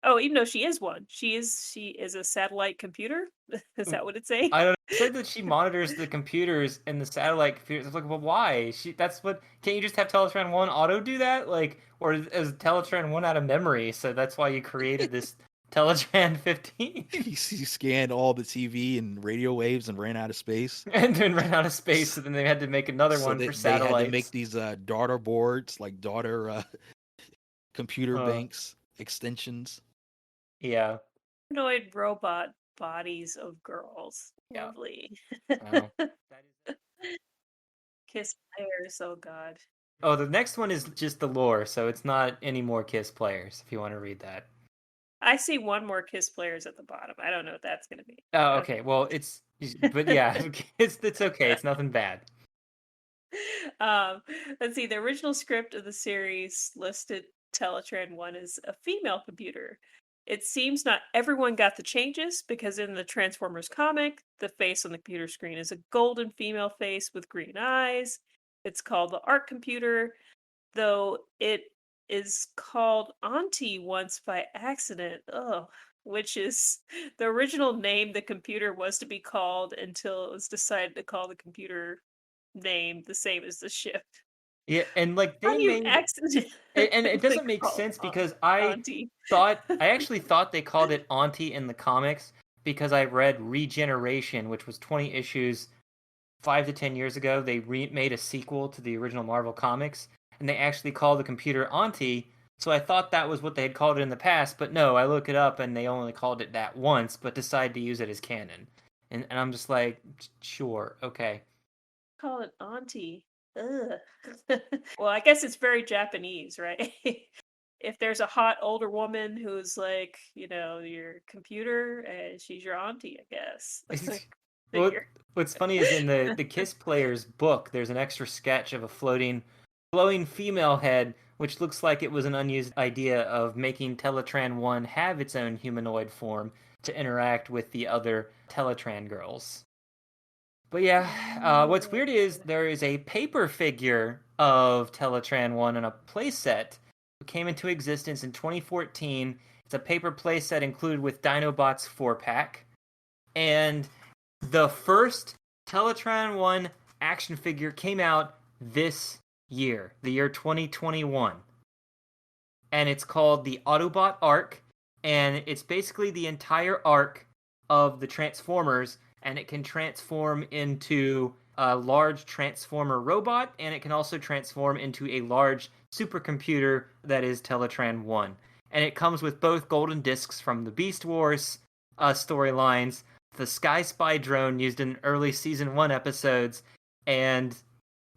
Oh, even though she is one, she is a satellite computer. Is that what it's saying?
I don't know. It said that she monitors the computers and the satellite computers. I was like, well, why? Can't you just have Teltran 1 auto do that? Like, or is Teltran 1 out of memory? So that's why you created this Teltran 15?
He scanned all the TV and radio waves and ran out of space.
And then ran out of space, so then they had to make another one for satellites.
They had to make these daughter boards, like daughter computer banks extensions.
Yeah.
Humanoid robot bodies of girls.
Yeah.
Lovely.
Wow.
Kiss players, oh god.
Oh, the next one is just the lore, so it's not any more Kiss players, if you want to read that.
I see one more Kiss players at the bottom. I don't know what that's going to be.
Oh, okay. Well, but yeah, it's okay. It's nothing bad.
Let's see. The original script of the series listed Teltran 1 as a female computer. It seems not everyone got the changes, because in the Transformers comic, the face on the computer screen is a golden female face with green eyes. It's called the Art Computer, though it is called Auntie once by accident. Which is the original name the computer was to be called until it was decided to call the computer name the same as the ship.
Yeah, and like
and
it doesn't make sense because I actually thought they called it Auntie in the comics because I read Regeneration, which was 20 issues 5 to 10 years ago. They made a sequel to the original Marvel comics, and they actually called the computer Auntie. So I thought that was what they had called it in the past, but no, I look it up and they only called it that once, but decided to use it as canon. And I'm just like, sure, okay.
Call it Auntie. Ugh. Well, I guess it's very Japanese, right? If there's a hot older woman who's like, your computer, and she's your auntie, I guess.
What's funny is in the Kiss Players book, there's an extra sketch of a glowing female head, which looks like it was an unused idea of making Teltran 1 have its own humanoid form to interact with the other Teltran girls. But yeah, what's weird is there is a paper figure of Teltran 1 in a playset. It came into existence in 2014. It's a paper playset included with Dinobots 4-pack. And the first Teltran 1 action figure came out this year, the year 2021. And it's called the Autobot arc. And it's basically the entire arc of the Transformers, and it can transform into a large Transformer robot, and it can also transform into a large supercomputer that is Teltran 1. And it comes with both golden discs from the Beast Wars storylines, the Sky Spy drone used in early Season 1 episodes, and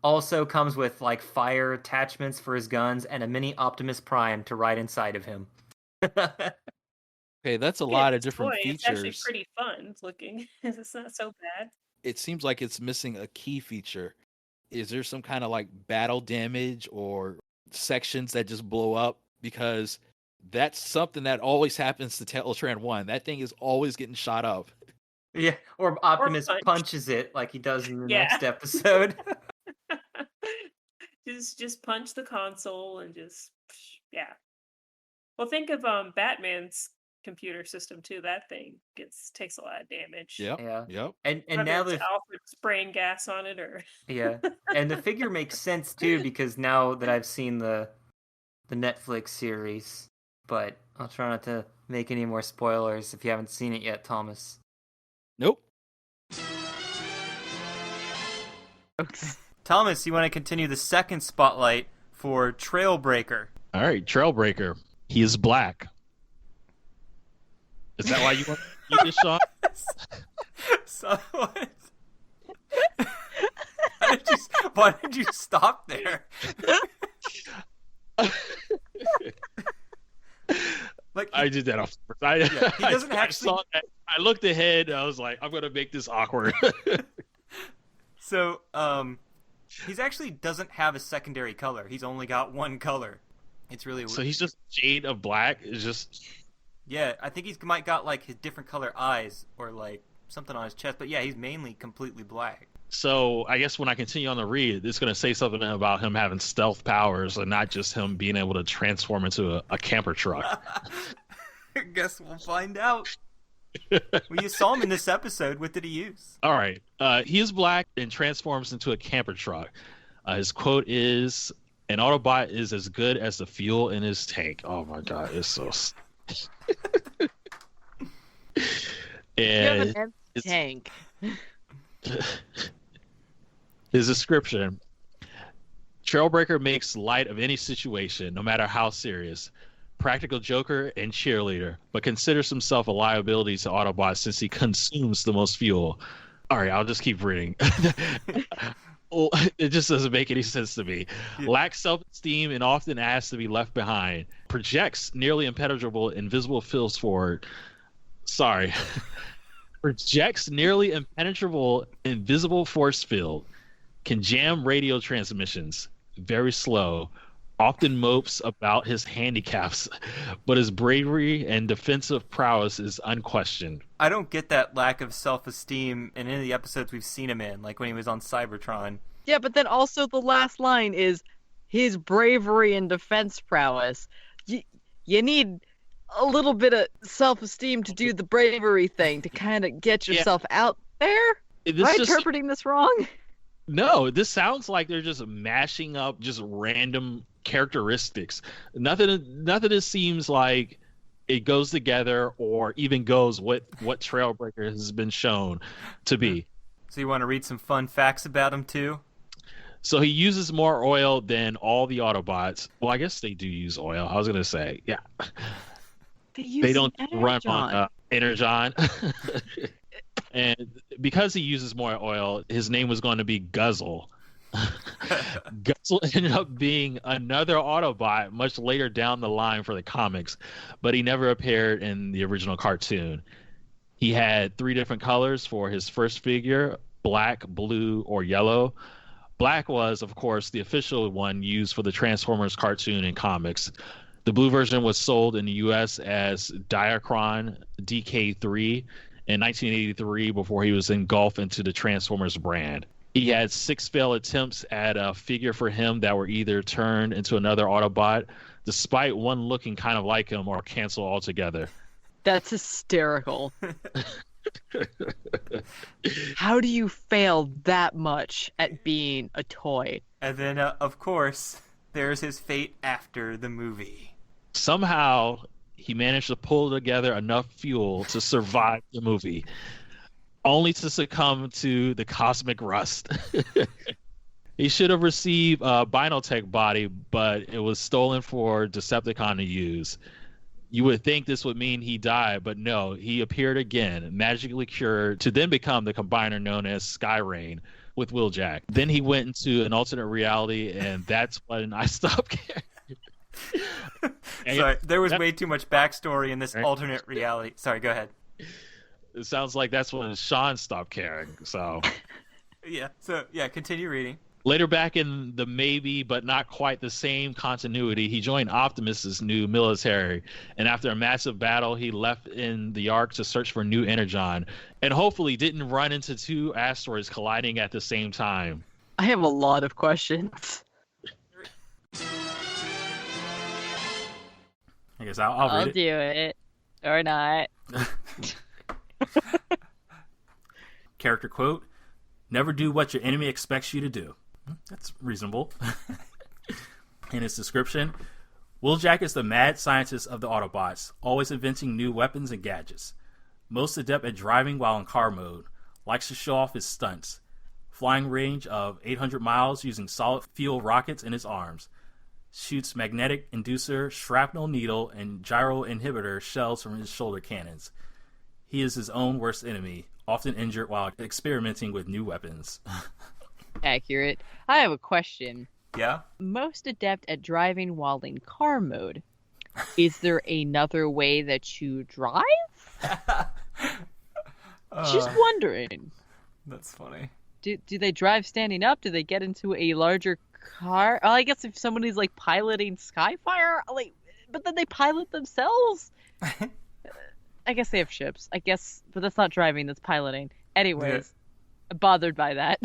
also comes with like fire attachments for his guns and a mini Optimus Prime to ride inside of him.
Okay, that's a lot of different features.
It's actually pretty fun looking. It's not so bad.
It seems like it's missing a key feature. Is there some kind of like battle damage or sections that just blow up? Because that's something that always happens to Teltran 1. That thing is always getting shot up.
Yeah, or Optimus punches it like he does in the next episode.
just punch the console and Well, think of Batman's computer system too. That thing takes a lot of damage.
Yep.
And now the
Alfred spraying gas on it, or
and the figure makes sense too, because now that I've seen the Netflix series, but I'll try not to make any more spoilers if you haven't seen it yet, Thomas.
Nope.
Thomas, you want to continue the second spotlight for Trailbreaker?
All right, Trailbreaker. He is black. Is that why you want to eat this, Sean?
So what? Why did you stop there? Like
I did that off. He
doesn't
I
actually.
saw that. I looked ahead. And I was like, I'm gonna make this awkward.
So, he's actually doesn't have a secondary color. He's only got one color. It's really weird.
So he's just shade of black. It's just.
Yeah, I think he's might got like his different color eyes or like something on his chest. But yeah, he's mainly completely black.
So I guess when I continue on the read, it's going to say something about him having stealth powers and not just him being able to transform into a camper truck.
I guess we'll find out. Well, you saw him in this episode. What did he use?
All right. He is black and transforms into a camper truck. His quote is, "An Autobot is as good as the fuel in his tank." Oh my God, it's so.
You have
And
an empty tank.
his description: Trailbreaker makes light of any situation, no matter how serious. Practical joker and cheerleader, but considers himself a liability to Autobots since he consumes the most fuel. All right, I'll just keep reading. Well, it just doesn't make any sense to me.
Yeah.
Lacks self-esteem and often asks to be left behind. Projects nearly impenetrable invisible fields forward. Sorry. Projects nearly impenetrable invisible force field. Can jam radio transmissions. Very slow. Often mopes about his handicaps, but his bravery and defensive prowess is unquestioned.
I don't get that lack of self-esteem in any of the episodes we've seen him in, like when he was on Cybertron.
Yeah, but then also the last line is his bravery and defense prowess. You need a little bit of self-esteem to do the bravery thing, to kind of get yourself out there? Am I interpreting this wrong?
No, this sounds like they're just mashing up just random characteristics. Nothing seems like it goes together or even goes what Trailbreaker has been shown to be.
So you want to read some fun facts about him too?
So he uses more oil than all the Autobots. Well, I guess they do use oil. I was gonna say, yeah. They don't run on Energon. And because he uses more oil, his name was going to be Guzzle. Guzzle ended up being another Autobot much later down the line for the comics, but he never appeared in the original cartoon. He had 3 different colors for his first figure: black, blue, or yellow. Black was, of course, the official one used for the Transformers cartoon and comics. The blue version was sold in the U.S. as Diacron DK3 in 1983 before he was engulfed into the Transformers brand. He had 6 failed attempts at a figure for him that were either turned into another Autobot, despite one looking kind of like him, or canceled altogether.
That's hysterical. How do you fail that much at being a toy?
And then, of course, there's his fate after the movie.
Somehow, he managed to pull together enough fuel to survive the movie, only to succumb to the cosmic rust. He should have received a Binotech body, but it was stolen for Decepticon to use. You would think this would mean he died, but no, he appeared again, magically cured, to then become the combiner known as Skyrain with Wheeljack. Then he went into an alternate reality, and that's when I stopped caring.
Sorry, there was way too much backstory in this alternate reality. Sorry, go ahead.
It sounds like that's when Sean stopped caring. So
yeah, continue reading.
Later, back in the maybe but not quite the same continuity, he joined Optimus's new military, and after a massive battle, he left in the Ark to search for new Energon, and hopefully didn't run into 2 asteroids colliding at the same time.
I have a lot of questions.
I guess I'll read it.
do it. Or not.
Character quote: "Never do what your enemy expects you to do." That's reasonable. In his description, Wheeljack is the mad scientist of the Autobots, always inventing new weapons and gadgets. Most adept at driving while in car mode, likes to show off his stunts. Flying range of 800 miles using solid fuel rockets in his arms. Shoots magnetic inducer, shrapnel needle, and gyro inhibitor shells from his shoulder cannons. He is his own worst enemy, often injured while experimenting with new weapons.
Accurate. I have a question.
Yeah?
Most adept at driving while in car mode. Is there another way that you drive? Just wondering.
That's funny.
Do they drive standing up? Do they get into a larger car? Oh, I guess if somebody's like piloting Skyfire, like, but then they pilot themselves. I guess they have ships. I guess, but that's not driving. That's piloting. Anyways, I'm bothered by that.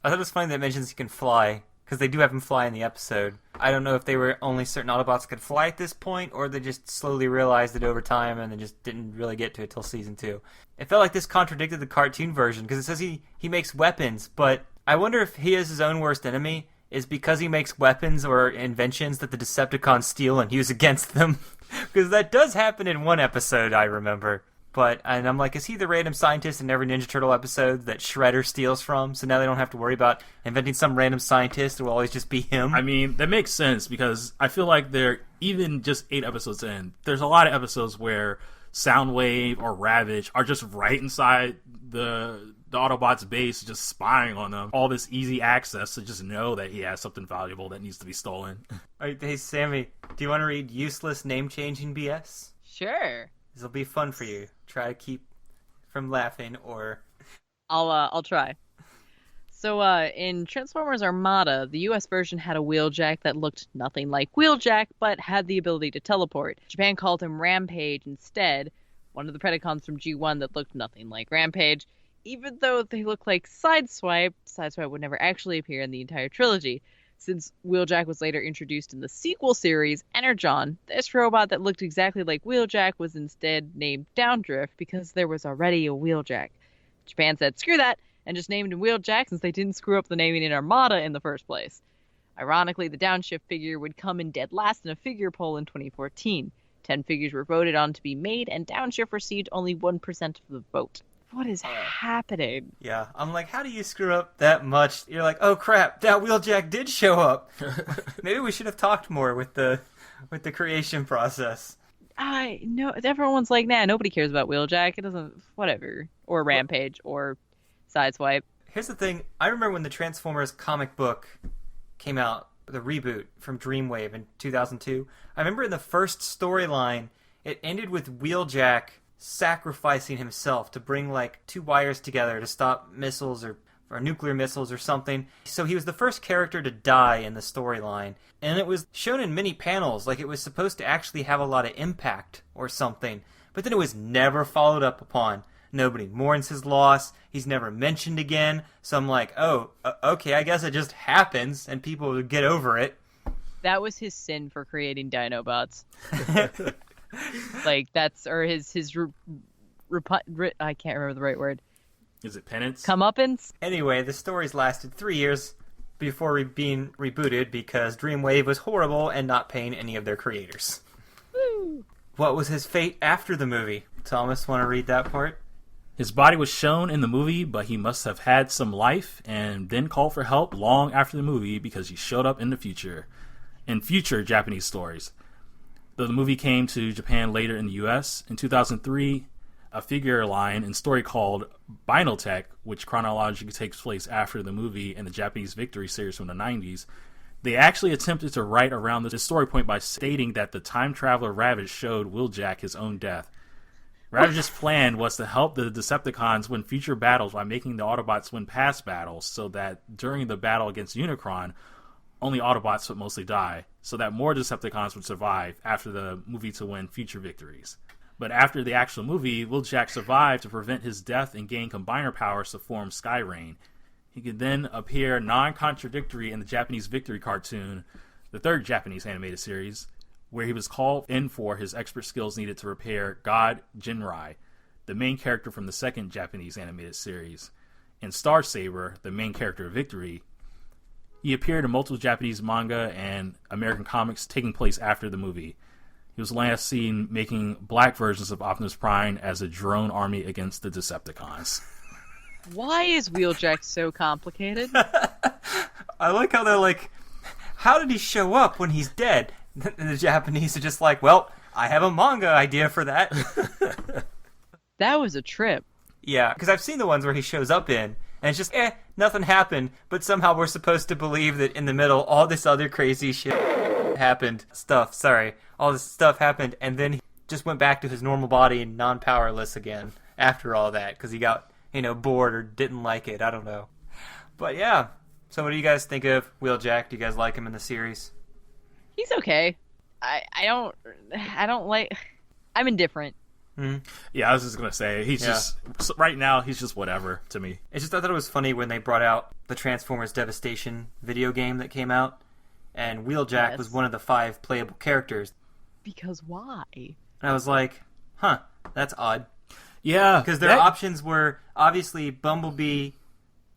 I thought it was funny that it mentions he can fly, because they do have him fly in the episode. I don't know if they were only certain Autobots could fly at this point, or they just slowly realized it over time and then just didn't really get to it till season 2. It felt like this contradicted the cartoon version, because it says he makes weapons, but I wonder if he is his own worst enemy is because he makes weapons or inventions that the Decepticons steal and use against them. Because that does happen in one episode, I remember. And I'm like, is he the random scientist in every Ninja Turtle episode that Shredder steals from? So now they don't have to worry about inventing some random scientist. It will always just be him.
I mean, that makes sense because I feel like they're even just 8 episodes in. There's a lot of episodes where Soundwave or Ravage are just right inside the Autobots' base, just spying on them. All this easy access to just know that he has something valuable that needs to be stolen.
All right, hey, Sammy, do you want to read useless name-changing BS?
Sure.
This will be fun for you. Try to keep from laughing, or
I'll try. So in Transformers Armada, the US version had a Wheeljack that looked nothing like Wheeljack, but had the ability to teleport. Japan called him Rampage instead, one of the Predacons from G1 that looked nothing like Rampage. Even though they look like Sideswipe, Sideswipe would never actually appear in the entire trilogy. Since Wheeljack was later introduced in the sequel series, Energon, this robot that looked exactly like Wheeljack was instead named Downdrift because there was already a Wheeljack. Japan said, screw that, and just named him Wheeljack since they didn't screw up the naming in Armada in the first place. Ironically, the Downshift figure would come in dead last in a figure poll in 2014. 10 figures were voted on to be made, and Downshift received only 1% of the vote. What is happening?
Yeah, I'm like, how do you screw up that much? You're like, oh crap, that Wheeljack did show up. Maybe we should have talked more with the creation process.
I know everyone's like, nah, nobody cares about Wheeljack. It doesn't, whatever. Or Rampage, or Sideswipe.
Here's the thing. I remember when the Transformers comic book came out, the reboot from Dreamwave in 2002. I remember in the first storyline, it ended with Wheeljack sacrificing himself to bring like 2 wires together to stop missiles or nuclear missiles or something. So he was the first character to die in the storyline. And it was shown in many panels like it was supposed to actually have a lot of impact or something. But then it was never followed up upon. Nobody mourns his loss. He's never mentioned again. So I'm like, oh, okay, I guess it just happens and people would get over it.
That was his sin for creating Dinobots. Like, that's, or his I can't remember the right word.
Is it penance?
Comeuppance?
Anyway, the stories lasted 3 years before being rebooted because Dreamwave was horrible and not paying any of their creators.
Woo.
What was his fate after the movie? Thomas, want to read that part?
His body was shown in the movie, but he must have had some life and then called for help long after the movie because he showed up in future Japanese stories. Though the movie came to Japan later in the US, in 2003, a figure line and story called Binotech, which chronologically takes place after the movie and the Japanese Victory series from the 90s, they actually attempted to write around this story point by stating that the time traveler Ravage showed Wheeljack his own death. Ravage's plan was to help the Decepticons win future battles by making the Autobots win past battles so that during the battle against Unicron, only Autobots would mostly die, so that more Decepticons would survive after the movie to win future victories. But after the actual movie, Wheeljack survived to prevent his death and gain combiner powers to form Skyrain. He could then appear non-contradictory in the Japanese Victory cartoon, the 3rd Japanese animated series, where he was called in for his expert skills needed to repair God Jinrai, the main character from the 2nd Japanese animated series. In Star Saber, the main character of Victory, he appeared in multiple Japanese manga and American comics taking place after the movie. He was last seen making black versions of Optimus Prime as a drone army against the Decepticons.
Why is Wheeljack so complicated?
I like how they're like, how did he show up when he's dead? And the Japanese are just like, well, I have a manga idea for that.
That was a trip.
Yeah, because I've seen the ones where he shows up in, and it's just, nothing happened, but somehow we're supposed to believe that in the middle, all this other crazy shit happened. All this stuff happened, and then he just went back to his normal body and non-powerless again after all that, because he got, bored or didn't like it. I don't know. But yeah, so what do you guys think of Wheeljack? Do you guys like him in the series?
He's okay. I don't like... I'm indifferent.
Mm-hmm.
Yeah, I was just gonna say just right now he's just whatever to me.
It's just I thought it was funny when they brought out the Transformers Devastation video game that came out, and Wheeljack was one of the 5 playable characters.
Because why?
And I was like, that's odd.
Yeah,
because their options were obviously Bumblebee,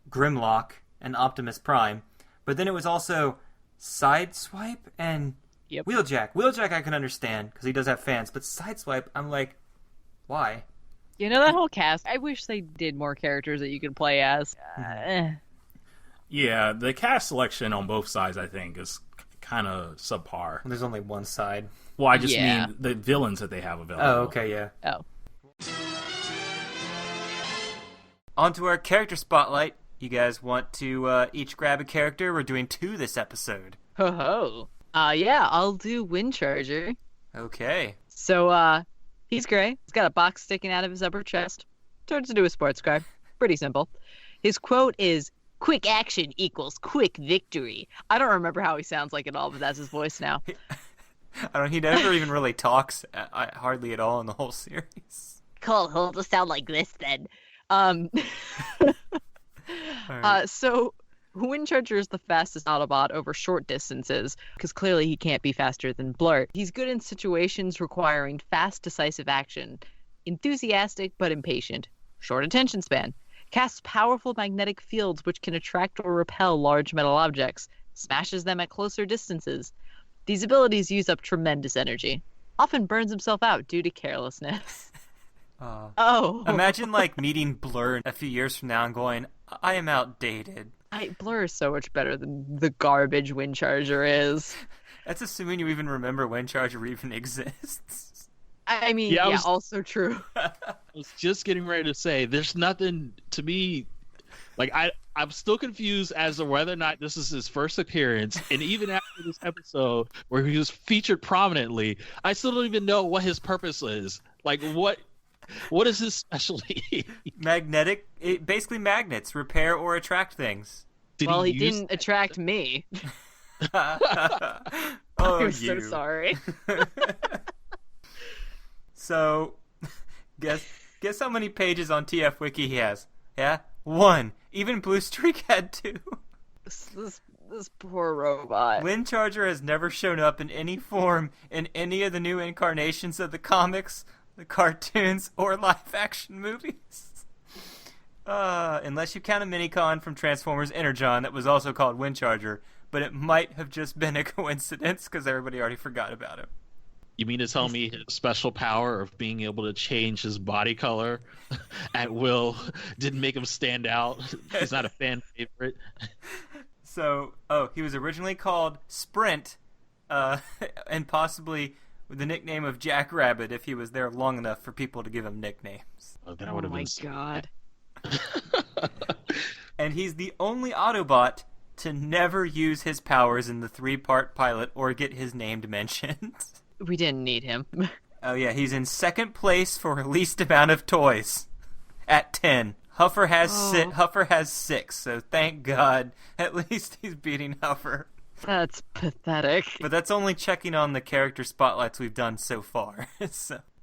Grimlock, and Optimus Prime, but then it was also Sideswipe and Wheeljack. Wheeljack I can understand because he does have fans, but Sideswipe, I'm like, why?
That whole cast, I wish they did more characters that you could play as.
Yeah, the cast selection on both sides, I think, is kind of subpar.
There's only one side.
Well, I just mean the villains that they have available.
Oh, okay, yeah.
Oh.
On to our character spotlight. You guys want to each grab a character? We're doing 2 this episode.
Ho-ho. Yeah, I'll do Windcharger.
Okay.
So, he's gray. He's got a box sticking out of his upper chest. Turns into a sports car. Pretty simple. His quote is, "Quick action equals quick victory." I don't remember how he sounds like at all, but that's his voice now.
He never even really talks hardly at all in the whole series.
Cool, he'll just sound like this then. So Windcharger is the fastest Autobot over short distances, because clearly he can't be faster than Blur. He's good in situations requiring fast, decisive action. Enthusiastic, but impatient. Short attention span. Casts powerful magnetic fields which can attract or repel large metal objects. Smashes them at closer distances. These abilities use up tremendous energy. Often burns himself out due to carelessness.
Imagine meeting Blur a few years from now and going, I am outdated.
Blur is so much better than the garbage Windcharger is.
That's assuming you even remember Windcharger even exists.
I mean, also true.
I was just getting ready to say, there's nothing to me. I'm still confused as to whether or not this is his first appearance, and even after this episode where he was featured prominently, I still don't even know what his purpose is. What is his specialty?
Magnetic, basically magnets, repair or attract things.
He didn't attract me. I'm so sorry.
So, guess how many pages on TF Wiki he has? Yeah? 1. Even Blue Streak had 2.
This poor robot.
Windcharger has never shown up in any form in any of the new incarnations of the comics, the cartoons, or live-action movies. Unless you count a mini-con from Transformers Energon that was also called Windcharger, but it might have just been a coincidence because everybody already forgot about him.
You mean to tell me his special power of being able to change his body color at will didn't make him stand out? He's not a fan favorite.
So, he was originally called Sprint, and possibly with the nickname of Jack Rabbit if he was there long enough for people to give him nicknames.
Oh my god.
And he's the only Autobot to never use his powers in the 3-part pilot or get his name mentioned.
We didn't need him.
Oh yeah, he's in second place for least amount of toys at 10. Huffer has 6, so thank God. At least he's beating Huffer.
That's pathetic.
But that's only checking on the character spotlights we've done so far.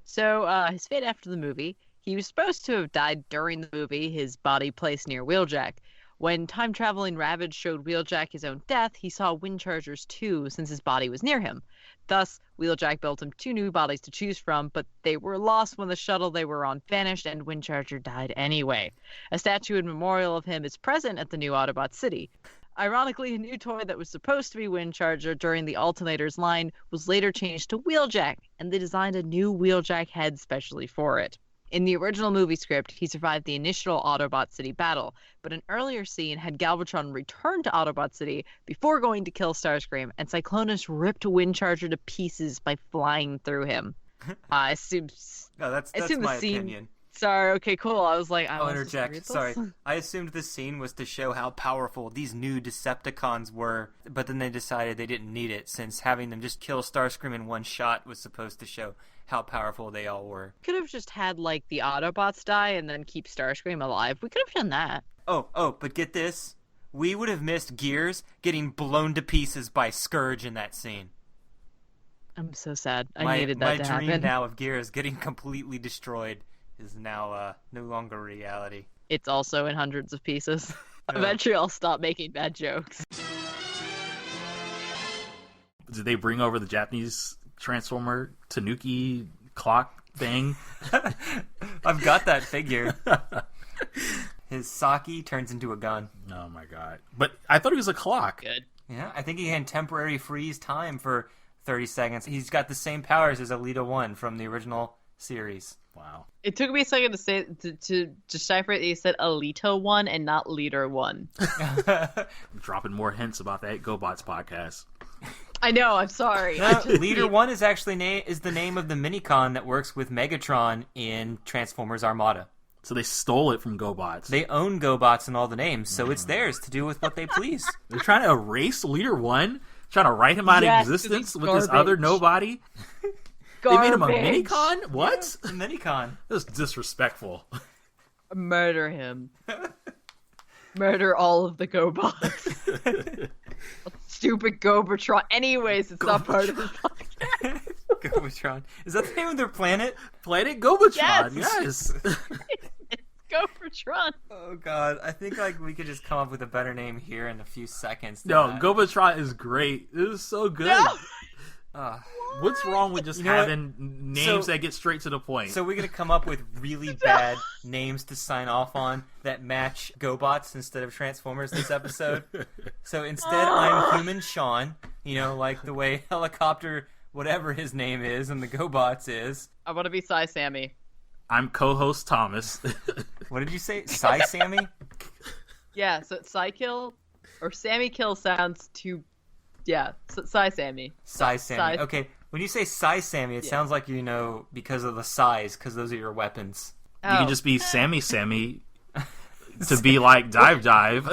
So his fate after the movie, he was supposed to have died during the movie, his body placed near Wheeljack. When time-traveling Ravage showed Wheeljack his own death, he saw Windcharger's too, since his body was near him. Thus, Wheeljack built him 2 new bodies to choose from, but they were lost when the shuttle they were on vanished and Windcharger died anyway. A statue and memorial of him is present at the new Autobot City. Ironically, a new toy that was supposed to be Windcharger during the Alternators line was later changed to Wheeljack, and they designed a new Wheeljack head specially for it. In the original movie script, he survived the initial Autobot City battle, but an earlier scene had Galvatron return to Autobot City before going to kill Starscream, and Cyclonus ripped Windcharger to pieces by flying through him. I assume
no, that's
the
my
scene
opinion.
Sorry. Okay, cool. I was like,
I'll interject. Sorry. I assumed this scene was to show how powerful these new Decepticons were, but then they decided they didn't need it, since having them just kill Starscream in one shot was supposed to show how powerful they all were.
Could have just had, like, the Autobots die and then keep Starscream alive. We could have done that.
Oh, but get this. We would have missed Gears getting blown to pieces by Scourge in that scene.
I'm so sad. I needed that to happen.
My dream now of Gears getting completely destroyed is now no longer reality.
It's also in hundreds of pieces. Eventually I'll stop making bad jokes.
Did they bring over the Japanese Transformer Tanuki clock thing?
I've got that figure. His Saki turns into a gun.
Oh my god. But I thought he was a clock.
Good.
Yeah, I think he can temporary freeze time for 30 seconds. He's got the same powers as Alita 1 from the original series.
Wow.
It took me a second to decipher it. You said Alita 1 and not Leader 1.
I'm dropping more hints about that GoBots podcast.
I know, I'm sorry.
Leader 1 is actually is the name of the minicon that works with Megatron in Transformers Armada.
So they stole it from GoBots.
They own GoBots and all the names, so it's theirs to do with what they please.
They're trying to erase Leader 1? Trying to write him out of existence with this other nobody? They made him a minicon? What?
Yeah, a minicon.
That's disrespectful.
Murder him. Murder all of the GoBots. Stupid Gobertron. Anyways, it's not part of the podcast.
Gobertron. Is that the name of their planet?
Planet Gobertron, yes.
Gobertron.
Oh god, I think we could just come up with a better name here in a few seconds.
No, Gobertron is great. It is so good.
No!
What's wrong with just having names that get straight to the point?
So we're going to come up with really bad names to sign off on that match GoBots instead of Transformers this episode. So instead, I'm Human Sean, like the way Helicopter, whatever his name is, and the GoBots is.
I want to be Psy Sammy.
I'm co-host Thomas.
What did you say? Psy Sammy?
Yeah, so Psy Kill or Sammy Kill sounds too... Yeah, Psy Sammy.
Psy Sammy. Okay, when you say Psy Sammy, it sounds like because of the size, because those are your weapons.
You can just be Sammy to be like Dive.
No!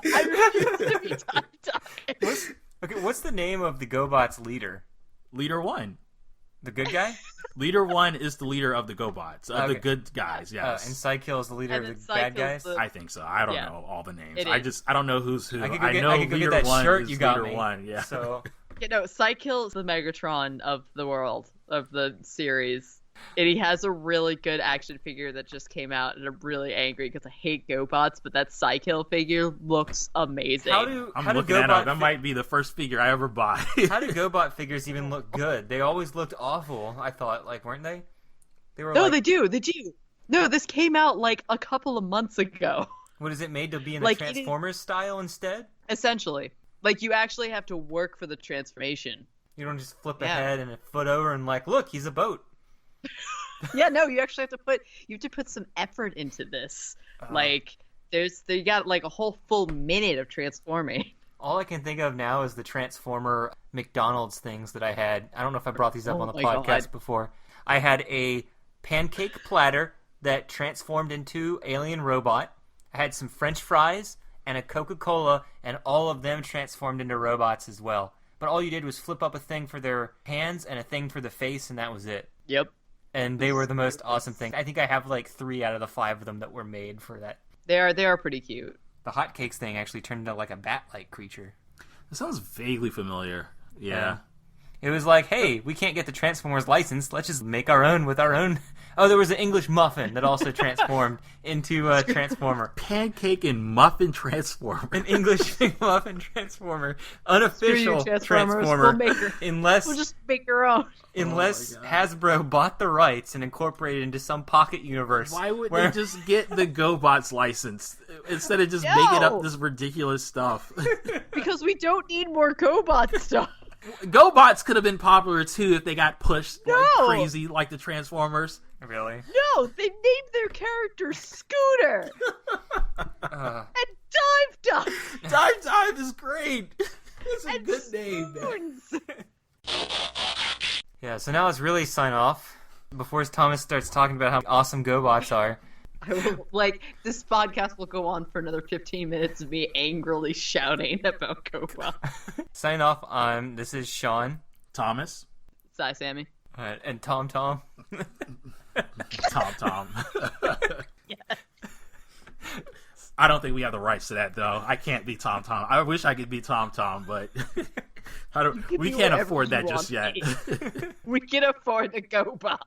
I refuse to be Dive.
What's the name of the GoBots leader?
Leader 1.
The good guy?
Leader 1 is the leader of the GoBots, the good guys, yes.
And Psykill is the leader of the bad guys?
I think so. I don't know all the names.
It
I don't know who's who.
I know Leader
Leader 1
shirt
is
you got
Leader
me.
1, yeah.
So... Psykill is the Megatron of the world, of the series. And he has a really good action figure that just came out, and I'm really angry because I hate GoBots, but that Psykill figure looks amazing.
I'm looking at it. That might be the first figure I ever buy.
How do GoBot figures even look good? They always looked awful, I thought, weren't they?
They do. No, this came out a couple of months ago.
What is it made to be in the Transformers style instead?
Essentially. You actually have to work for the transformation. You
don't just flip a head and a foot over and look, he's a boat.
Yeah, no, you actually have to put some effort into this. You got a whole full minute of transforming.
All I can think of now is the Transformer McDonald's things that I had. I don't know if I brought these up on the podcast before. I had a pancake platter that transformed into Alien Robot. I had some French fries and a Coca-Cola, and all of them transformed into robots as well. But all you did was flip up a thing for their hands and a thing for the face, and that was it.
Yep.
And they were the most awesome thing. I think I have 3 out of the 5 of them that were made for that.
They are pretty cute.
The hotcakes thing actually turned into a bat-like creature.
That sounds vaguely familiar. Yeah.
It was hey, we can't get the Transformers license. Let's just make our own with our own. Oh, there was an English muffin that also transformed into a Transformer.
Pancake and muffin transformer.
An English muffin transformer. Unofficial Transformer.
We'll just make our own.
Unless Hasbro bought the rights and incorporated into some pocket universe.
Why would they just get the GoBots license instead of just making up this ridiculous stuff?
Because we don't need more GoBot stuff.
GoBots could have been popular too if they got pushed crazy like the Transformers.
Really?
No, they named their character Scooter and Dive.
Dive is great. It's a good name.
Yeah, so now let's really sign off. before Thomas starts talking about how awesome GoBots are.
I will, this podcast will go on for another 15 minutes of me angrily shouting about GoBots.
Sign off on, this is Sean.
Thomas.
Sorry, Sammy.
And Tom.
Tom.
Yeah.
I don't think we have the rights to that, though. I can't be Tom. I wish I could be Tom, but we can't afford that just yet.
We can afford the GoBots.